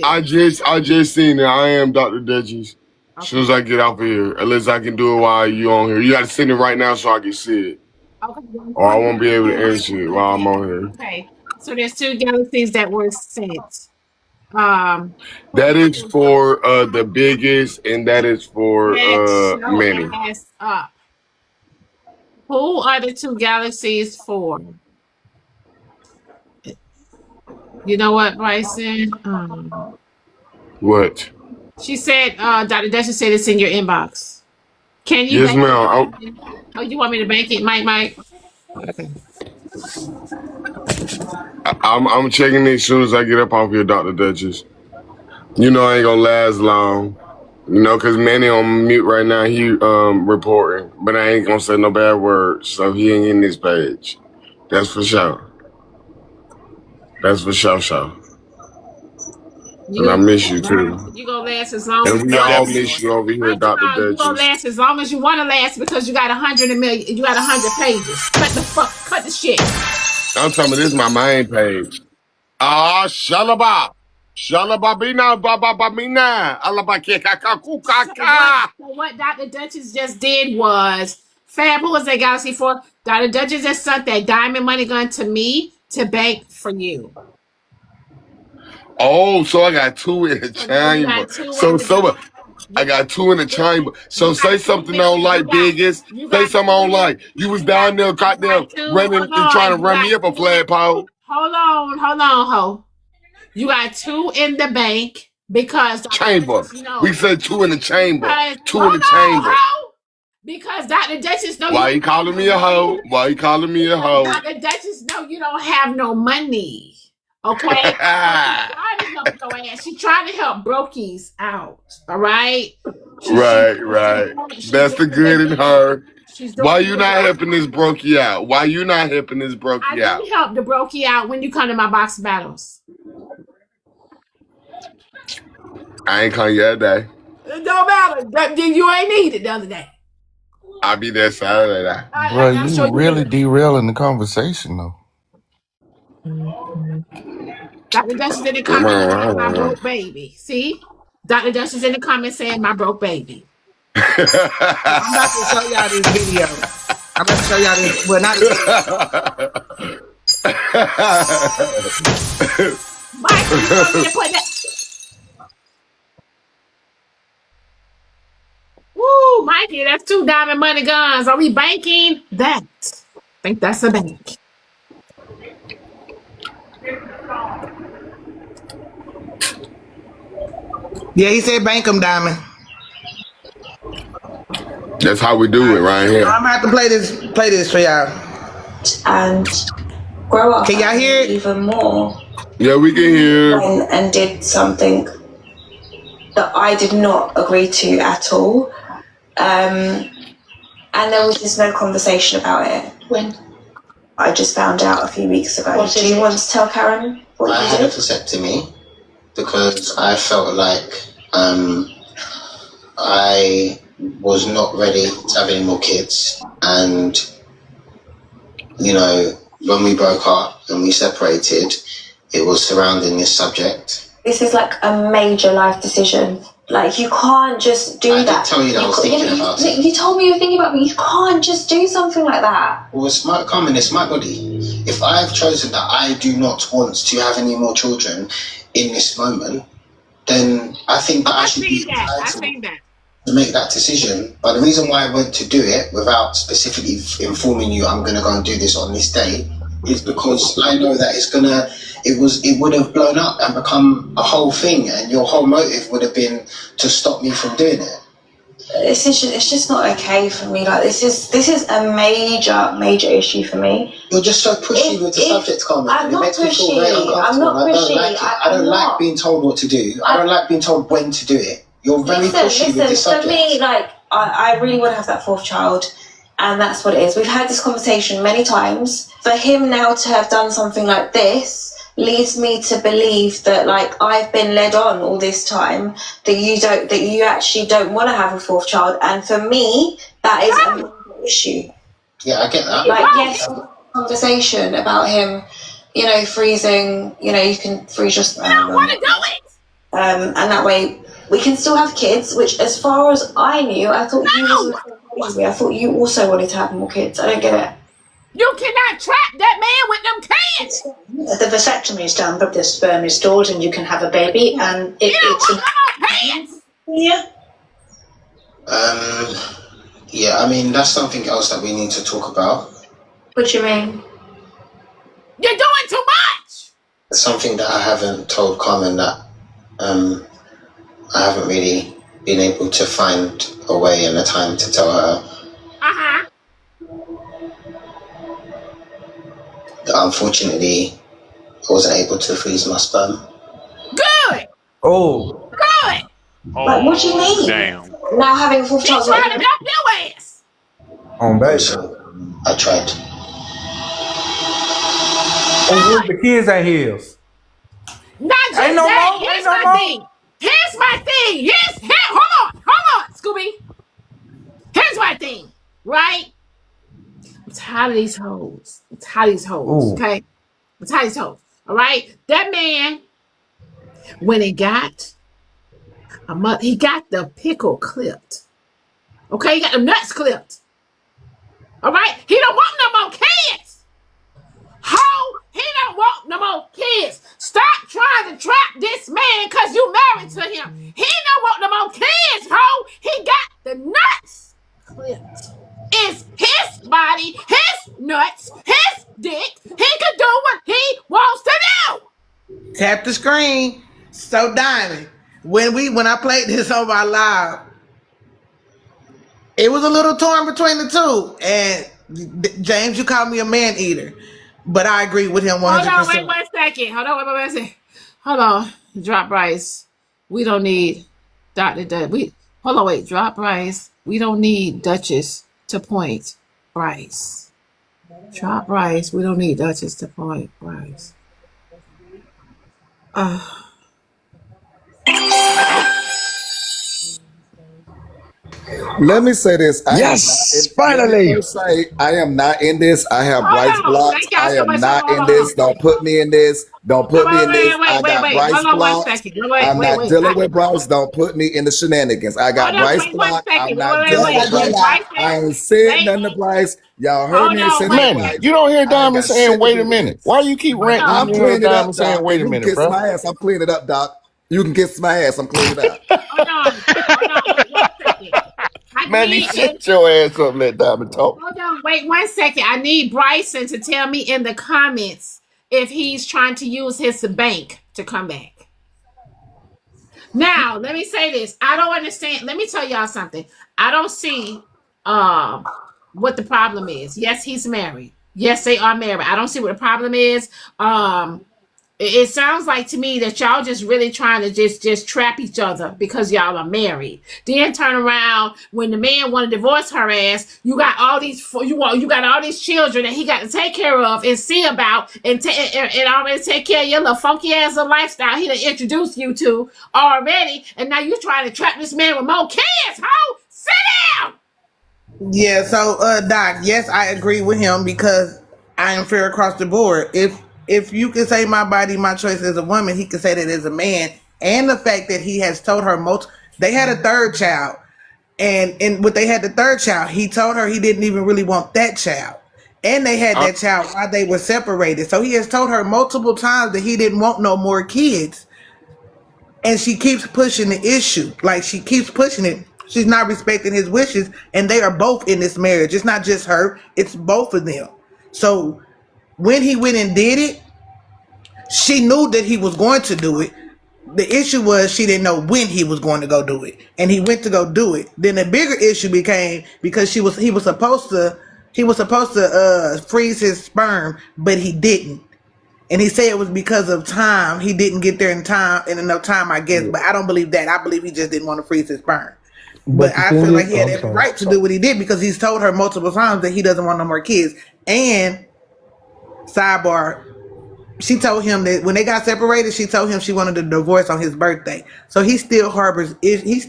[SPEAKER 14] I
[SPEAKER 10] messages.
[SPEAKER 14] I just seen it. I am Dr. Duchess. As soon
[SPEAKER 10] Okay.
[SPEAKER 14] as I get off of here, unless I can do it while you on here. You got to send it right now so I can see it,
[SPEAKER 10] Okay.
[SPEAKER 14] or I won't be able to answer it while I'm on here.
[SPEAKER 10] Okay. So there's two galaxies that were sent. Um,
[SPEAKER 14] That is for the biggest, and that is for
[SPEAKER 10] let's show
[SPEAKER 14] many.
[SPEAKER 10] ass up. Who are the two galaxies for? You know what, Bryson?
[SPEAKER 14] What?
[SPEAKER 10] She said, Dr. Duchess said it's in your inbox. Can you
[SPEAKER 14] Yes,
[SPEAKER 10] bank
[SPEAKER 14] ma'am.
[SPEAKER 10] it? Oh, you want me to bank it, Mike? Okay.
[SPEAKER 14] I'm checking it as soon as I get up off here, Dr. Duchess. You know I ain't gonna last long. You know, cause Manny on mute right now. He reporting, but I ain't gonna say no bad words, so he ain't in this page. That's for sure. That's for sure. And I miss you too.
[SPEAKER 10] You gonna last as long as
[SPEAKER 14] And we all miss you over here, Dr.
[SPEAKER 10] you gonna
[SPEAKER 14] Duchess.
[SPEAKER 10] last as long as you want to last because you got 100 million. You got 100 pages. Cut the shit.
[SPEAKER 14] I'm talking about this is my main page. Shalaba. Shalababina, bababina. Alabakekakakukaka.
[SPEAKER 10] So what Dr. Duchess just did was, Fab, who was that galaxy for? Dr. Duchess just sent that diamond money gun to me to bank for you.
[SPEAKER 14] Oh, so I got two in the chamber. I got two in the chamber. So say something I don't like, biggest. Say something I don't like. You was down there, goddamn, running and trying to run me up a flagpole.
[SPEAKER 10] Hold on, ho. You got two in the bank because
[SPEAKER 14] Chamber. We said two in the chamber. Two in the
[SPEAKER 10] hold
[SPEAKER 14] chamber.
[SPEAKER 10] on, ho. Because Dr. Duchess know
[SPEAKER 14] Why
[SPEAKER 10] you
[SPEAKER 14] you calling me a hoe? Why you calling me a hoe?
[SPEAKER 10] Dr. Duchess know you don't have no money. Okay? She's trying to help your ass. She's trying to help brokies out. All right?
[SPEAKER 14] Right. That's the good in her. Why you not helping this brokey out? Why you not helping this brokey
[SPEAKER 10] I
[SPEAKER 14] out?
[SPEAKER 10] do help the brokey out when you come to my box battles.
[SPEAKER 14] I ain't coming that day.
[SPEAKER 10] It don't matter. You ain't needed the other day.
[SPEAKER 14] I'll be there Saturday.
[SPEAKER 13] Bro, you really derailing the conversation though.
[SPEAKER 10] Dr. Duchess in the comments saying my broke baby. See? Dr. Duchess in the comments saying my broke baby.
[SPEAKER 4] I'm about to show y'all this video. I'm about to show y'all this. Well, not this.
[SPEAKER 10] Michael, you want me to put that? Woo, Mikey, that's two diamond money guns. Are we banking that? I think that's a bank.
[SPEAKER 4] Yeah, he said bank 'em, Diamond.
[SPEAKER 14] That's how we do it right here.
[SPEAKER 4] I'm gonna have to play this for y'all.
[SPEAKER 17] And grow up.
[SPEAKER 4] Can y'all hear it?
[SPEAKER 17] Even more.
[SPEAKER 14] Yeah, we can hear.
[SPEAKER 17] And did something that I did not agree to at all. And there was just no conversation about it. When? I just found out a few weeks ago. Do you want to tell Karen what you did?
[SPEAKER 18] I had a vasectomy because I felt like I was not ready to have any more kids. And, you know, when we broke up and we separated, it was surrounding this subject.
[SPEAKER 17] This is like a major life decision. Like, you can't just do
[SPEAKER 18] I
[SPEAKER 17] that.
[SPEAKER 18] did tell you that I was thinking about it.
[SPEAKER 17] You told me you were thinking about me. You can't just do something like that.
[SPEAKER 18] Well, it's my common, it's my body. If I've chosen that I do not want to have any more children in this moment, then I think that I should be entitled to make that decision. But the reason why I went to do it without specifically informing you I'm going to go and do this on this day is because I know that it would have blown up and become a whole thing, and your whole motive would have been to stop me from doing it.
[SPEAKER 17] It's just not okay for me. Like, this is a major issue for me.
[SPEAKER 18] You're just so pushy with the subject, Carmen.
[SPEAKER 17] I'm not pushy. I'm not pushy.
[SPEAKER 18] I don't like being told what to do. I don't like being told when to do it. You're very pushy with the subject.
[SPEAKER 17] For me, like, I really want to have that fourth child, and that's what it is. We've had this conversation many times. For him now to have done something like this leads me to believe that, like, I've been led on all this time that you actually don't want to have a fourth child, and for me that is a major issue.
[SPEAKER 18] Yeah, I get that.
[SPEAKER 17] Like, yes, conversation about him, freezing. You can freeze your sperm. I don't want to do it. And that way we can still have kids. Which, as far as I knew, I thought you was me. I thought you also wanted to have more kids. I don't get it.
[SPEAKER 10] You cannot trap that man with them kids.
[SPEAKER 19] The vasectomy is done, but the sperm is stored, and you can have a baby. And it's
[SPEAKER 10] yeah.
[SPEAKER 18] Yeah, I mean, that's something else that we need to talk about.
[SPEAKER 17] What do you mean?
[SPEAKER 10] You're doing too much.
[SPEAKER 18] It's something that I haven't told Carmen, that I haven't really been able to find a way and a time to tell her. That unfortunately I wasn't able to freeze my sperm.
[SPEAKER 10] Good.
[SPEAKER 5] Oh.
[SPEAKER 10] Good.
[SPEAKER 17] Like, what do you mean?
[SPEAKER 2] Damn.
[SPEAKER 17] Now having a fourth child.
[SPEAKER 10] Trying to help your ass.
[SPEAKER 5] On base.
[SPEAKER 18] So, I tried.
[SPEAKER 5] And the kids ain't his.
[SPEAKER 10] Not just
[SPEAKER 5] Ain't no
[SPEAKER 10] that.
[SPEAKER 5] more.
[SPEAKER 10] Here's
[SPEAKER 5] Ain't no
[SPEAKER 10] my
[SPEAKER 5] more.
[SPEAKER 10] thing. Here's my thing. Hold on, Scooby. Here's my thing, right? I'm tired of these hoes.
[SPEAKER 5] Ooh.
[SPEAKER 10] Okay? I'm tired of these hoes. All right? That man, when he got he got the pickle clipped. Okay? He got the nuts clipped. All right? He don't want no more kids. Ho! He don't want no more kids. Stop trying to trap this man because you married to him. He don't want no more kids, ho! He got the nuts clipped. It's his body, his nuts, his dick. He can do what he wants to do.
[SPEAKER 4] Tap the screen. So Diamond, when I played this on my live, it was a little torn between the two. And James, you called me a man eater, but I agree with him 100%.
[SPEAKER 10] Hold on, wait 1 second. Hold on. Drop Bryce. We don't need Dr. Drop Bryce. We don't need Duchess to point Bryce. Drop Bryce. We don't need Duchess to point Bryce.
[SPEAKER 8] Let me say this.
[SPEAKER 15] Yes, finally.
[SPEAKER 8] I am not in this. I have Bryce blocked.
[SPEAKER 10] thank y'all
[SPEAKER 8] I
[SPEAKER 10] so
[SPEAKER 8] am
[SPEAKER 10] much.
[SPEAKER 8] not
[SPEAKER 10] Hold
[SPEAKER 8] in
[SPEAKER 10] on.
[SPEAKER 8] this. Don't put me in this. Don't put me in this. I got Bryce
[SPEAKER 10] Hold on 1
[SPEAKER 8] blocked.
[SPEAKER 10] second.
[SPEAKER 8] I'm not dealing with Bryce. Don't put me in the shenanigans. I got Bryce blocked. I'm not dealing with Bryce. I ain't said nothing to Bryce. Y'all heard me say nothing to
[SPEAKER 14] Man,
[SPEAKER 8] Bryce.
[SPEAKER 14] you don't hear
[SPEAKER 8] I
[SPEAKER 14] Diamond
[SPEAKER 8] got shit
[SPEAKER 14] saying,
[SPEAKER 8] to
[SPEAKER 14] wait
[SPEAKER 8] do
[SPEAKER 14] a
[SPEAKER 8] with
[SPEAKER 14] minute.
[SPEAKER 8] this.
[SPEAKER 14] Why you keep ranting?
[SPEAKER 8] I'm
[SPEAKER 14] You hear
[SPEAKER 8] cleaning it up,
[SPEAKER 14] Diamond saying,
[SPEAKER 8] Doc.
[SPEAKER 14] wait
[SPEAKER 8] You
[SPEAKER 14] a
[SPEAKER 8] can
[SPEAKER 14] minute,
[SPEAKER 8] kiss
[SPEAKER 14] bro.
[SPEAKER 8] my ass. I'm cleaning it up, Doc. You can kiss my ass. I'm cleaning it up.
[SPEAKER 10] Hold on. Wait 1 second.
[SPEAKER 14] Man, you shut your ass up and let Diamond talk.
[SPEAKER 10] Hold on, wait 1 second. I need Bryson to tell me in the comments if he's trying to use his bank to come back. Now, let me say this. I don't understand. Let me tell y'all something. I don't see what the problem is. Yes, he's married. Yes, they are married. I don't see what the problem is. It sounds like to me that y'all just really trying to just trap each other because y'all are married. Then turn around when the man want to divorce her ass. You got all these children that he got to take care of and see about and already take care of your little funky ass little lifestyle he done introduced you to already. And now you trying to trap this man with more kids, ho? Sit down.
[SPEAKER 4] Yeah, so Doc, yes, I agree with him because I am fair across the board. If you can say my body, my choice as a woman, he can say that as a man. And the fact that he has told her They had a third child. And when they had the third child, he told her he didn't even really want that child. And they had that child while they were separated. So he has told her multiple times that he didn't want no more kids. And she keeps pushing the issue. Like, she keeps pushing it. She's not respecting his wishes. And they are both in this marriage. It's not just her. It's both of them. So when he went and did it, she knew that he was going to do it. The issue was she didn't know when he was going to go do it. And he went to go do it. Then the bigger issue became because he was supposed to freeze his sperm, but he didn't. And he said it was because of time. He didn't get there in enough time, I guess. But I don't believe that. I believe he just didn't want to freeze his sperm. But I feel like he had every right to do what he did because he's told her multiple times that he doesn't want no more kids. And sidebar, she told him that when they got separated, she told him she wanted a divorce on his birthday. So he still harbors issues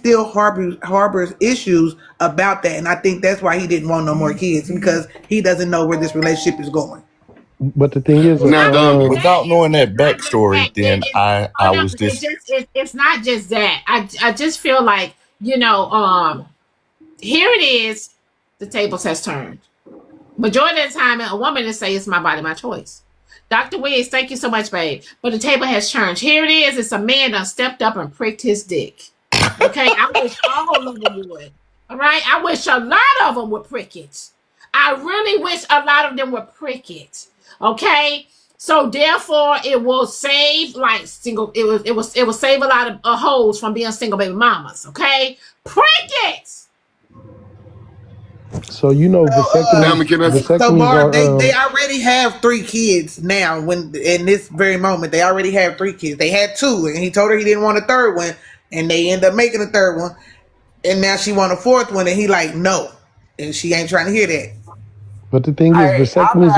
[SPEAKER 4] about that. And I think that's why he didn't want no more kids, because he doesn't know where this relationship is going.
[SPEAKER 16] But the thing is,
[SPEAKER 13] without knowing that backstory, then I was just.
[SPEAKER 10] It's not just that. I just feel like, here it is. The tables has turned. Majority of the time, a woman will say, "It's my body, my choice." Dr. Wiggins, thank you so much, babe. But the table has turned. Here it is. It's a man that stepped up and pricked his dick. Okay? I wish all of them would. All right? I wish a lot of them would prick it. I really wish a lot of them would prick it. Okay? So therefore, it will save it will save a lot of hoes from being single baby mamas. Okay? Prick it!
[SPEAKER 16] So vasectomies
[SPEAKER 4] so Bar, they
[SPEAKER 16] are.
[SPEAKER 4] already have 3 kids now. When in this very moment, they already have 3 kids. They had 2, and he told her he didn't want a third one, and they end up making a third one, and now she want a 4th one, and he like no, and she ain't trying to hear that.
[SPEAKER 16] But the thing is, vasectomies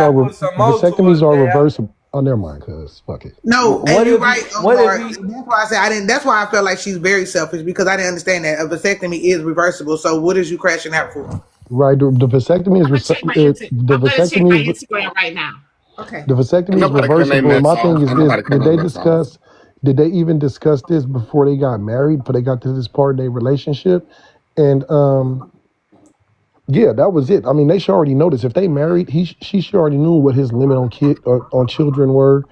[SPEAKER 16] are reversible. Oh, never mind, cuz fuck it.
[SPEAKER 4] No, and you're right. Omar. That's why I said I didn't. That's why I felt like she's very selfish, because I didn't understand that a vasectomy is reversible. So what is you crashing out for?
[SPEAKER 16] Right, the vasectomy is
[SPEAKER 10] the vasectomy is Instagram right now. Okay.
[SPEAKER 16] The vasectomy is reversible. And my thing is this: did they even discuss this before they got married? Before they got to this part of their relationship? And yeah, that was it. I mean, they should already know this. If they married, she should already knew what his limit on children were,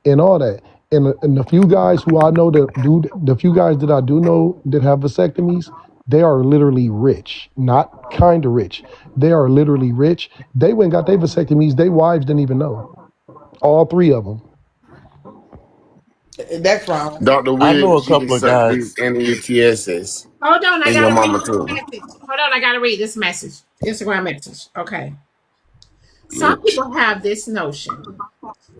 [SPEAKER 16] and all that. And the few guys who I know the few guys that I do know that have vasectomies, they are literally rich, not kind of rich. They are literally rich. They went and got their vasectomies. Their wives didn't even know. All 3 of them.
[SPEAKER 4] That's wrong.
[SPEAKER 14] Dr.
[SPEAKER 13] I know a
[SPEAKER 14] Williams,
[SPEAKER 13] couple of guys.
[SPEAKER 14] NUTSs.
[SPEAKER 10] Hold on, I
[SPEAKER 14] And your
[SPEAKER 10] gotta
[SPEAKER 14] mama
[SPEAKER 10] read
[SPEAKER 14] too.
[SPEAKER 10] this message. Hold on, I gotta read this message. Instagram message. Okay. Some people have this notion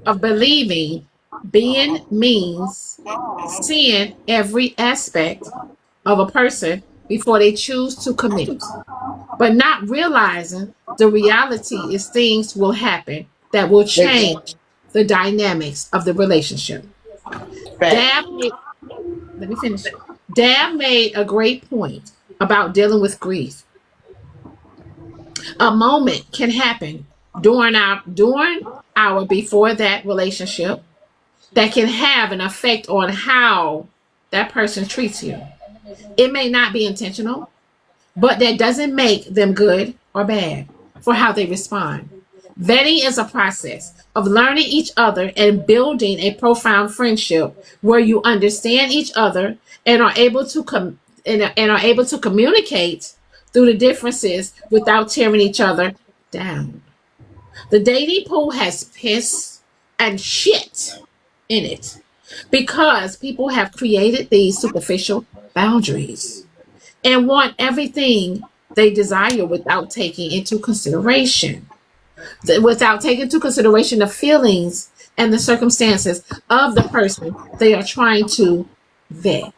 [SPEAKER 10] of believing being means seeing every aspect of a person before they choose to commit, but not realizing the reality is things will happen that will change the dynamics of the relationship. Let me finish. Dad made a great point about dealing with grief. A moment can happen during our before that relationship that can have an effect on how that person treats you. It may not be intentional, but that doesn't make them good or bad for how they respond. Vetting is a process of learning each other and building a profound friendship where you understand each other and are able to communicate through the differences without tearing each other down. The dating pool has piss and shit in it because people have created these superficial boundaries and want everything they desire without taking into consideration the feelings and the circumstances of the person they are trying to vet.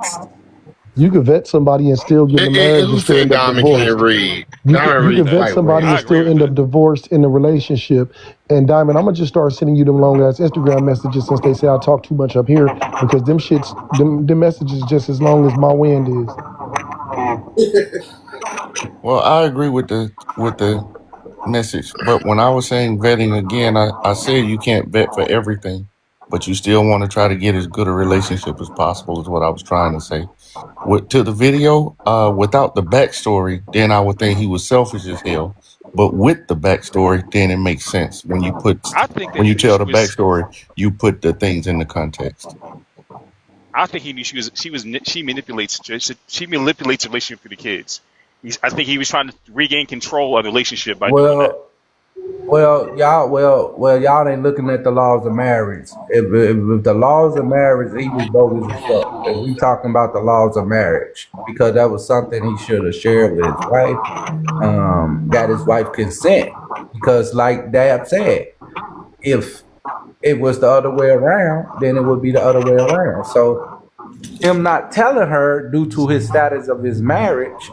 [SPEAKER 16] You could vet somebody and still get
[SPEAKER 14] And
[SPEAKER 16] married
[SPEAKER 14] who
[SPEAKER 16] and still
[SPEAKER 14] said
[SPEAKER 16] end up
[SPEAKER 14] Diamond can't
[SPEAKER 16] divorced.
[SPEAKER 14] read?
[SPEAKER 16] You
[SPEAKER 14] Diamond
[SPEAKER 16] could
[SPEAKER 14] reads
[SPEAKER 16] vet
[SPEAKER 14] like
[SPEAKER 16] somebody and still end up divorced in a relationship. And Diamond, I'm gonna just start sending you them long ass Instagram messages since they say I talk too much up here, because them messages just as long as my wind is.
[SPEAKER 13] Well, I agree with the message, but when I was saying vetting again, I said you can't vet for everything. but you still want to try to get as good a relationship as possible is what I was trying to say. To the video, without the backstory, then I would think he was selfish as hell. But with the backstory, then it makes sense. When you
[SPEAKER 2] I think that
[SPEAKER 13] when
[SPEAKER 2] he
[SPEAKER 13] you
[SPEAKER 2] knew
[SPEAKER 13] tell
[SPEAKER 2] she
[SPEAKER 13] the
[SPEAKER 2] was.
[SPEAKER 13] backstory, you put the things in the context.
[SPEAKER 2] I think he knew she manipulates the relationship for the kids. I think he was trying to regain control of the relationship by doing that.
[SPEAKER 5] Y'all ain't looking at the laws of marriage. If the laws of marriage, he was bogus as fuck. If we talking about the laws of marriage, because that was something he should have shared with his wife, got his wife consent. Because like Dab said, if it was the other way around, then it would be the other way around. So him not telling her due to his status of his marriage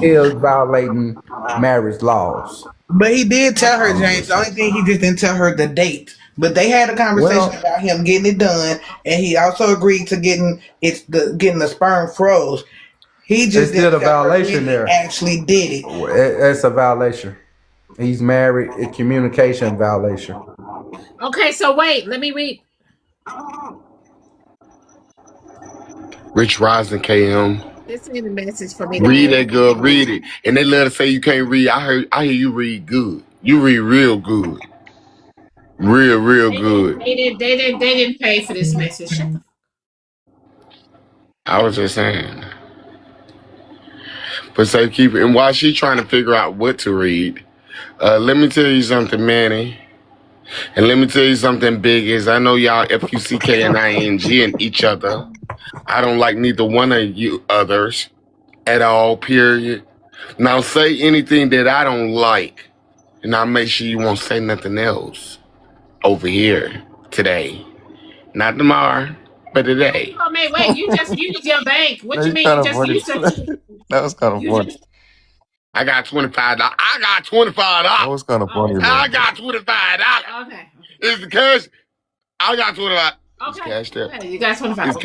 [SPEAKER 5] is violating marriage laws.
[SPEAKER 4] But he did tell her, James. The only thing he just didn't tell her the date. But they had a conversation about him getting it done, and he also agreed to getting the sperm froze. He just
[SPEAKER 5] did a violation there.
[SPEAKER 4] Actually did it.
[SPEAKER 5] It's a violation. He's married. A communication violation.
[SPEAKER 10] Okay, so wait. Let me read.
[SPEAKER 14] Rich Rising KM.
[SPEAKER 10] This is a message for me.
[SPEAKER 14] Read that girl, read it. And they let us say you can't read. I hear you read good. You read real good. Real good.
[SPEAKER 10] They didn't pay for this message.
[SPEAKER 14] I was just saying. But say keep it. And while she trying to figure out what to read, let me tell you something, Manny. And let me tell you something big is I know y'all FUCK and each other. I don't like neither one of you others at all, period. Now say anything that I don't like, and I'll make sure you won't say nothing else over here today. Not tomorrow, but today.
[SPEAKER 10] Oh man, wait, you just used your bank. What you mean you just used it?
[SPEAKER 13] That was kind of funny.
[SPEAKER 14] I got $25. I got $25.
[SPEAKER 13] That was kind of funny.
[SPEAKER 14] I got $25.
[SPEAKER 10] Okay.
[SPEAKER 14] It's the cash. I got $25.
[SPEAKER 10] Okay.
[SPEAKER 14] It's cash there.
[SPEAKER 10] Okay, you got 25.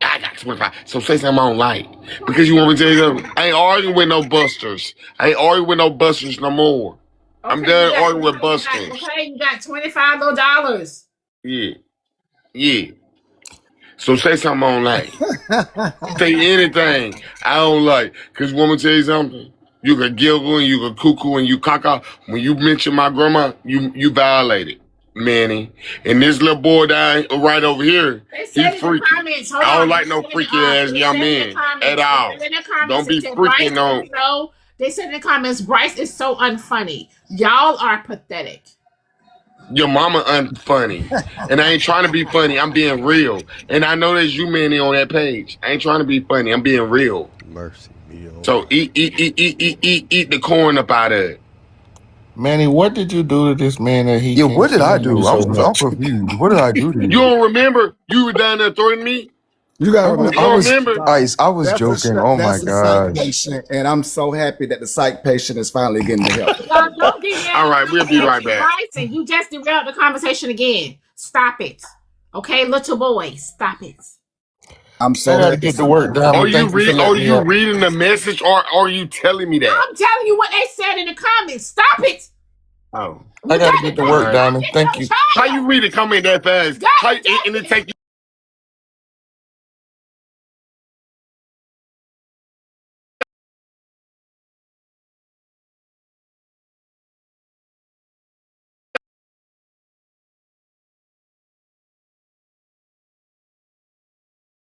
[SPEAKER 14] I got 25. So say something I don't like. Because you want me to tell you something? I ain't arguing with no busters. I ain't arguing with no busters no more.
[SPEAKER 10] Okay,
[SPEAKER 14] I'm done arguing with busters.
[SPEAKER 10] Okay, you got $25.
[SPEAKER 14] Yeah. So say something I don't like. Say anything I don't like. Because want me to tell you something? You can giggle and you can cuckoo and you caca. When you mention my grandma, you violated. Manny. And this little boy down right over here, he's freaky. I don't like no freaky ass young man at all. Don't be freaking on.
[SPEAKER 10] They said in the comments, Bryce is so unfunny. Y'all are pathetic.
[SPEAKER 14] Your mama unfunny. And I ain't trying to be funny. I'm being real. And I know there's you, Manny, on that page. I ain't trying to be funny. I'm being real.
[SPEAKER 3] Mercy me.
[SPEAKER 14] So eat the corn up out of it.
[SPEAKER 13] Manny, what did you do to this man that he?
[SPEAKER 15] Yeah, what did I do?
[SPEAKER 13] So
[SPEAKER 15] I'm confused. What did I do to you?
[SPEAKER 14] You don't remember? You were down there threatening me?
[SPEAKER 8] You gotta remember.
[SPEAKER 15] I was joking. Oh my God.
[SPEAKER 8] And I'm so happy that the psych patient is finally getting the help.
[SPEAKER 10] Don't get
[SPEAKER 14] All right, we'll be right back.
[SPEAKER 10] Bryce, and you just derailed the conversation again. Stop it. Okay, little boy, stop it.
[SPEAKER 8] I'm so
[SPEAKER 13] happy to get to work.
[SPEAKER 14] Are you reading the message or are you telling me that?
[SPEAKER 10] I'm telling you what they said in the comments. Stop it.
[SPEAKER 14] Oh.
[SPEAKER 13] I gotta get to work, Diamond. Thank you.
[SPEAKER 14] How you read a comment that fast? And it take you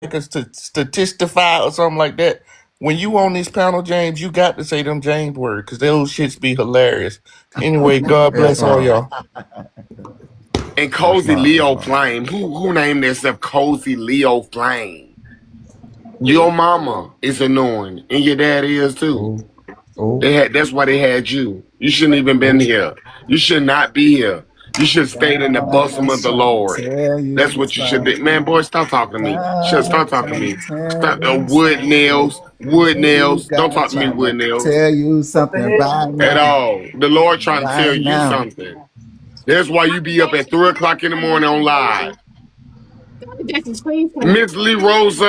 [SPEAKER 13] like a statistify or something like that. When you on this panel, James, you got to say them James words because those shits be hilarious. Anyway, God bless all y'all.
[SPEAKER 14] And Cozy Leo Flame. Who named themselves Cozy Leo Flame? Your mama is annoying, and your dad is too. That's why they had you. You shouldn't even been here. You should not be here. You should have stayed in the bosom of the Lord. That's what you should do. Man, boy, stop talking to me. Stop talking to me. Stop wood nails. Don't talk to me, wood nails.
[SPEAKER 8] Tell you something right
[SPEAKER 14] at all. The Lord trying to tell you something. That's why you be up at 3 o'clock in the morning on live. Miss Lee Rose.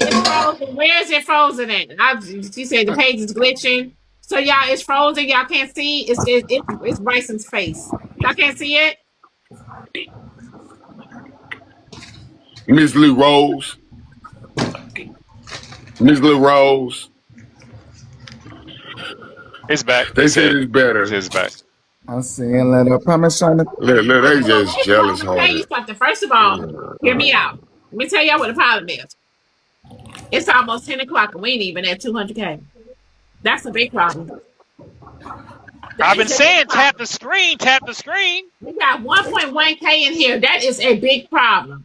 [SPEAKER 10] It's frozen. Where is it frozen at? She said the page is glitching. So y'all, it's frozen. Y'all can't see. It's Bryson's face. Y'all can't see it.
[SPEAKER 14] Miss Lee Rose. Miss Lee Rose.
[SPEAKER 2] It's back.
[SPEAKER 14] They said it's better.
[SPEAKER 2] It's back.
[SPEAKER 8] I'm saying, let her promise trying to.
[SPEAKER 14] They just jealous
[SPEAKER 10] Let me tell you
[SPEAKER 14] hearted.
[SPEAKER 10] something. First of all, hear me out. Let me tell y'all what the problem is. It's almost 10 o'clock and we ain't even at 200K. That's a big problem.
[SPEAKER 2] I've been saying tap the screen, tap the screen.
[SPEAKER 10] We got 1.1K in here. That is a big problem.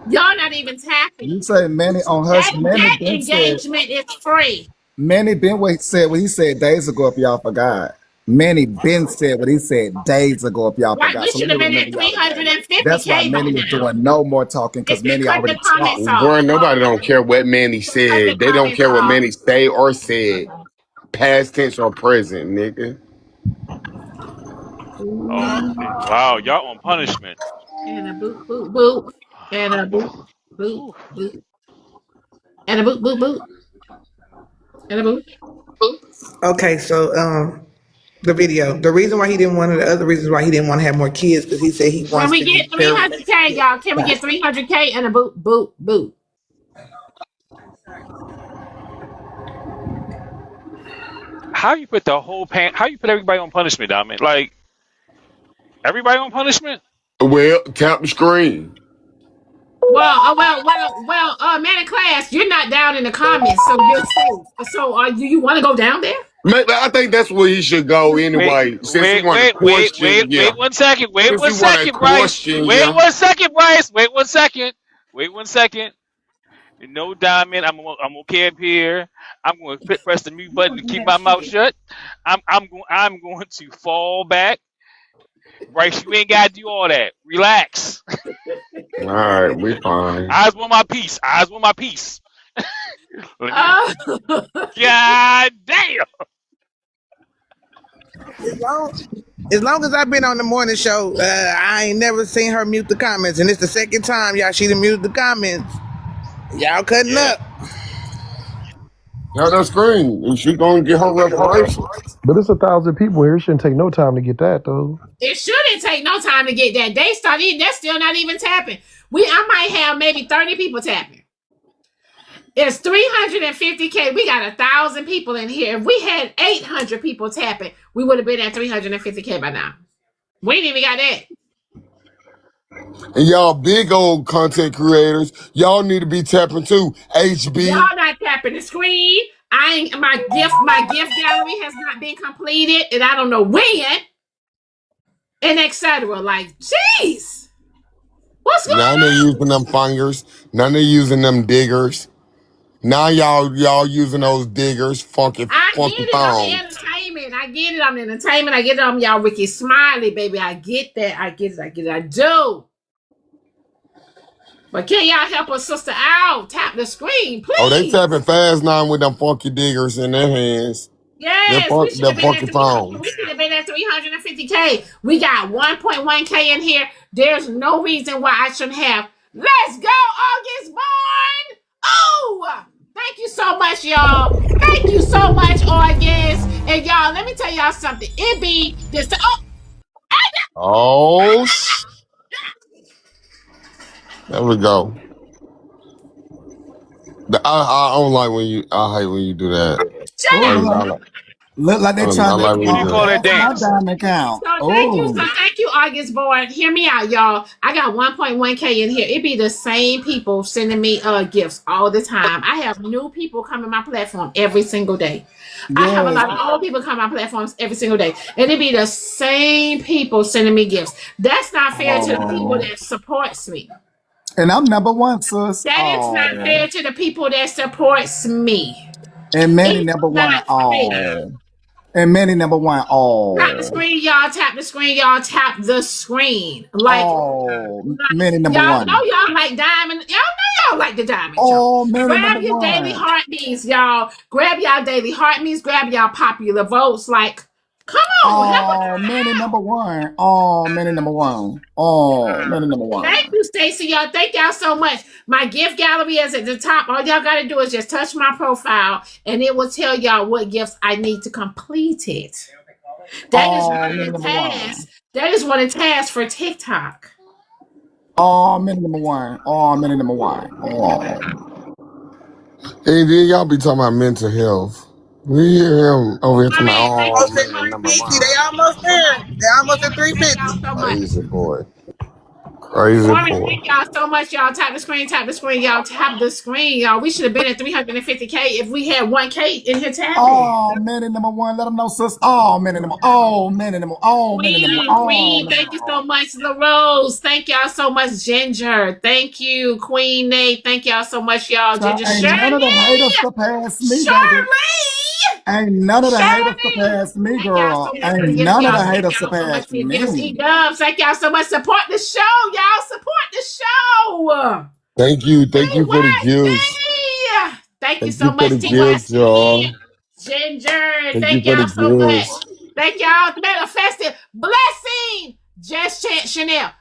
[SPEAKER 10] Y'all not even tapping.
[SPEAKER 8] You say Manny on Hush.
[SPEAKER 10] That engagement is free.
[SPEAKER 8] Manny Ben said what he said days ago. If y'all forgot, Manny Ben said what he said days ago. If y'all
[SPEAKER 10] Right,
[SPEAKER 8] forgot,
[SPEAKER 10] we should have been at 350K.
[SPEAKER 8] That's why Manny is doing no more talking because Manny already talked.
[SPEAKER 14] Boy, nobody don't care what Manny said. They don't care what Manny say or said. Past tense or present, nigga.
[SPEAKER 2] Oh, wow, y'all on punishment.
[SPEAKER 10] And a boot, boot, boot. And a boot, boot, boot. And a boot, boot, boot. And a boot.
[SPEAKER 4] Okay, so the video. The reason why he didn't want the other reasons why he didn't want to have more kids because he said he
[SPEAKER 10] Can
[SPEAKER 4] wants
[SPEAKER 10] we
[SPEAKER 4] to
[SPEAKER 10] get
[SPEAKER 4] be very
[SPEAKER 10] 300K, y'all? Can we get 300K and a boot, boot, boot?
[SPEAKER 2] How you put the whole how you put everybody on punishment, Diamond? Like everybody on punishment?
[SPEAKER 14] Well, tap the screen.
[SPEAKER 10] Well, man in class, you're not down in the comments, so you're safe. So, do you want to go down there?
[SPEAKER 14] I think that's where he should go anyway. Wait
[SPEAKER 2] 1 second. Wait 1 second, Bryce. Wait 1 second, Bryce. Wait 1 second. Wait 1 second. No, Diamond. I'm okay up here. I'm going to press the mute button to keep my mouth shut. I'm going to fall back. Bryce, you ain't got to do all that. Relax.
[SPEAKER 14] All right, we fine.
[SPEAKER 2] Eyes on my piece. Eyes on my piece. God damn.
[SPEAKER 4] As long as I've been on the morning show, I ain't never seen her mute the comments, and it's the second time y'all she done muted the comments. Y'all cutting up.
[SPEAKER 14] Tap that screen, and she gonna get her reparations.
[SPEAKER 16] But it's 1,000 people here. It shouldn't take no time to get that, though.
[SPEAKER 10] It shouldn't take no time to get that. They started, that's still not even tapping. I might have maybe 30 people tapping. It's 350K. We got 1,000 people in here. If we had 800 people tapping, we would have been at 350K by now. We ain't even got that.
[SPEAKER 14] And y'all big old content creators, y'all need to be tapping too. HB.
[SPEAKER 10] Y'all not tapping the screen. My gift gallery has not been completed, and I don't know when, and etc. Like, jeez, what's going on?
[SPEAKER 14] Now they're using them fingers. Now they're using them diggers. Now y'all using those diggers, funky
[SPEAKER 10] I'm entertainment. I get it. I'm entertainment. I get it. I'm y'all Ricky Smiley, baby. I get that. I get it. I do. But can y'all help a sister out? Tap the screen, please.
[SPEAKER 14] Oh, they tapping fast now with them funky diggers in their hands.
[SPEAKER 10] Yes, we should have been at 350K. We got 1.1K in here. There's no reason why I shouldn't have. Let's go, August Born. Oh, thank you so much, y'all. Thank you so much, August. And y'all, let me tell y'all something. It be this.
[SPEAKER 14] There we go. I don't like when you. I hate when you do that.
[SPEAKER 8] Look like they're trying to
[SPEAKER 2] call that dance.
[SPEAKER 8] my diamond account.
[SPEAKER 10] So thank you, August Born. Hear me out, y'all. I got 1.1K in here. It be the same people sending me gifts all the time. I have new people come to my platform every single day. I have a lot of old people come to my platforms every single day. And it be the same people sending me gifts. That's not fair to the people that supports me.
[SPEAKER 8] And I'm number one, sis.
[SPEAKER 10] That is not fair to the people that supports me.
[SPEAKER 8] And Manny number one. And Manny number one.
[SPEAKER 10] Tap the screen, y'all. Tap the screen, y'all. Tap the screen.
[SPEAKER 8] Manny number
[SPEAKER 10] y'all
[SPEAKER 8] one.
[SPEAKER 10] know y'all like diamond. Y'all know y'all like the diamond. Grab your daily heartbeats, y'all. Grab y'all daily heartbeats. Grab y'all popular votes. Like, come on.
[SPEAKER 8] Manny number one. Manny number one. Manny number one.
[SPEAKER 10] Thank you, Stacy, y'all. Thank y'all so much. My gift gallery is at the top. All y'all got to do is just touch my profile, and it will tell y'all what gifts I need to complete it. That is
[SPEAKER 8] Oh,
[SPEAKER 10] running
[SPEAKER 8] minute number one.
[SPEAKER 10] tasks. That is running tasks for TikTok.
[SPEAKER 8] Oh, minute number one. Oh, minute number one. Oh.
[SPEAKER 14] And then y'all be talking about mental health. We hear him over here talking about,
[SPEAKER 10] Thank
[SPEAKER 14] oh,
[SPEAKER 10] you so
[SPEAKER 14] man,
[SPEAKER 10] much.
[SPEAKER 14] number
[SPEAKER 10] Thank
[SPEAKER 14] one.
[SPEAKER 10] you.
[SPEAKER 4] They almost there. They almost at
[SPEAKER 10] Thank y'all
[SPEAKER 4] 350.
[SPEAKER 10] so much.
[SPEAKER 14] Crazy boy. Crazy
[SPEAKER 10] Morning,
[SPEAKER 14] boy.
[SPEAKER 10] thank y'all so much, y'all. Tap the screen, y'all. Tap the screen, y'all. We should have been at 350K if we had 1K in here tapping.
[SPEAKER 8] Oh, minute number one. Let them know, sis. Oh, minute number. Oh, minute number. Oh, minute number. Oh,
[SPEAKER 10] Queen, thank you so much, LaRose. Thank y'all so much, Ginger. Thank you, Queen Nate. Thank y'all so much, y'all. Ginger,
[SPEAKER 8] ain't none of the haters surpass me, baby. Ain't none of the haters surpass me, girl. Ain't none of the haters surpass me.
[SPEAKER 10] Thank y'all so much. Support the show, y'all. Support the show.
[SPEAKER 14] Thank you. Thank you for the gifts.
[SPEAKER 10] Thank you
[SPEAKER 14] Thank
[SPEAKER 10] so
[SPEAKER 14] you for
[SPEAKER 10] much,
[SPEAKER 14] the gifts, y'all.
[SPEAKER 10] Ginger.
[SPEAKER 14] Thank you
[SPEAKER 10] Thank
[SPEAKER 14] for
[SPEAKER 10] y'all
[SPEAKER 14] the
[SPEAKER 10] so much.
[SPEAKER 14] gifts.
[SPEAKER 10] Thank y'all. Manifested blessing. Just Chanel.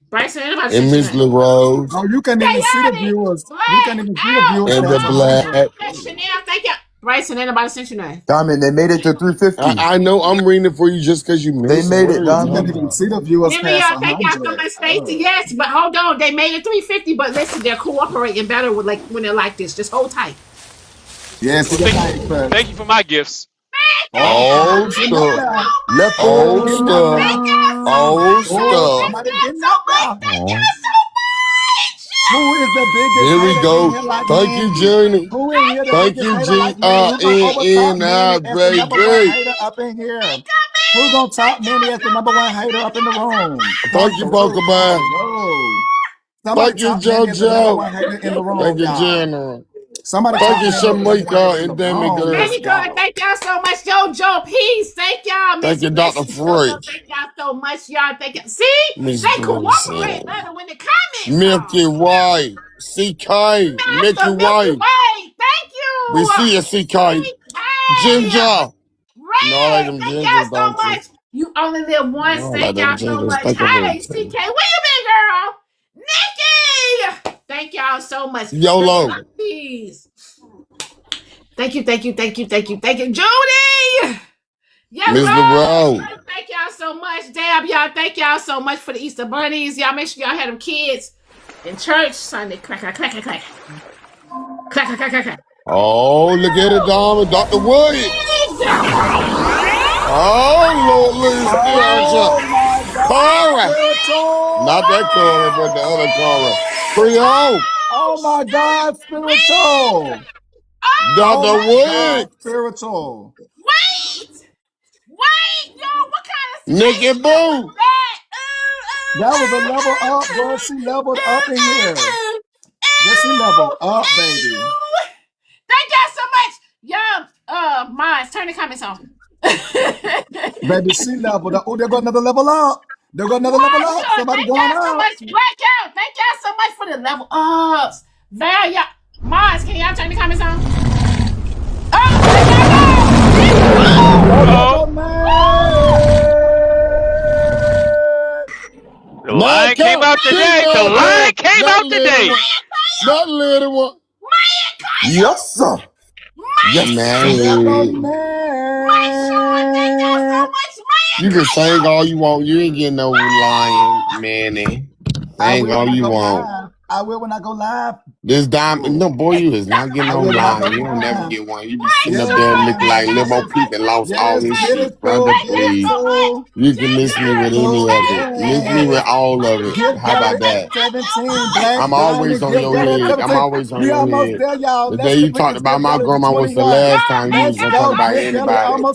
[SPEAKER 10] Bryson, anybody
[SPEAKER 14] And Miss
[SPEAKER 10] Chanel?
[SPEAKER 14] LaRose.
[SPEAKER 8] Oh, you can't even see the viewers. You can't even see the viewers.
[SPEAKER 14] And the black.
[SPEAKER 10] Chanel, thank you. Bryson, anybody sent you name?
[SPEAKER 15] Diamond, they made it to 350.
[SPEAKER 14] I know I'm reading it for you just because you
[SPEAKER 15] They
[SPEAKER 14] missed
[SPEAKER 15] made
[SPEAKER 14] it.
[SPEAKER 15] it, Diamond.
[SPEAKER 8] You can't even see the viewers
[SPEAKER 10] Many
[SPEAKER 8] past
[SPEAKER 10] y'all, thank y'all so
[SPEAKER 8] 100.
[SPEAKER 10] much, Stacey. Yes, but hold on. They made it 350, but listen, they're cooperating better with like when they're like this. Just hold tight.
[SPEAKER 8] Yes,
[SPEAKER 2] Well, thank you for my gifts.
[SPEAKER 14] Old stuff.
[SPEAKER 15] Left
[SPEAKER 14] Old stuff. Old stuff.
[SPEAKER 8] Somebody getting up there. Who is the biggest
[SPEAKER 14] Here we
[SPEAKER 8] hater
[SPEAKER 14] go.
[SPEAKER 8] in here like
[SPEAKER 14] Thank
[SPEAKER 8] me?
[SPEAKER 14] you, Journey.
[SPEAKER 8] Who in here the
[SPEAKER 14] Thank
[SPEAKER 8] biggest
[SPEAKER 14] you,
[SPEAKER 8] hater like me? Who gonna overtalk Manny as the number one
[SPEAKER 14] baby.
[SPEAKER 8] hater up in here? Who gonna top Manny as the number one hater up in the room?
[SPEAKER 14] Thank you, Pokemon.
[SPEAKER 8] Somebody
[SPEAKER 14] Thank you,
[SPEAKER 8] top Manny as the number one
[SPEAKER 14] JoJo.
[SPEAKER 8] hater in the room,
[SPEAKER 14] Thank you,
[SPEAKER 8] y'all.
[SPEAKER 14] General.
[SPEAKER 8] Somebody
[SPEAKER 14] Thank
[SPEAKER 8] top
[SPEAKER 14] you,
[SPEAKER 8] Manny as the number one hater
[SPEAKER 14] Shamika
[SPEAKER 8] in
[SPEAKER 14] and
[SPEAKER 8] the
[SPEAKER 14] Demi
[SPEAKER 8] room.
[SPEAKER 14] Girl.
[SPEAKER 10] Very good. Thank y'all so much, JoJo. Peace. Thank y'all,
[SPEAKER 14] Thank
[SPEAKER 10] Miss
[SPEAKER 14] you, Dr.
[SPEAKER 10] Blessing.
[SPEAKER 14] Freud.
[SPEAKER 10] Thank y'all so much, y'all. Thank you. See,
[SPEAKER 14] Miss
[SPEAKER 10] they
[SPEAKER 14] Blessing.
[SPEAKER 10] cooperate better when the comments
[SPEAKER 14] Milky
[SPEAKER 10] on.
[SPEAKER 14] Way. CK. Milky
[SPEAKER 10] Milky
[SPEAKER 14] Way.
[SPEAKER 10] Way. Thank you.
[SPEAKER 14] We see you, CK. Ginger. No, I like them
[SPEAKER 10] Thank
[SPEAKER 14] gingers,
[SPEAKER 10] y'all so
[SPEAKER 14] don't you?
[SPEAKER 10] much. You only live once.
[SPEAKER 14] No, I
[SPEAKER 10] Thank
[SPEAKER 14] like them
[SPEAKER 10] y'all so
[SPEAKER 14] gingers.
[SPEAKER 10] much.
[SPEAKER 14] Thank you
[SPEAKER 10] Hey,
[SPEAKER 14] for
[SPEAKER 10] CK, where you been, girl? Nikki. Thank y'all so much.
[SPEAKER 14] YOLO.
[SPEAKER 10] Please. Thank you. Judy.
[SPEAKER 14] Miss LaRose.
[SPEAKER 10] Thank y'all so much. Dab, y'all. Thank y'all so much for the Easter bunnies. Y'all make sure y'all had them kids in church Sunday. Clack, clack, clack, clack, clack. Clack, clack, clack, clack, clack.
[SPEAKER 14] Oh, look at it, Dom. Dr. Williams. Oh, Lord, Lisa. Cora. Not that Cora, but the other Cora. Creole.
[SPEAKER 8] Oh my God, spiritual.
[SPEAKER 14] Dr. Williams.
[SPEAKER 8] Spiritual.
[SPEAKER 10] Wait, y'all, what kind of
[SPEAKER 14] Nikki Boo.
[SPEAKER 8] That was a level up, girl. She leveled up in here. Yes, she leveled up, baby.
[SPEAKER 10] Thank y'all so much. Y'all, Mines, turn the comments on.
[SPEAKER 8] Baby, she leveled up. Oh, there go another level up. There go another level up. Somebody
[SPEAKER 10] Thank
[SPEAKER 8] going
[SPEAKER 10] y'all so
[SPEAKER 8] up.
[SPEAKER 10] much. Blackout. Thank y'all so much for the level ups. Val, y'all. Mines, can y'all turn the comments on?
[SPEAKER 2] The line came out today. The line came out today.
[SPEAKER 14] That little one.
[SPEAKER 15] Yes, sir. Yes,
[SPEAKER 14] You can sing all you want. You ain't getting no lion, Manny. Sing all you want.
[SPEAKER 8] I will when I go live.
[SPEAKER 14] This diamond, no boy, you is not getting no lion. You don't never get one. You be sitting up there looking like Lil Bo Peep and lost all his shit. Brother, please. You can miss me with any of it. Miss me with all of it. How about that? I'm always on your head. I'm always on your head. The day you talked about my grandma was the last time you was gonna talk about anybody.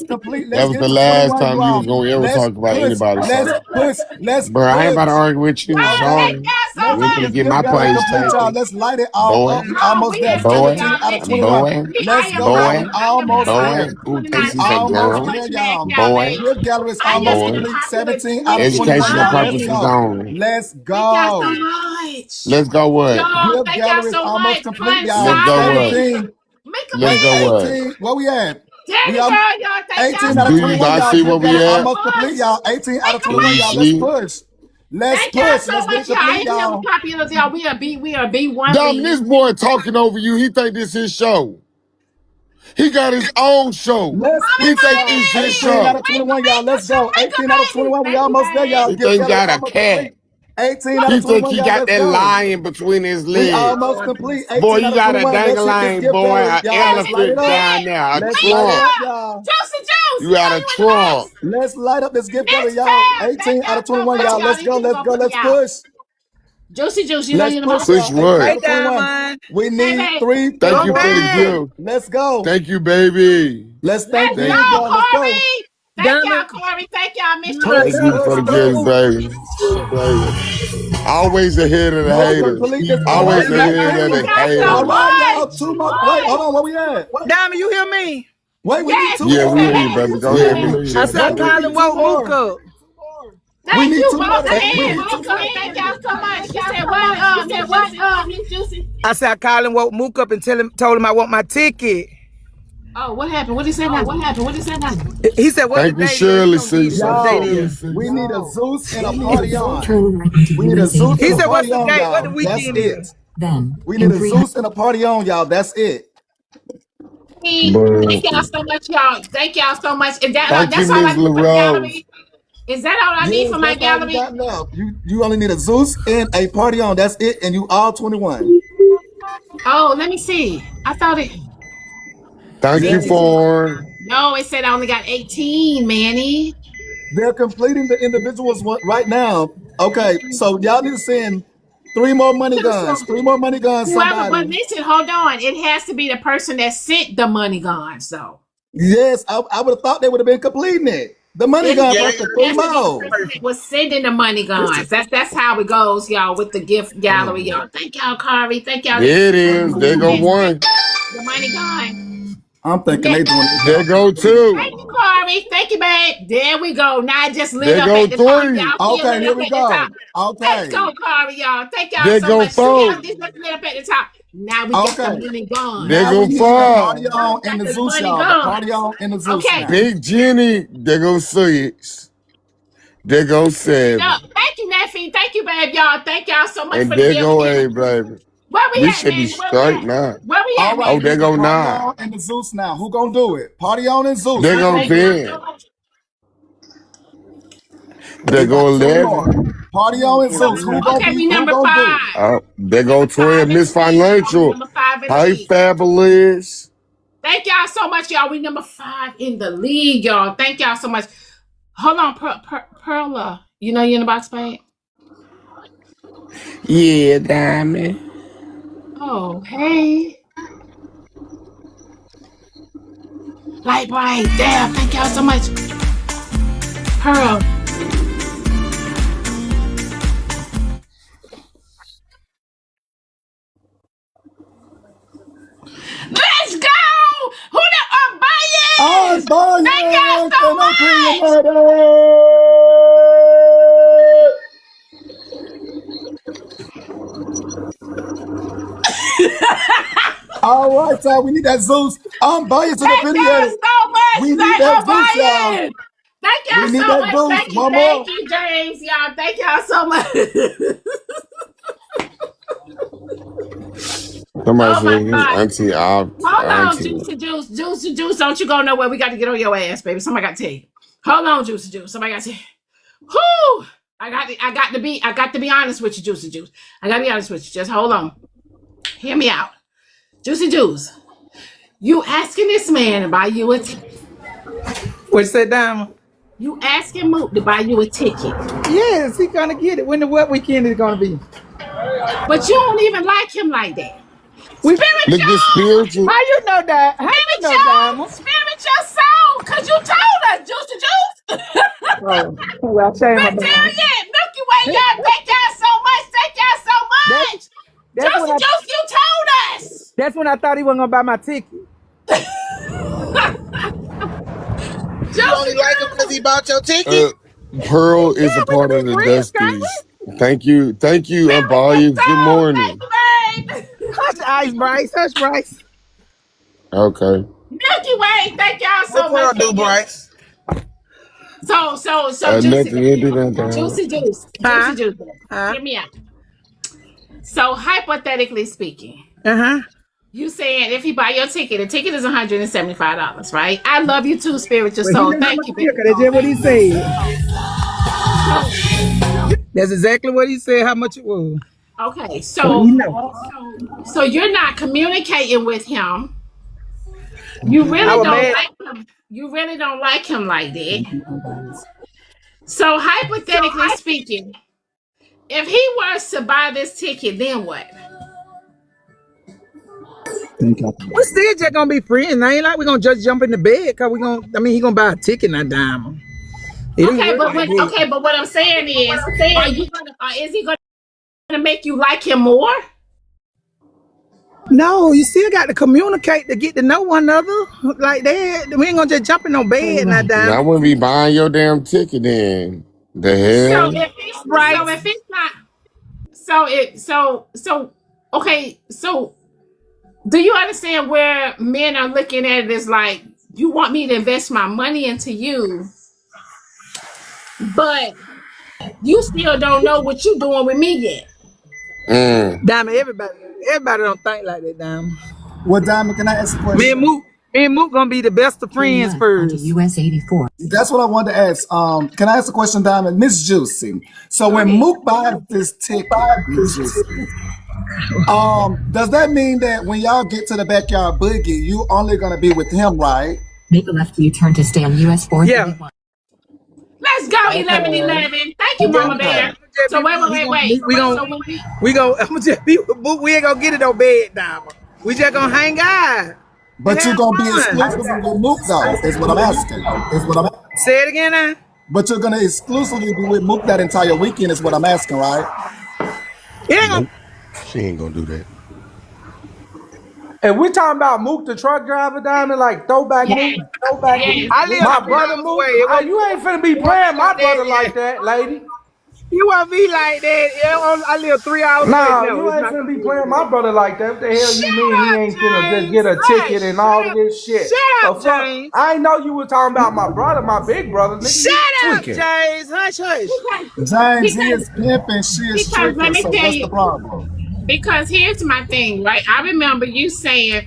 [SPEAKER 14] That was the last time you was gonna ever talk about anybody, son. Bro, I ain't about to argue with you. Sorry. You ain't gonna get my place taken.
[SPEAKER 8] Let's light it
[SPEAKER 14] Boy,
[SPEAKER 8] almost there.
[SPEAKER 14] boy,
[SPEAKER 8] 17 out of 21.
[SPEAKER 14] boy,
[SPEAKER 8] Let's go.
[SPEAKER 14] boy,
[SPEAKER 8] Almost
[SPEAKER 14] boy.
[SPEAKER 8] there.
[SPEAKER 14] Ooh, Casey's a
[SPEAKER 8] Almost
[SPEAKER 14] girl.
[SPEAKER 8] there, y'all.
[SPEAKER 14] Boy,
[SPEAKER 8] Gift gallery is almost
[SPEAKER 14] boy.
[SPEAKER 8] complete. 17 out of 21.
[SPEAKER 14] Educational
[SPEAKER 8] Y'all. Let's
[SPEAKER 14] purposes
[SPEAKER 8] go.
[SPEAKER 14] only.
[SPEAKER 8] Let's go.
[SPEAKER 10] Thank y'all so much.
[SPEAKER 14] Let's go what?
[SPEAKER 10] Y'all,
[SPEAKER 8] Gift
[SPEAKER 10] thank y'all
[SPEAKER 8] gallery is
[SPEAKER 10] so
[SPEAKER 8] almost
[SPEAKER 10] much.
[SPEAKER 8] complete, y'all.
[SPEAKER 14] Let's go what?
[SPEAKER 8] 17.
[SPEAKER 14] Let's go what?
[SPEAKER 8] 18. Where we at?
[SPEAKER 10] Daddy
[SPEAKER 8] We
[SPEAKER 10] girl,
[SPEAKER 8] are
[SPEAKER 10] y'all, thank
[SPEAKER 8] 18
[SPEAKER 10] y'all
[SPEAKER 8] out
[SPEAKER 10] so
[SPEAKER 8] of
[SPEAKER 14] Do you
[SPEAKER 8] 21,
[SPEAKER 14] guys
[SPEAKER 8] y'all.
[SPEAKER 14] see
[SPEAKER 8] Gift
[SPEAKER 14] where we
[SPEAKER 8] gallery
[SPEAKER 14] at?
[SPEAKER 8] almost complete, y'all. 18 out of
[SPEAKER 14] Can
[SPEAKER 8] 21,
[SPEAKER 14] you
[SPEAKER 8] y'all. Let's
[SPEAKER 14] see?
[SPEAKER 8] push. Let's
[SPEAKER 10] Thank y'all
[SPEAKER 8] push.
[SPEAKER 10] so
[SPEAKER 8] Let's get
[SPEAKER 10] much,
[SPEAKER 8] it
[SPEAKER 10] y'all. I
[SPEAKER 8] complete,
[SPEAKER 10] ain't never
[SPEAKER 8] y'all.
[SPEAKER 10] popular, y'all. We are B1
[SPEAKER 14] Dom, this
[SPEAKER 10] league.
[SPEAKER 14] boy talking over you. He think this his show. He got his own show.
[SPEAKER 8] Let's
[SPEAKER 14] He
[SPEAKER 8] get
[SPEAKER 14] think it's his
[SPEAKER 8] 18 out
[SPEAKER 14] show.
[SPEAKER 8] of 21, y'all. Let's go. 18 out of 21. We almost there, y'all.
[SPEAKER 14] He
[SPEAKER 8] Gift
[SPEAKER 14] think he
[SPEAKER 8] Gala
[SPEAKER 14] got a
[SPEAKER 8] almost
[SPEAKER 14] cat.
[SPEAKER 8] complete. 18 out
[SPEAKER 14] He
[SPEAKER 8] of
[SPEAKER 14] think
[SPEAKER 8] 21,
[SPEAKER 14] he
[SPEAKER 8] y'all.
[SPEAKER 14] got
[SPEAKER 8] Let's
[SPEAKER 14] that
[SPEAKER 8] go.
[SPEAKER 14] lion between his
[SPEAKER 8] We
[SPEAKER 14] legs.
[SPEAKER 8] almost complete. 18
[SPEAKER 14] Boy, you
[SPEAKER 8] out of
[SPEAKER 14] got a
[SPEAKER 8] 21. Let's hit this
[SPEAKER 14] dangling
[SPEAKER 8] gift
[SPEAKER 14] boy,
[SPEAKER 8] gala,
[SPEAKER 14] an
[SPEAKER 8] y'all. Let's light it
[SPEAKER 14] elephant
[SPEAKER 8] up.
[SPEAKER 14] down there, a
[SPEAKER 8] Let's light it
[SPEAKER 14] trunk.
[SPEAKER 8] up, y'all.
[SPEAKER 14] You got a trunk.
[SPEAKER 8] Let's light up this gift gala, y'all. 18 out of 21, y'all. Let's go. Let's go. Let's push.
[SPEAKER 10] Juicy Juice, you know
[SPEAKER 8] Let's
[SPEAKER 10] you're the
[SPEAKER 8] push,
[SPEAKER 10] boss.
[SPEAKER 14] Push
[SPEAKER 8] y'all. 18
[SPEAKER 14] what?
[SPEAKER 8] out of 21. We need 3
[SPEAKER 14] Thank you
[SPEAKER 8] more
[SPEAKER 14] for the
[SPEAKER 8] people.
[SPEAKER 14] gift.
[SPEAKER 8] Let's go.
[SPEAKER 14] Thank you, baby.
[SPEAKER 8] Let's thank
[SPEAKER 10] Let's
[SPEAKER 8] Big,
[SPEAKER 10] go,
[SPEAKER 8] y'all. Let's go.
[SPEAKER 10] Corey. Thank y'all, Corey. Thank y'all, Mr.
[SPEAKER 8] Push,
[SPEAKER 14] Thank you for the
[SPEAKER 8] push,
[SPEAKER 14] gift,
[SPEAKER 8] push.
[SPEAKER 14] baby. Always ahead of the
[SPEAKER 8] More
[SPEAKER 14] haters.
[SPEAKER 8] complete this.
[SPEAKER 14] Always
[SPEAKER 8] Wait,
[SPEAKER 14] ahead of the haters.
[SPEAKER 8] all right, y'all. 2 more. Wait, hold on. Where we at?
[SPEAKER 11] Diamond, you hear me?
[SPEAKER 8] Wait, we need 2
[SPEAKER 14] Yeah,
[SPEAKER 8] more.
[SPEAKER 14] we hear you, baby. Go ahead.
[SPEAKER 11] I said, Colin woke Mook up.
[SPEAKER 8] We
[SPEAKER 10] Thank
[SPEAKER 8] need
[SPEAKER 10] you,
[SPEAKER 8] 2 more.
[SPEAKER 10] boss.
[SPEAKER 8] We
[SPEAKER 10] Hey,
[SPEAKER 8] need 2
[SPEAKER 10] Mook,
[SPEAKER 8] more.
[SPEAKER 10] thank y'all so much. You said Miss Juicy?
[SPEAKER 11] I said, Colin woke Mook up and told him I want my ticket.
[SPEAKER 10] Oh, what happened? What did he say now?
[SPEAKER 11] He said, "What
[SPEAKER 14] Thank
[SPEAKER 11] the
[SPEAKER 14] you,
[SPEAKER 11] date is?"
[SPEAKER 14] Shirley
[SPEAKER 11] You don't need it. What the date
[SPEAKER 8] Y'all,
[SPEAKER 11] is?
[SPEAKER 8] we need a Zeus and a party on. We need a Zeus
[SPEAKER 11] He
[SPEAKER 8] and a
[SPEAKER 11] said, "What's
[SPEAKER 8] party
[SPEAKER 11] the
[SPEAKER 8] on,
[SPEAKER 11] date? What the
[SPEAKER 8] y'all. That's
[SPEAKER 11] weekend
[SPEAKER 8] it.
[SPEAKER 11] is?"
[SPEAKER 8] We need a Zeus and a party on, y'all. That's it.
[SPEAKER 10] Thank y'all so much, y'all. Thank y'all so much. Is that
[SPEAKER 14] Thank you,
[SPEAKER 10] that's all I
[SPEAKER 14] Ms.
[SPEAKER 10] need for the
[SPEAKER 14] LaRose.
[SPEAKER 10] gallery? Is that all I need
[SPEAKER 8] Yes,
[SPEAKER 10] for my
[SPEAKER 8] that's all we
[SPEAKER 10] gallery?
[SPEAKER 8] got left. You only need a Zeus and a party on. That's it, and you all 21.
[SPEAKER 10] Oh, let me see. I thought it.
[SPEAKER 14] Thank you,
[SPEAKER 8] Yes.
[SPEAKER 14] for
[SPEAKER 10] No, it said I only got 18, Manny.
[SPEAKER 8] They're completing the individuals right now. Okay, so y'all need to send 3 more money guns. 3 more money guns,
[SPEAKER 10] Whoever, but
[SPEAKER 8] somebody.
[SPEAKER 10] listen, hold on. It has to be the person that sent the money guns, though.
[SPEAKER 8] Yes, I would have thought they would have been completing it. The money gun
[SPEAKER 10] It
[SPEAKER 8] person, 3
[SPEAKER 10] has to be the
[SPEAKER 8] more.
[SPEAKER 10] person that was sending the money guns. That's how it goes, y'all, with the gift gallery, y'all. Thank y'all, Kari. Thank y'all.
[SPEAKER 14] there it is. There go one.
[SPEAKER 10] The money gun.
[SPEAKER 8] I'm thinking they doing it.
[SPEAKER 14] There go two.
[SPEAKER 10] Thank you, Corey. Thank you, babe. There we go. Now it just lit
[SPEAKER 14] There
[SPEAKER 10] up
[SPEAKER 14] go
[SPEAKER 10] at the top.
[SPEAKER 14] three.
[SPEAKER 10] Y'all see it
[SPEAKER 8] Okay,
[SPEAKER 10] lit
[SPEAKER 8] here
[SPEAKER 10] up
[SPEAKER 8] we
[SPEAKER 10] at the
[SPEAKER 8] go.
[SPEAKER 10] top. Let's
[SPEAKER 8] Okay.
[SPEAKER 10] go, Corey, y'all. Thank y'all
[SPEAKER 14] There
[SPEAKER 10] so
[SPEAKER 14] go
[SPEAKER 10] much. See
[SPEAKER 14] four.
[SPEAKER 10] how this just lit up at the top. Now we get the
[SPEAKER 8] Okay.
[SPEAKER 10] money gone.
[SPEAKER 14] There
[SPEAKER 8] Now
[SPEAKER 14] go
[SPEAKER 8] we need the
[SPEAKER 14] five.
[SPEAKER 8] party on and the
[SPEAKER 10] Got the
[SPEAKER 8] Zeus,
[SPEAKER 10] money
[SPEAKER 8] y'all. The
[SPEAKER 10] gone.
[SPEAKER 8] party on and the Zeus
[SPEAKER 10] Okay.
[SPEAKER 8] now.
[SPEAKER 14] Big Jenny. There go six. There go seven.
[SPEAKER 10] No, thank you, Neffy. Thank you, babe, y'all. Thank y'all so much
[SPEAKER 14] And
[SPEAKER 10] for the
[SPEAKER 14] there
[SPEAKER 10] gift.
[SPEAKER 14] go a baby.
[SPEAKER 10] Where we
[SPEAKER 14] We
[SPEAKER 10] at,
[SPEAKER 14] should be
[SPEAKER 10] man? Where we
[SPEAKER 14] straight
[SPEAKER 10] at?
[SPEAKER 14] now.
[SPEAKER 10] Where we
[SPEAKER 8] All
[SPEAKER 10] at,
[SPEAKER 8] right,
[SPEAKER 14] Oh, there
[SPEAKER 10] man?
[SPEAKER 14] go
[SPEAKER 8] the party
[SPEAKER 14] nine.
[SPEAKER 8] on and the Zeus now. Who gonna do it? Party on and Zeus.
[SPEAKER 14] There
[SPEAKER 8] Who
[SPEAKER 14] go
[SPEAKER 8] gonna
[SPEAKER 10] Thank
[SPEAKER 8] do
[SPEAKER 10] y'all
[SPEAKER 8] it?
[SPEAKER 10] so
[SPEAKER 14] 10.
[SPEAKER 10] much.
[SPEAKER 14] There
[SPEAKER 8] We
[SPEAKER 14] go
[SPEAKER 8] got 2
[SPEAKER 14] 11.
[SPEAKER 8] more. Party on and Zeus. Who gonna
[SPEAKER 10] Okay,
[SPEAKER 8] be?
[SPEAKER 10] we
[SPEAKER 8] Who
[SPEAKER 10] number
[SPEAKER 8] gonna do
[SPEAKER 10] 5.
[SPEAKER 8] it?
[SPEAKER 14] There go 12. Miss
[SPEAKER 10] We
[SPEAKER 14] Financial.
[SPEAKER 10] number 5 in the
[SPEAKER 14] Hey,
[SPEAKER 10] league.
[SPEAKER 14] Fabulous.
[SPEAKER 10] Thank y'all so much, y'all. We number 5 in the league, y'all. Thank y'all so much. Hold on, Perla. You know you're in the box, babe?
[SPEAKER 14] Yeah, Diamond.
[SPEAKER 10] Oh, hey. Light bright. Damn, thank y'all so much. Pearl. Let's go! Who the Bias? Thank y'all so much!
[SPEAKER 8] All right, y'all. We need that Zeus. I'm biased in the
[SPEAKER 10] Thank y'all
[SPEAKER 8] video.
[SPEAKER 10] so much!
[SPEAKER 8] We need that Zeus, y'all.
[SPEAKER 10] Bias! Thank y'all
[SPEAKER 8] We need
[SPEAKER 10] so
[SPEAKER 8] that
[SPEAKER 10] much.
[SPEAKER 8] Zeus.
[SPEAKER 10] Thank you,
[SPEAKER 8] One more.
[SPEAKER 10] James, y'all. Thank y'all so much.
[SPEAKER 14] Somebody
[SPEAKER 10] Oh my
[SPEAKER 14] said his
[SPEAKER 10] God.
[SPEAKER 14] auntie out.
[SPEAKER 10] Hold on,
[SPEAKER 14] Auntie.
[SPEAKER 10] Juicy Juice. Don't you go nowhere. We got to get on your ass, baby. Somebody got to tell you. Hold on, Juicy Juice. Somebody got to tell you. Whoo! I got to be honest with you, Juicy Juice. I got to be honest with you. Just hold on. Hear me out. Juicy Juice. You asking this man to buy you a ticket.
[SPEAKER 11] What you say, Diamond?
[SPEAKER 10] You asking Mook to buy you a ticket.
[SPEAKER 11] Yes, he gonna get it. What weekend is it gonna be?
[SPEAKER 10] But you don't even like him like that.
[SPEAKER 14] Look at spiritual.
[SPEAKER 11] How you know that? How you know, Diamond?
[SPEAKER 10] Spiritual soul, because you told us, Juicy Juice.
[SPEAKER 11] Oh, well, shame about
[SPEAKER 10] Milky
[SPEAKER 11] it.
[SPEAKER 10] Way, y'all. Thank y'all so much. Thank y'all so much. Juicy Juice, you told us.
[SPEAKER 11] That's when I thought he wasn't gonna buy my ticket.
[SPEAKER 4] You only like him because he bought your ticket?
[SPEAKER 14] Pearl is a part of the Dusties. Thank you, Unbiased. Good morning.
[SPEAKER 11] Hush, Ice Bryce. Hush, Bryce.
[SPEAKER 14] Okay.
[SPEAKER 10] Milky Way, thank y'all so much.
[SPEAKER 4] What do, Bryce?
[SPEAKER 10] So
[SPEAKER 14] Nothing to do that.
[SPEAKER 10] Juicy Juice. Juicy Juice. Hear me out. So hypothetically speaking, You saying if he buy your ticket, the ticket is $175, right? I love you too, spiritual
[SPEAKER 20] But he
[SPEAKER 10] soul.
[SPEAKER 20] know how
[SPEAKER 10] Thank
[SPEAKER 20] much
[SPEAKER 10] you,
[SPEAKER 20] it is,
[SPEAKER 10] baby.
[SPEAKER 20] 'cause that's just what he said. That's exactly what he said. How much it was.
[SPEAKER 10] Okay,
[SPEAKER 20] So he know.
[SPEAKER 10] so you're not communicating with him. You really
[SPEAKER 20] I was
[SPEAKER 10] don't
[SPEAKER 20] mad.
[SPEAKER 10] like him. You really don't like him like that. So hypothetically speaking, if he was to buy this ticket, then what?
[SPEAKER 20] We still just gonna be friends. I ain't like we gonna just jump in the bed, cause he gonna buy a ticket, not Diamond.
[SPEAKER 10] Okay, but what I'm saying is, is he gonna make you like him more?
[SPEAKER 20] No, you still got to communicate to get to know one another like that. We ain't gonna just jump in no bed, not
[SPEAKER 14] I
[SPEAKER 20] Diamond.
[SPEAKER 14] wouldn't be buying your damn ticket then. The hell?
[SPEAKER 10] So if it's right, so if it's not, okay, so do you understand where men are looking at it as like, you want me to invest my money into you, but you still don't know what you're doing with me yet?
[SPEAKER 20] Diamond, everybody don't think like that, Diamond.
[SPEAKER 8] Well, Diamond, can I ask a question?
[SPEAKER 20] Me and Mook gonna be the best of friends first.
[SPEAKER 21] US 84.
[SPEAKER 8] That's what I wanted to ask. Can I ask a question, Diamond? Miss Juicy. So when Mook buys this ticket, Miss Juicy, does that mean that when y'all get to the backyard boogie, you only gonna be with him, right?
[SPEAKER 21] Make a left U-turn to stay on US 431.
[SPEAKER 20] Yeah.
[SPEAKER 10] Let's go, 1111. Thank you, Mama Bear. So wait.
[SPEAKER 20] We I'ma just be with Mook. We ain't gonna get in no bed, Diamond. We just gonna hang out.
[SPEAKER 8] But you're gonna be exclusively with Mook, though. Is what I'm asking.
[SPEAKER 20] Say it again, now.
[SPEAKER 8] But you're gonna exclusively be with Mook that entire weekend. Is what I'm asking, right?
[SPEAKER 20] It ain't gonna.
[SPEAKER 3] She ain't gonna do that.
[SPEAKER 5] And we talking about Mook the truck driver, Diamond, like throwback Mook.
[SPEAKER 20] I live
[SPEAKER 5] My
[SPEAKER 20] 3
[SPEAKER 5] brother
[SPEAKER 20] hours
[SPEAKER 5] Mook.
[SPEAKER 20] away.
[SPEAKER 5] You ain't finna be playing my brother like that, lady.
[SPEAKER 20] You want me like that? I live 3 hours away.
[SPEAKER 5] No, you ain't finna be playing my brother like that. What the hell you mean he ain't finna just get a ticket and all of this shit?
[SPEAKER 20] Shut up, James.
[SPEAKER 5] I know you were talking about my brother, my big brother. Nigga,
[SPEAKER 20] Shut up, James. Hush.
[SPEAKER 8] James, he is pimping, she is
[SPEAKER 10] Because let
[SPEAKER 8] tricking,
[SPEAKER 10] me
[SPEAKER 8] so
[SPEAKER 10] tell
[SPEAKER 8] what's
[SPEAKER 10] you,
[SPEAKER 8] the problem?
[SPEAKER 10] because here's my thing, right? I remember you saying,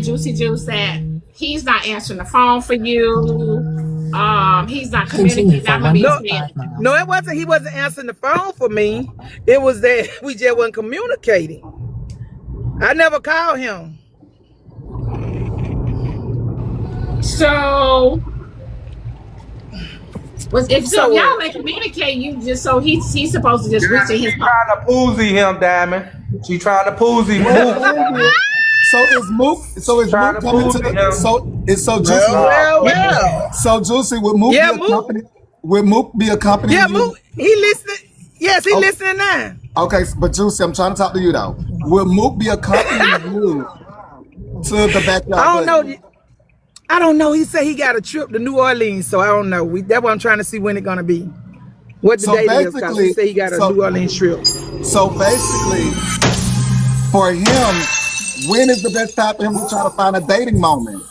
[SPEAKER 10] Juicy Juice, that he's not answering the phone for you. He's not communicating.
[SPEAKER 20] No, it wasn't. He wasn't answering the phone for me. It was that we just wasn't communicating. I never called him.
[SPEAKER 10] So, if y'all ain't communicate, you just so he's supposed to just reach in his.
[SPEAKER 5] Trying to poozy him, Diamond. She trying to poozy Mook.
[SPEAKER 8] So is Mook coming to the So Juicy, would Mook be accompanied? Would Mook be accompanying you?
[SPEAKER 20] Mook, he listening. Yes, he listening now.
[SPEAKER 8] Okay, but Juicy, I'm trying to talk to you though. Will Mook be accompanying you to the backyard?
[SPEAKER 20] I don't know. He said he got a trip to New Orleans, so I don't know. That's what I'm trying to see when it's gonna be. What the date is? Because he said he got a New Orleans trip.
[SPEAKER 8] So basically, for him, when is the best time for him to try to find a dating moment?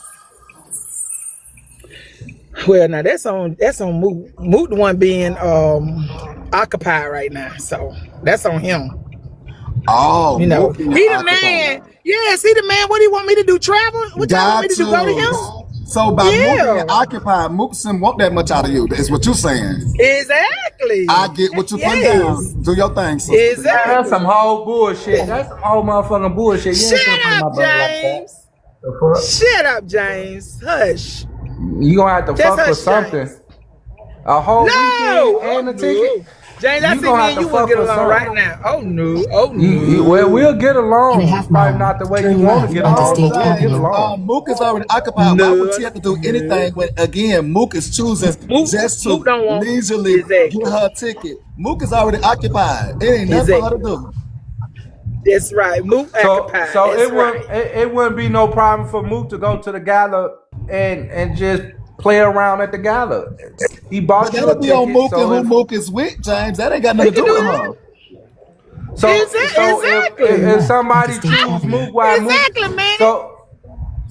[SPEAKER 20] Well, now that's on Mook. Mook the one being occupied right now, so that's on him.
[SPEAKER 8] Oh,
[SPEAKER 20] he the man. Yes, he the man. What do you want me to do? Travel? What you want me to do? Go to him?
[SPEAKER 8] So by Mook being occupied, Mook doesn't want that much out of you. Is what you're saying?
[SPEAKER 20] Exactly.
[SPEAKER 8] I get what you put down. Do your thing, sister.
[SPEAKER 20] Exactly.
[SPEAKER 5] That's some whole bullshit. That's some whole motherfucking bullshit.
[SPEAKER 20] Shut up, James. Shut up, James. Hush.
[SPEAKER 5] You gonna have to fuck for something.
[SPEAKER 20] James.
[SPEAKER 5] A whole weekend and a ticket.
[SPEAKER 20] James, I see me and you will get along right now. Oh no.
[SPEAKER 5] Well, we'll get along. Probably not the way you want to get along, but we'll get along.
[SPEAKER 8] Mook is already occupied. Why would she have to do anything when, again, Mook is choosing just to leisurely get her ticket? Mook is already occupied. It ain't nothing for her to do.
[SPEAKER 20] That's right. Mook occupied.
[SPEAKER 5] So it wouldn't be no problem for Mook to go to the gala and just play around at the gala. He bought you a ticket.
[SPEAKER 8] On Mook and who Mook is with, James. That ain't got nothing to do with her.
[SPEAKER 5] So if somebody choose Mook, why Mook?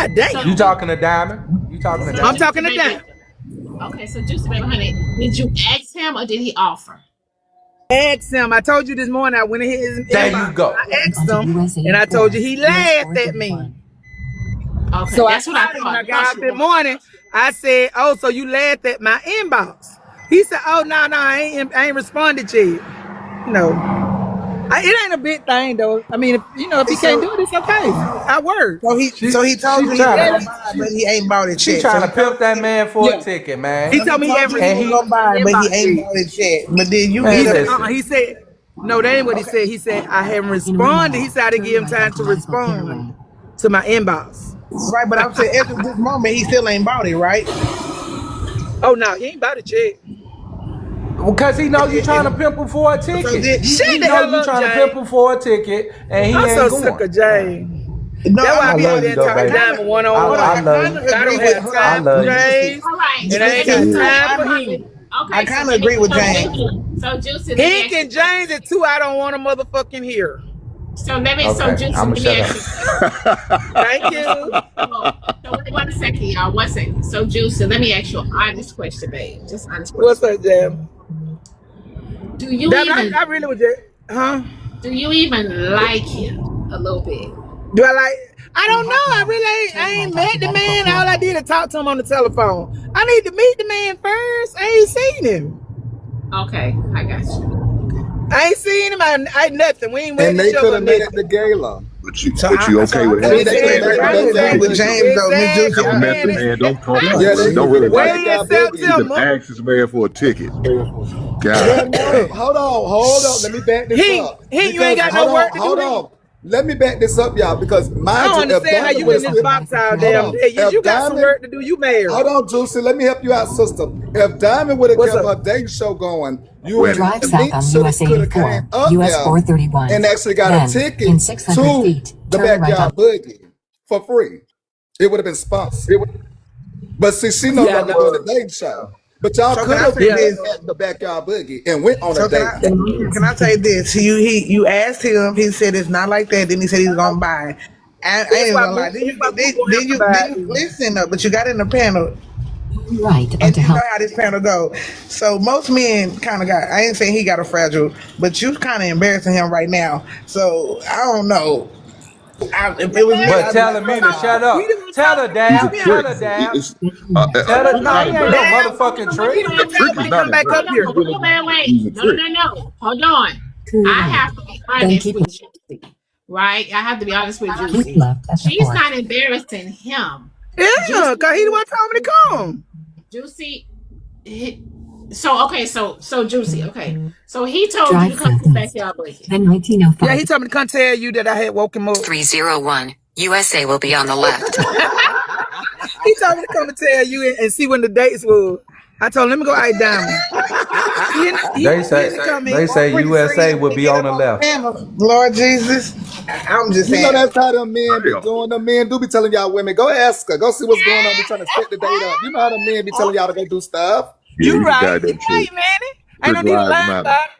[SPEAKER 20] God damn.
[SPEAKER 5] You talking to Diamond? You talking to Diamond?
[SPEAKER 20] I'm talking to Diamond.
[SPEAKER 10] Okay, so Juicy Baby Honey, did you ask him or did he offer?
[SPEAKER 20] Asked him. I told you this morning. I went in his
[SPEAKER 5] There
[SPEAKER 20] inbox.
[SPEAKER 5] you go.
[SPEAKER 20] I asked him, and I told you he laughed at me.
[SPEAKER 10] Okay,
[SPEAKER 20] So
[SPEAKER 10] that's what I
[SPEAKER 20] when
[SPEAKER 10] thought.
[SPEAKER 20] I got up this morning, I said, "Oh, so you laughed at my inbox?" He said, "Oh, no, I ain't responded yet." No. It ain't a big thing though. I mean, if he can't do it, it's okay. I work.
[SPEAKER 4] So he told you he
[SPEAKER 5] trying
[SPEAKER 4] buy, but he ain't bought it
[SPEAKER 5] She
[SPEAKER 4] yet.
[SPEAKER 5] trying
[SPEAKER 4] So
[SPEAKER 5] to pimp that man for a ticket, man.
[SPEAKER 20] He told me
[SPEAKER 4] he
[SPEAKER 20] everything.
[SPEAKER 4] was gonna buy it, but he ain't bought it yet. But then you
[SPEAKER 5] Man,
[SPEAKER 4] get
[SPEAKER 5] listen.
[SPEAKER 20] He said, no, that ain't what he said. He said, I haven't responded. He said I didn't give him time to respond to my inbox.
[SPEAKER 4] Right, but I'm saying at this moment he still ain't bought it, right?
[SPEAKER 20] Oh no, he ain't bought it yet.
[SPEAKER 5] Because he know you trying to pimp him for a ticket.
[SPEAKER 20] Shut
[SPEAKER 5] He
[SPEAKER 20] the
[SPEAKER 5] know
[SPEAKER 20] hell
[SPEAKER 5] you
[SPEAKER 20] up,
[SPEAKER 5] trying to
[SPEAKER 20] Jay.
[SPEAKER 5] pimp him for a ticket, and he
[SPEAKER 20] I'm
[SPEAKER 5] ain't
[SPEAKER 20] so
[SPEAKER 5] going.
[SPEAKER 20] sick of Jay.
[SPEAKER 4] No,
[SPEAKER 20] That's why I be
[SPEAKER 5] love
[SPEAKER 20] over
[SPEAKER 5] you
[SPEAKER 20] there
[SPEAKER 5] though,
[SPEAKER 20] talking
[SPEAKER 5] baby.
[SPEAKER 20] diamond one on one.
[SPEAKER 5] I love you.
[SPEAKER 20] I don't have time
[SPEAKER 5] love
[SPEAKER 20] for
[SPEAKER 5] you.
[SPEAKER 20] Jay.
[SPEAKER 10] All right.
[SPEAKER 20] And I ain't got time for him.
[SPEAKER 10] Okay,
[SPEAKER 4] I kind of agree with James.
[SPEAKER 10] So Juicy,
[SPEAKER 20] Hink and James are two I don't want to motherfucking hear.
[SPEAKER 10] So let me.
[SPEAKER 5] Okay,
[SPEAKER 10] So Juicy,
[SPEAKER 5] I'ma
[SPEAKER 10] let me
[SPEAKER 5] shut
[SPEAKER 10] ask
[SPEAKER 5] up.
[SPEAKER 10] you.
[SPEAKER 20] Thank you.
[SPEAKER 10] So wait 1 second, y'all. 1 second. So Juicy, let me ask you an honest question, babe. Just honest question.
[SPEAKER 20] What's up, Jam?
[SPEAKER 10] Do you
[SPEAKER 20] Damn,
[SPEAKER 10] even?
[SPEAKER 20] I really was just, huh?
[SPEAKER 10] Do you even like him a little bit?
[SPEAKER 20] Do I like? I don't know. I ain't met the man. All I did is talk to him on the telephone. I need to meet the man first. I ain't seen him.
[SPEAKER 10] Okay, I got you.
[SPEAKER 20] I ain't seen him. I nothing. We ain't
[SPEAKER 8] And
[SPEAKER 20] waiting
[SPEAKER 8] they
[SPEAKER 20] each
[SPEAKER 8] could
[SPEAKER 20] other.
[SPEAKER 8] have met at the gala.
[SPEAKER 7] But you okay with
[SPEAKER 4] I
[SPEAKER 7] having
[SPEAKER 4] agree with James though, Miss Juicy.
[SPEAKER 7] Never met the man. Don't talk.
[SPEAKER 8] Yeah, they
[SPEAKER 7] Don't really like
[SPEAKER 20] Wait
[SPEAKER 7] him.
[SPEAKER 20] until
[SPEAKER 7] You can ask this man for a ticket. God.
[SPEAKER 8] No, hold on. Let me back this up.
[SPEAKER 20] He, you ain't got no work to do.
[SPEAKER 8] Hold on. Let me back this up, y'all, because
[SPEAKER 20] I
[SPEAKER 8] mind
[SPEAKER 20] don't
[SPEAKER 8] you,
[SPEAKER 20] understand how you in this box all damn day. You got some work to do. You married.
[SPEAKER 8] Hold on, Juicy. Let me help you out, sister. If Diamond would have
[SPEAKER 20] What's
[SPEAKER 8] kept
[SPEAKER 20] up?
[SPEAKER 8] her dating show going, you and
[SPEAKER 21] Drive
[SPEAKER 8] me
[SPEAKER 21] south on US
[SPEAKER 8] could have
[SPEAKER 21] 84,
[SPEAKER 8] came up
[SPEAKER 21] US
[SPEAKER 8] there
[SPEAKER 21] 431.
[SPEAKER 8] and actually got
[SPEAKER 21] Then,
[SPEAKER 8] a ticket
[SPEAKER 21] in 600
[SPEAKER 8] to
[SPEAKER 21] feet,
[SPEAKER 8] the
[SPEAKER 21] turn right
[SPEAKER 8] backyard
[SPEAKER 21] on.
[SPEAKER 8] boogie for free. It would have been sponsored. But see, she no longer doing the dating show. But y'all
[SPEAKER 4] So
[SPEAKER 8] could
[SPEAKER 4] can I
[SPEAKER 8] have
[SPEAKER 4] say
[SPEAKER 8] been
[SPEAKER 4] this?
[SPEAKER 8] at the backyard boogie and went on
[SPEAKER 4] So
[SPEAKER 8] a date.
[SPEAKER 4] can I say this? You asked him. He said it's not like that. Then he said he's gonna buy. I ain't gonna lie. Then you listen though. But you got in the panel,
[SPEAKER 21] Right,
[SPEAKER 4] and you know how this panel go. So most men kind of got. I ain't saying he got a fragile, but you kind of embarrassing him right now. So I don't know. If it was me,
[SPEAKER 5] But
[SPEAKER 4] I'd be
[SPEAKER 5] telling me to shut up. Tell her,
[SPEAKER 7] He's a
[SPEAKER 5] Dad. Tell
[SPEAKER 7] trick.
[SPEAKER 5] her, Dad.
[SPEAKER 7] It's,
[SPEAKER 5] Tell her. No, he ain't no
[SPEAKER 10] Dad,
[SPEAKER 5] motherfucking trick.
[SPEAKER 10] Wait,
[SPEAKER 7] trick is not
[SPEAKER 20] back up here.
[SPEAKER 7] He's a
[SPEAKER 10] No.
[SPEAKER 7] trick.
[SPEAKER 10] Hold on. I have to be honest with Juicy, right? I have to be honest with Juicy. She's not embarrassing him.
[SPEAKER 20] Yeah, because he the one told me to come.
[SPEAKER 10] Juicy. So Juicy. Okay, so he told you to come to the backyard boogie.
[SPEAKER 21] Then 1905.
[SPEAKER 20] Yeah, he told me to come tell you that I had woke him up.
[SPEAKER 21] 301. USA will be on the left.
[SPEAKER 20] He told me to come and tell you and see when the dates was. I told him, let me go out Diamond.
[SPEAKER 5] They say USA will be on the left.
[SPEAKER 4] Lord Jesus, I'm just saying.
[SPEAKER 8] You know that's how them men be doing. Them men do be telling y'all women, go ask her, go see what's going on. Be trying to set the date up. You know how them men be telling y'all to go do stuff.
[SPEAKER 20] You right, man. Ain't no need to lie about it.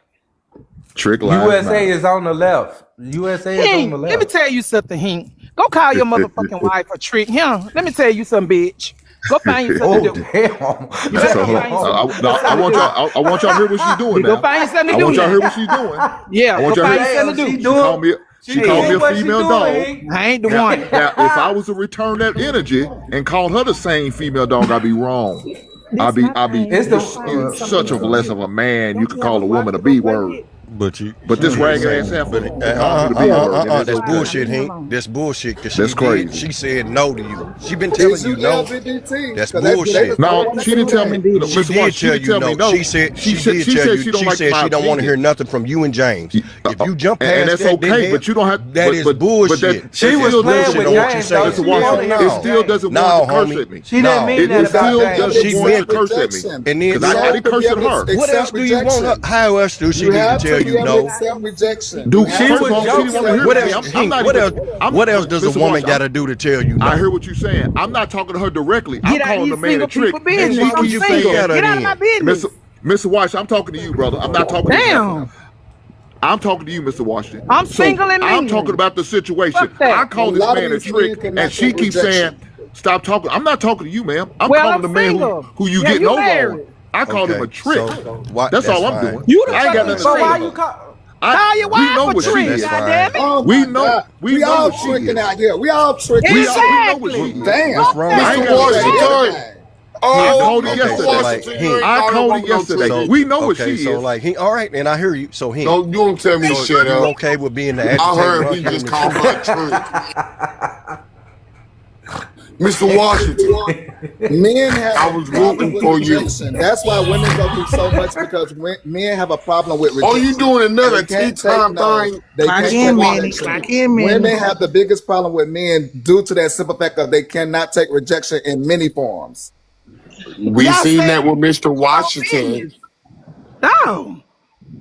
[SPEAKER 7] Trick lies
[SPEAKER 5] USA is on the left. USA is on the left.
[SPEAKER 20] Let me tell you something, Hink. Go call your motherfucking wife a trick. Here, let me tell you something, bitch. Go find you something to do.
[SPEAKER 5] Damn.
[SPEAKER 7] I want y'all to hear what she's doing now.
[SPEAKER 20] Go find you something to
[SPEAKER 7] I
[SPEAKER 20] do.
[SPEAKER 7] want y'all to hear what she's doing.
[SPEAKER 20] Yeah,
[SPEAKER 7] I want
[SPEAKER 20] go
[SPEAKER 7] y'all
[SPEAKER 20] find
[SPEAKER 7] to
[SPEAKER 20] you
[SPEAKER 7] hear.
[SPEAKER 20] something to do.
[SPEAKER 7] She called me a female dog.
[SPEAKER 20] I ain't the
[SPEAKER 7] Now,
[SPEAKER 20] one.
[SPEAKER 7] now, if I was to return that energy and call her the same female dog, I'd be wrong. I'd be you're such a less of a man. You could call a woman a B word.
[SPEAKER 3] But
[SPEAKER 7] this ragged ass heifer.
[SPEAKER 3] That's bullshit, Hank. That's bullshit.
[SPEAKER 7] That's crazy.
[SPEAKER 3] She said no to you. She been telling you no. That's bullshit.
[SPEAKER 7] No, she didn't tell me.
[SPEAKER 3] She did tell you no. She said she don't want to hear nothing from you and James. If you jump past
[SPEAKER 7] and that's
[SPEAKER 3] that,
[SPEAKER 7] okay, but you don't have.
[SPEAKER 3] That is bullshit.
[SPEAKER 5] She was playing with James.
[SPEAKER 7] It still doesn't want to curse at me.
[SPEAKER 5] She didn't mean that about James.
[SPEAKER 7] She meant to curse at me.
[SPEAKER 3] And then
[SPEAKER 7] I didn't curse at her.
[SPEAKER 3] What else do you want? How else do she need to tell you no?
[SPEAKER 8] Rejection.
[SPEAKER 7] Dude, what
[SPEAKER 3] else does a woman got to do to tell you no?
[SPEAKER 7] I hear what you're saying. I'm not talking to her directly. I'm calling the man a trick.
[SPEAKER 20] Get out of my business.
[SPEAKER 7] Mr. Washington, I'm talking to you, brother. I'm not talking to you. I'm talking to you, Mr. Washington.
[SPEAKER 20] I'm single and
[SPEAKER 7] I'm talking about the situation. I call this man a trick, and she keeps saying, stop talking. I'm not talking to you, ma'am. I'm calling the man who you get no on. I called him a trick. That's all I'm doing. I ain't got nothing to say.
[SPEAKER 20] So why you call your wife a trick?
[SPEAKER 8] Oh
[SPEAKER 7] we know.
[SPEAKER 8] We all tricking out here. We all tricking.
[SPEAKER 7] We know what she is.
[SPEAKER 8] Damn.
[SPEAKER 3] What's wrong?
[SPEAKER 14] Mr. Washington.
[SPEAKER 7] I called it yesterday. I called it yesterday. We know what she is.
[SPEAKER 3] So like he, all right, and I hear you. So he,
[SPEAKER 14] you don't tell me shut
[SPEAKER 3] you
[SPEAKER 14] up.
[SPEAKER 3] okay with being the agitator?
[SPEAKER 14] I heard he just called her a trick. Mr. Washington.
[SPEAKER 8] Men have
[SPEAKER 14] I
[SPEAKER 8] a
[SPEAKER 14] was
[SPEAKER 8] problem
[SPEAKER 14] rooting
[SPEAKER 8] with
[SPEAKER 14] for you.
[SPEAKER 8] rejection. That's why women go through so much because men have a problem with rejection.
[SPEAKER 14] Oh, you doing another
[SPEAKER 8] They can't
[SPEAKER 14] tea time
[SPEAKER 8] take no.
[SPEAKER 14] thing?
[SPEAKER 8] They
[SPEAKER 4] Clock
[SPEAKER 8] can't
[SPEAKER 4] in,
[SPEAKER 8] take
[SPEAKER 4] Manny.
[SPEAKER 8] rejection.
[SPEAKER 4] Clock in, Manny.
[SPEAKER 8] Women have the biggest problem with men due to that simple fact of they cannot take rejection in many forms.
[SPEAKER 14] We
[SPEAKER 20] Y'all
[SPEAKER 14] seen
[SPEAKER 20] said
[SPEAKER 14] that with Mr.
[SPEAKER 20] no
[SPEAKER 14] Washington
[SPEAKER 20] opinions. No.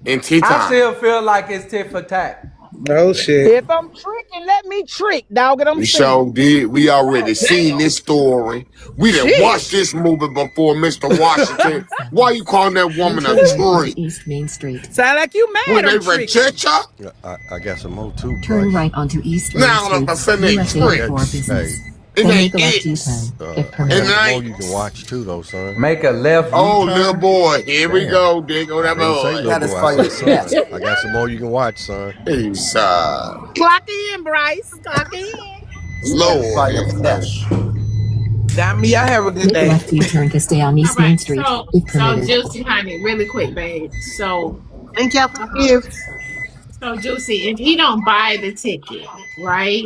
[SPEAKER 14] in tea
[SPEAKER 5] I
[SPEAKER 14] time.
[SPEAKER 5] still feel like it's tit for tat.
[SPEAKER 4] No shit.
[SPEAKER 20] If I'm tricking, let me trick, dog. And I'm
[SPEAKER 14] We
[SPEAKER 20] saying.
[SPEAKER 14] sure did. We already seen this story. We done
[SPEAKER 20] Shit.
[SPEAKER 14] watched this movie before, Mr. Washington. Why you calling that woman a
[SPEAKER 21] Turn right
[SPEAKER 14] tree?
[SPEAKER 21] onto East Main Street.
[SPEAKER 20] Sound like you
[SPEAKER 14] When
[SPEAKER 20] mad
[SPEAKER 14] they
[SPEAKER 20] I'm tricking.
[SPEAKER 14] reject you?
[SPEAKER 3] Yeah, I got some more too,
[SPEAKER 21] Turn
[SPEAKER 3] Bryce.
[SPEAKER 21] right onto East Main
[SPEAKER 14] Now I'm
[SPEAKER 21] Street.
[SPEAKER 14] finna
[SPEAKER 21] US
[SPEAKER 14] trick.
[SPEAKER 21] 84
[SPEAKER 3] Hey,
[SPEAKER 21] business.
[SPEAKER 14] It
[SPEAKER 21] Then
[SPEAKER 14] ain't
[SPEAKER 21] make a left
[SPEAKER 14] it.
[SPEAKER 21] U-turn. If
[SPEAKER 3] I
[SPEAKER 21] permitted.
[SPEAKER 3] got some more
[SPEAKER 14] ain't-
[SPEAKER 3] you can watch too, though, son.
[SPEAKER 5] Make a left
[SPEAKER 14] Oh,
[SPEAKER 5] U-turn.
[SPEAKER 14] little boy, here we
[SPEAKER 3] Damn.
[SPEAKER 14] go. There go
[SPEAKER 3] I
[SPEAKER 14] that
[SPEAKER 3] didn't say
[SPEAKER 14] boy.
[SPEAKER 3] little boy. I said son. I got some more you can watch, son.
[SPEAKER 14] He's
[SPEAKER 20] Clock in, Bryce. Clock in.
[SPEAKER 14] Lord.
[SPEAKER 4] Got me. I have a good
[SPEAKER 21] Make a
[SPEAKER 4] day.
[SPEAKER 21] left U-turn to stay on
[SPEAKER 10] All
[SPEAKER 21] East Main
[SPEAKER 10] right.
[SPEAKER 21] Street.
[SPEAKER 10] So,
[SPEAKER 21] If
[SPEAKER 10] so
[SPEAKER 21] permitted.
[SPEAKER 10] Juicy, honey, really quick, babe. So,
[SPEAKER 4] Thank y'all for the gift.
[SPEAKER 10] so Juicy, if he don't buy the ticket, right?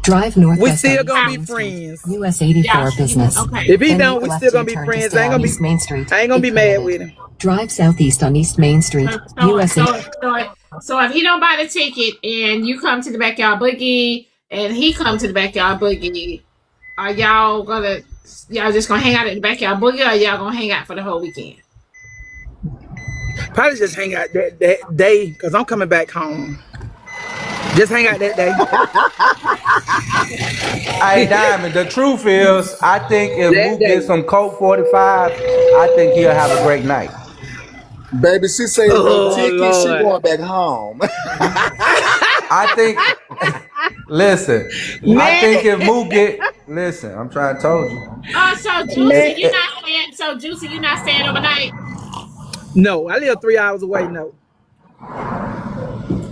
[SPEAKER 21] Drive northwest
[SPEAKER 20] We still
[SPEAKER 21] on
[SPEAKER 20] gonna
[SPEAKER 21] East
[SPEAKER 20] be
[SPEAKER 21] Main Street.
[SPEAKER 20] friends.
[SPEAKER 21] US 84
[SPEAKER 10] Yeah.
[SPEAKER 21] business.
[SPEAKER 10] Okay.
[SPEAKER 20] If he
[SPEAKER 21] Then
[SPEAKER 20] don't,
[SPEAKER 21] make a
[SPEAKER 20] we
[SPEAKER 21] left
[SPEAKER 20] still gonna be
[SPEAKER 21] U-turn to
[SPEAKER 20] friends.
[SPEAKER 21] stay
[SPEAKER 20] I ain't
[SPEAKER 21] on
[SPEAKER 20] gonna
[SPEAKER 21] East
[SPEAKER 20] be.
[SPEAKER 21] Main Street.
[SPEAKER 20] I ain't gonna
[SPEAKER 21] If
[SPEAKER 20] be mad
[SPEAKER 21] permitted.
[SPEAKER 20] with him.
[SPEAKER 21] Drive southeast on East Main Street. US 84.
[SPEAKER 10] So if he don't buy the ticket and you come to the backyard boogie and he come to the backyard boogie, are y'all just gonna hang out at the backyard boogie, or y'all gonna hang out for the whole weekend?
[SPEAKER 20] Probably just hang out that day because I'm coming back home. Just hang out that day.
[SPEAKER 5] Hey, Diamond, the truth is, I think if
[SPEAKER 20] That
[SPEAKER 5] Mook
[SPEAKER 20] day.
[SPEAKER 5] gets some Coke 45, I think he'll have a great night.
[SPEAKER 8] Baby, she said no
[SPEAKER 20] Oh,
[SPEAKER 8] ticket. She
[SPEAKER 20] Lord.
[SPEAKER 8] going back home.
[SPEAKER 5] I think, listen, I
[SPEAKER 20] Man.
[SPEAKER 5] think if Mook get, listen, I'm trying to tell you.
[SPEAKER 10] So Juicy,
[SPEAKER 20] Man.
[SPEAKER 10] you're not staying overnight.
[SPEAKER 20] No, I live 3 hours away. No.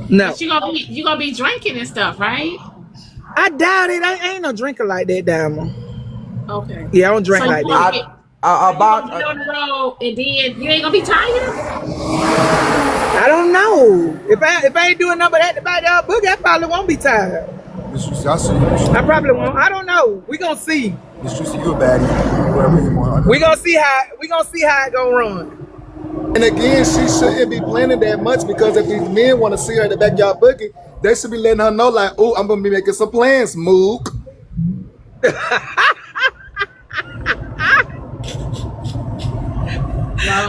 [SPEAKER 20] No.
[SPEAKER 10] But you gonna be drinking and stuff, right?
[SPEAKER 20] I doubt it. I ain't no drinker like that, Diamond.
[SPEAKER 10] Okay.
[SPEAKER 20] Yeah, I don't drink
[SPEAKER 10] So
[SPEAKER 20] like
[SPEAKER 10] you gonna
[SPEAKER 20] that.
[SPEAKER 10] get,
[SPEAKER 5] About
[SPEAKER 10] you on the road and then you ain't gonna be tired?
[SPEAKER 20] I don't know. If I ain't doing nothing but at the backyard boogie, I probably won't be tired. I probably won't. I don't know. We gonna see.
[SPEAKER 15] You a baddie. Whatever you want.
[SPEAKER 20] We gonna see how it gonna run.
[SPEAKER 8] And again, she shouldn't be planning that much because if these men want to see her at the backyard boogie, they should be letting her know, like, oh, I'm gonna be making some plans, Mook.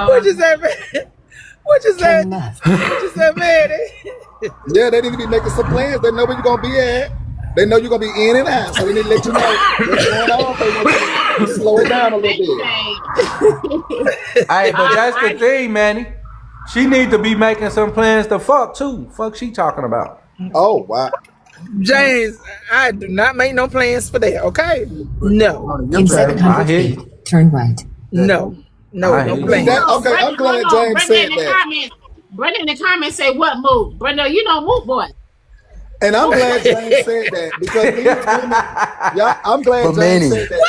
[SPEAKER 20] What you say, man? What you say? What you say, man?
[SPEAKER 8] Yeah, they need to be making some plans. They know where you're gonna be at. They know you're gonna be in and out, so they need to let you know what's going on. They want you to slow it down a little bit.
[SPEAKER 5] Hey, but that's the thing, Manny. She need to be making some plans to fuck too. Fuck she talking about.
[SPEAKER 8] Oh, wow.
[SPEAKER 20] James, I do not make no plans for that, okay? No.
[SPEAKER 21] In 700 feet, turn right.
[SPEAKER 20] No, no plans.
[SPEAKER 8] Okay, I'm glad James said that.
[SPEAKER 10] Brenda in the comments say what move? Brenda, you know move boy.
[SPEAKER 8] And I'm glad James said that because these women, I'm glad
[SPEAKER 15] But
[SPEAKER 8] James
[SPEAKER 15] Manny,
[SPEAKER 8] said that.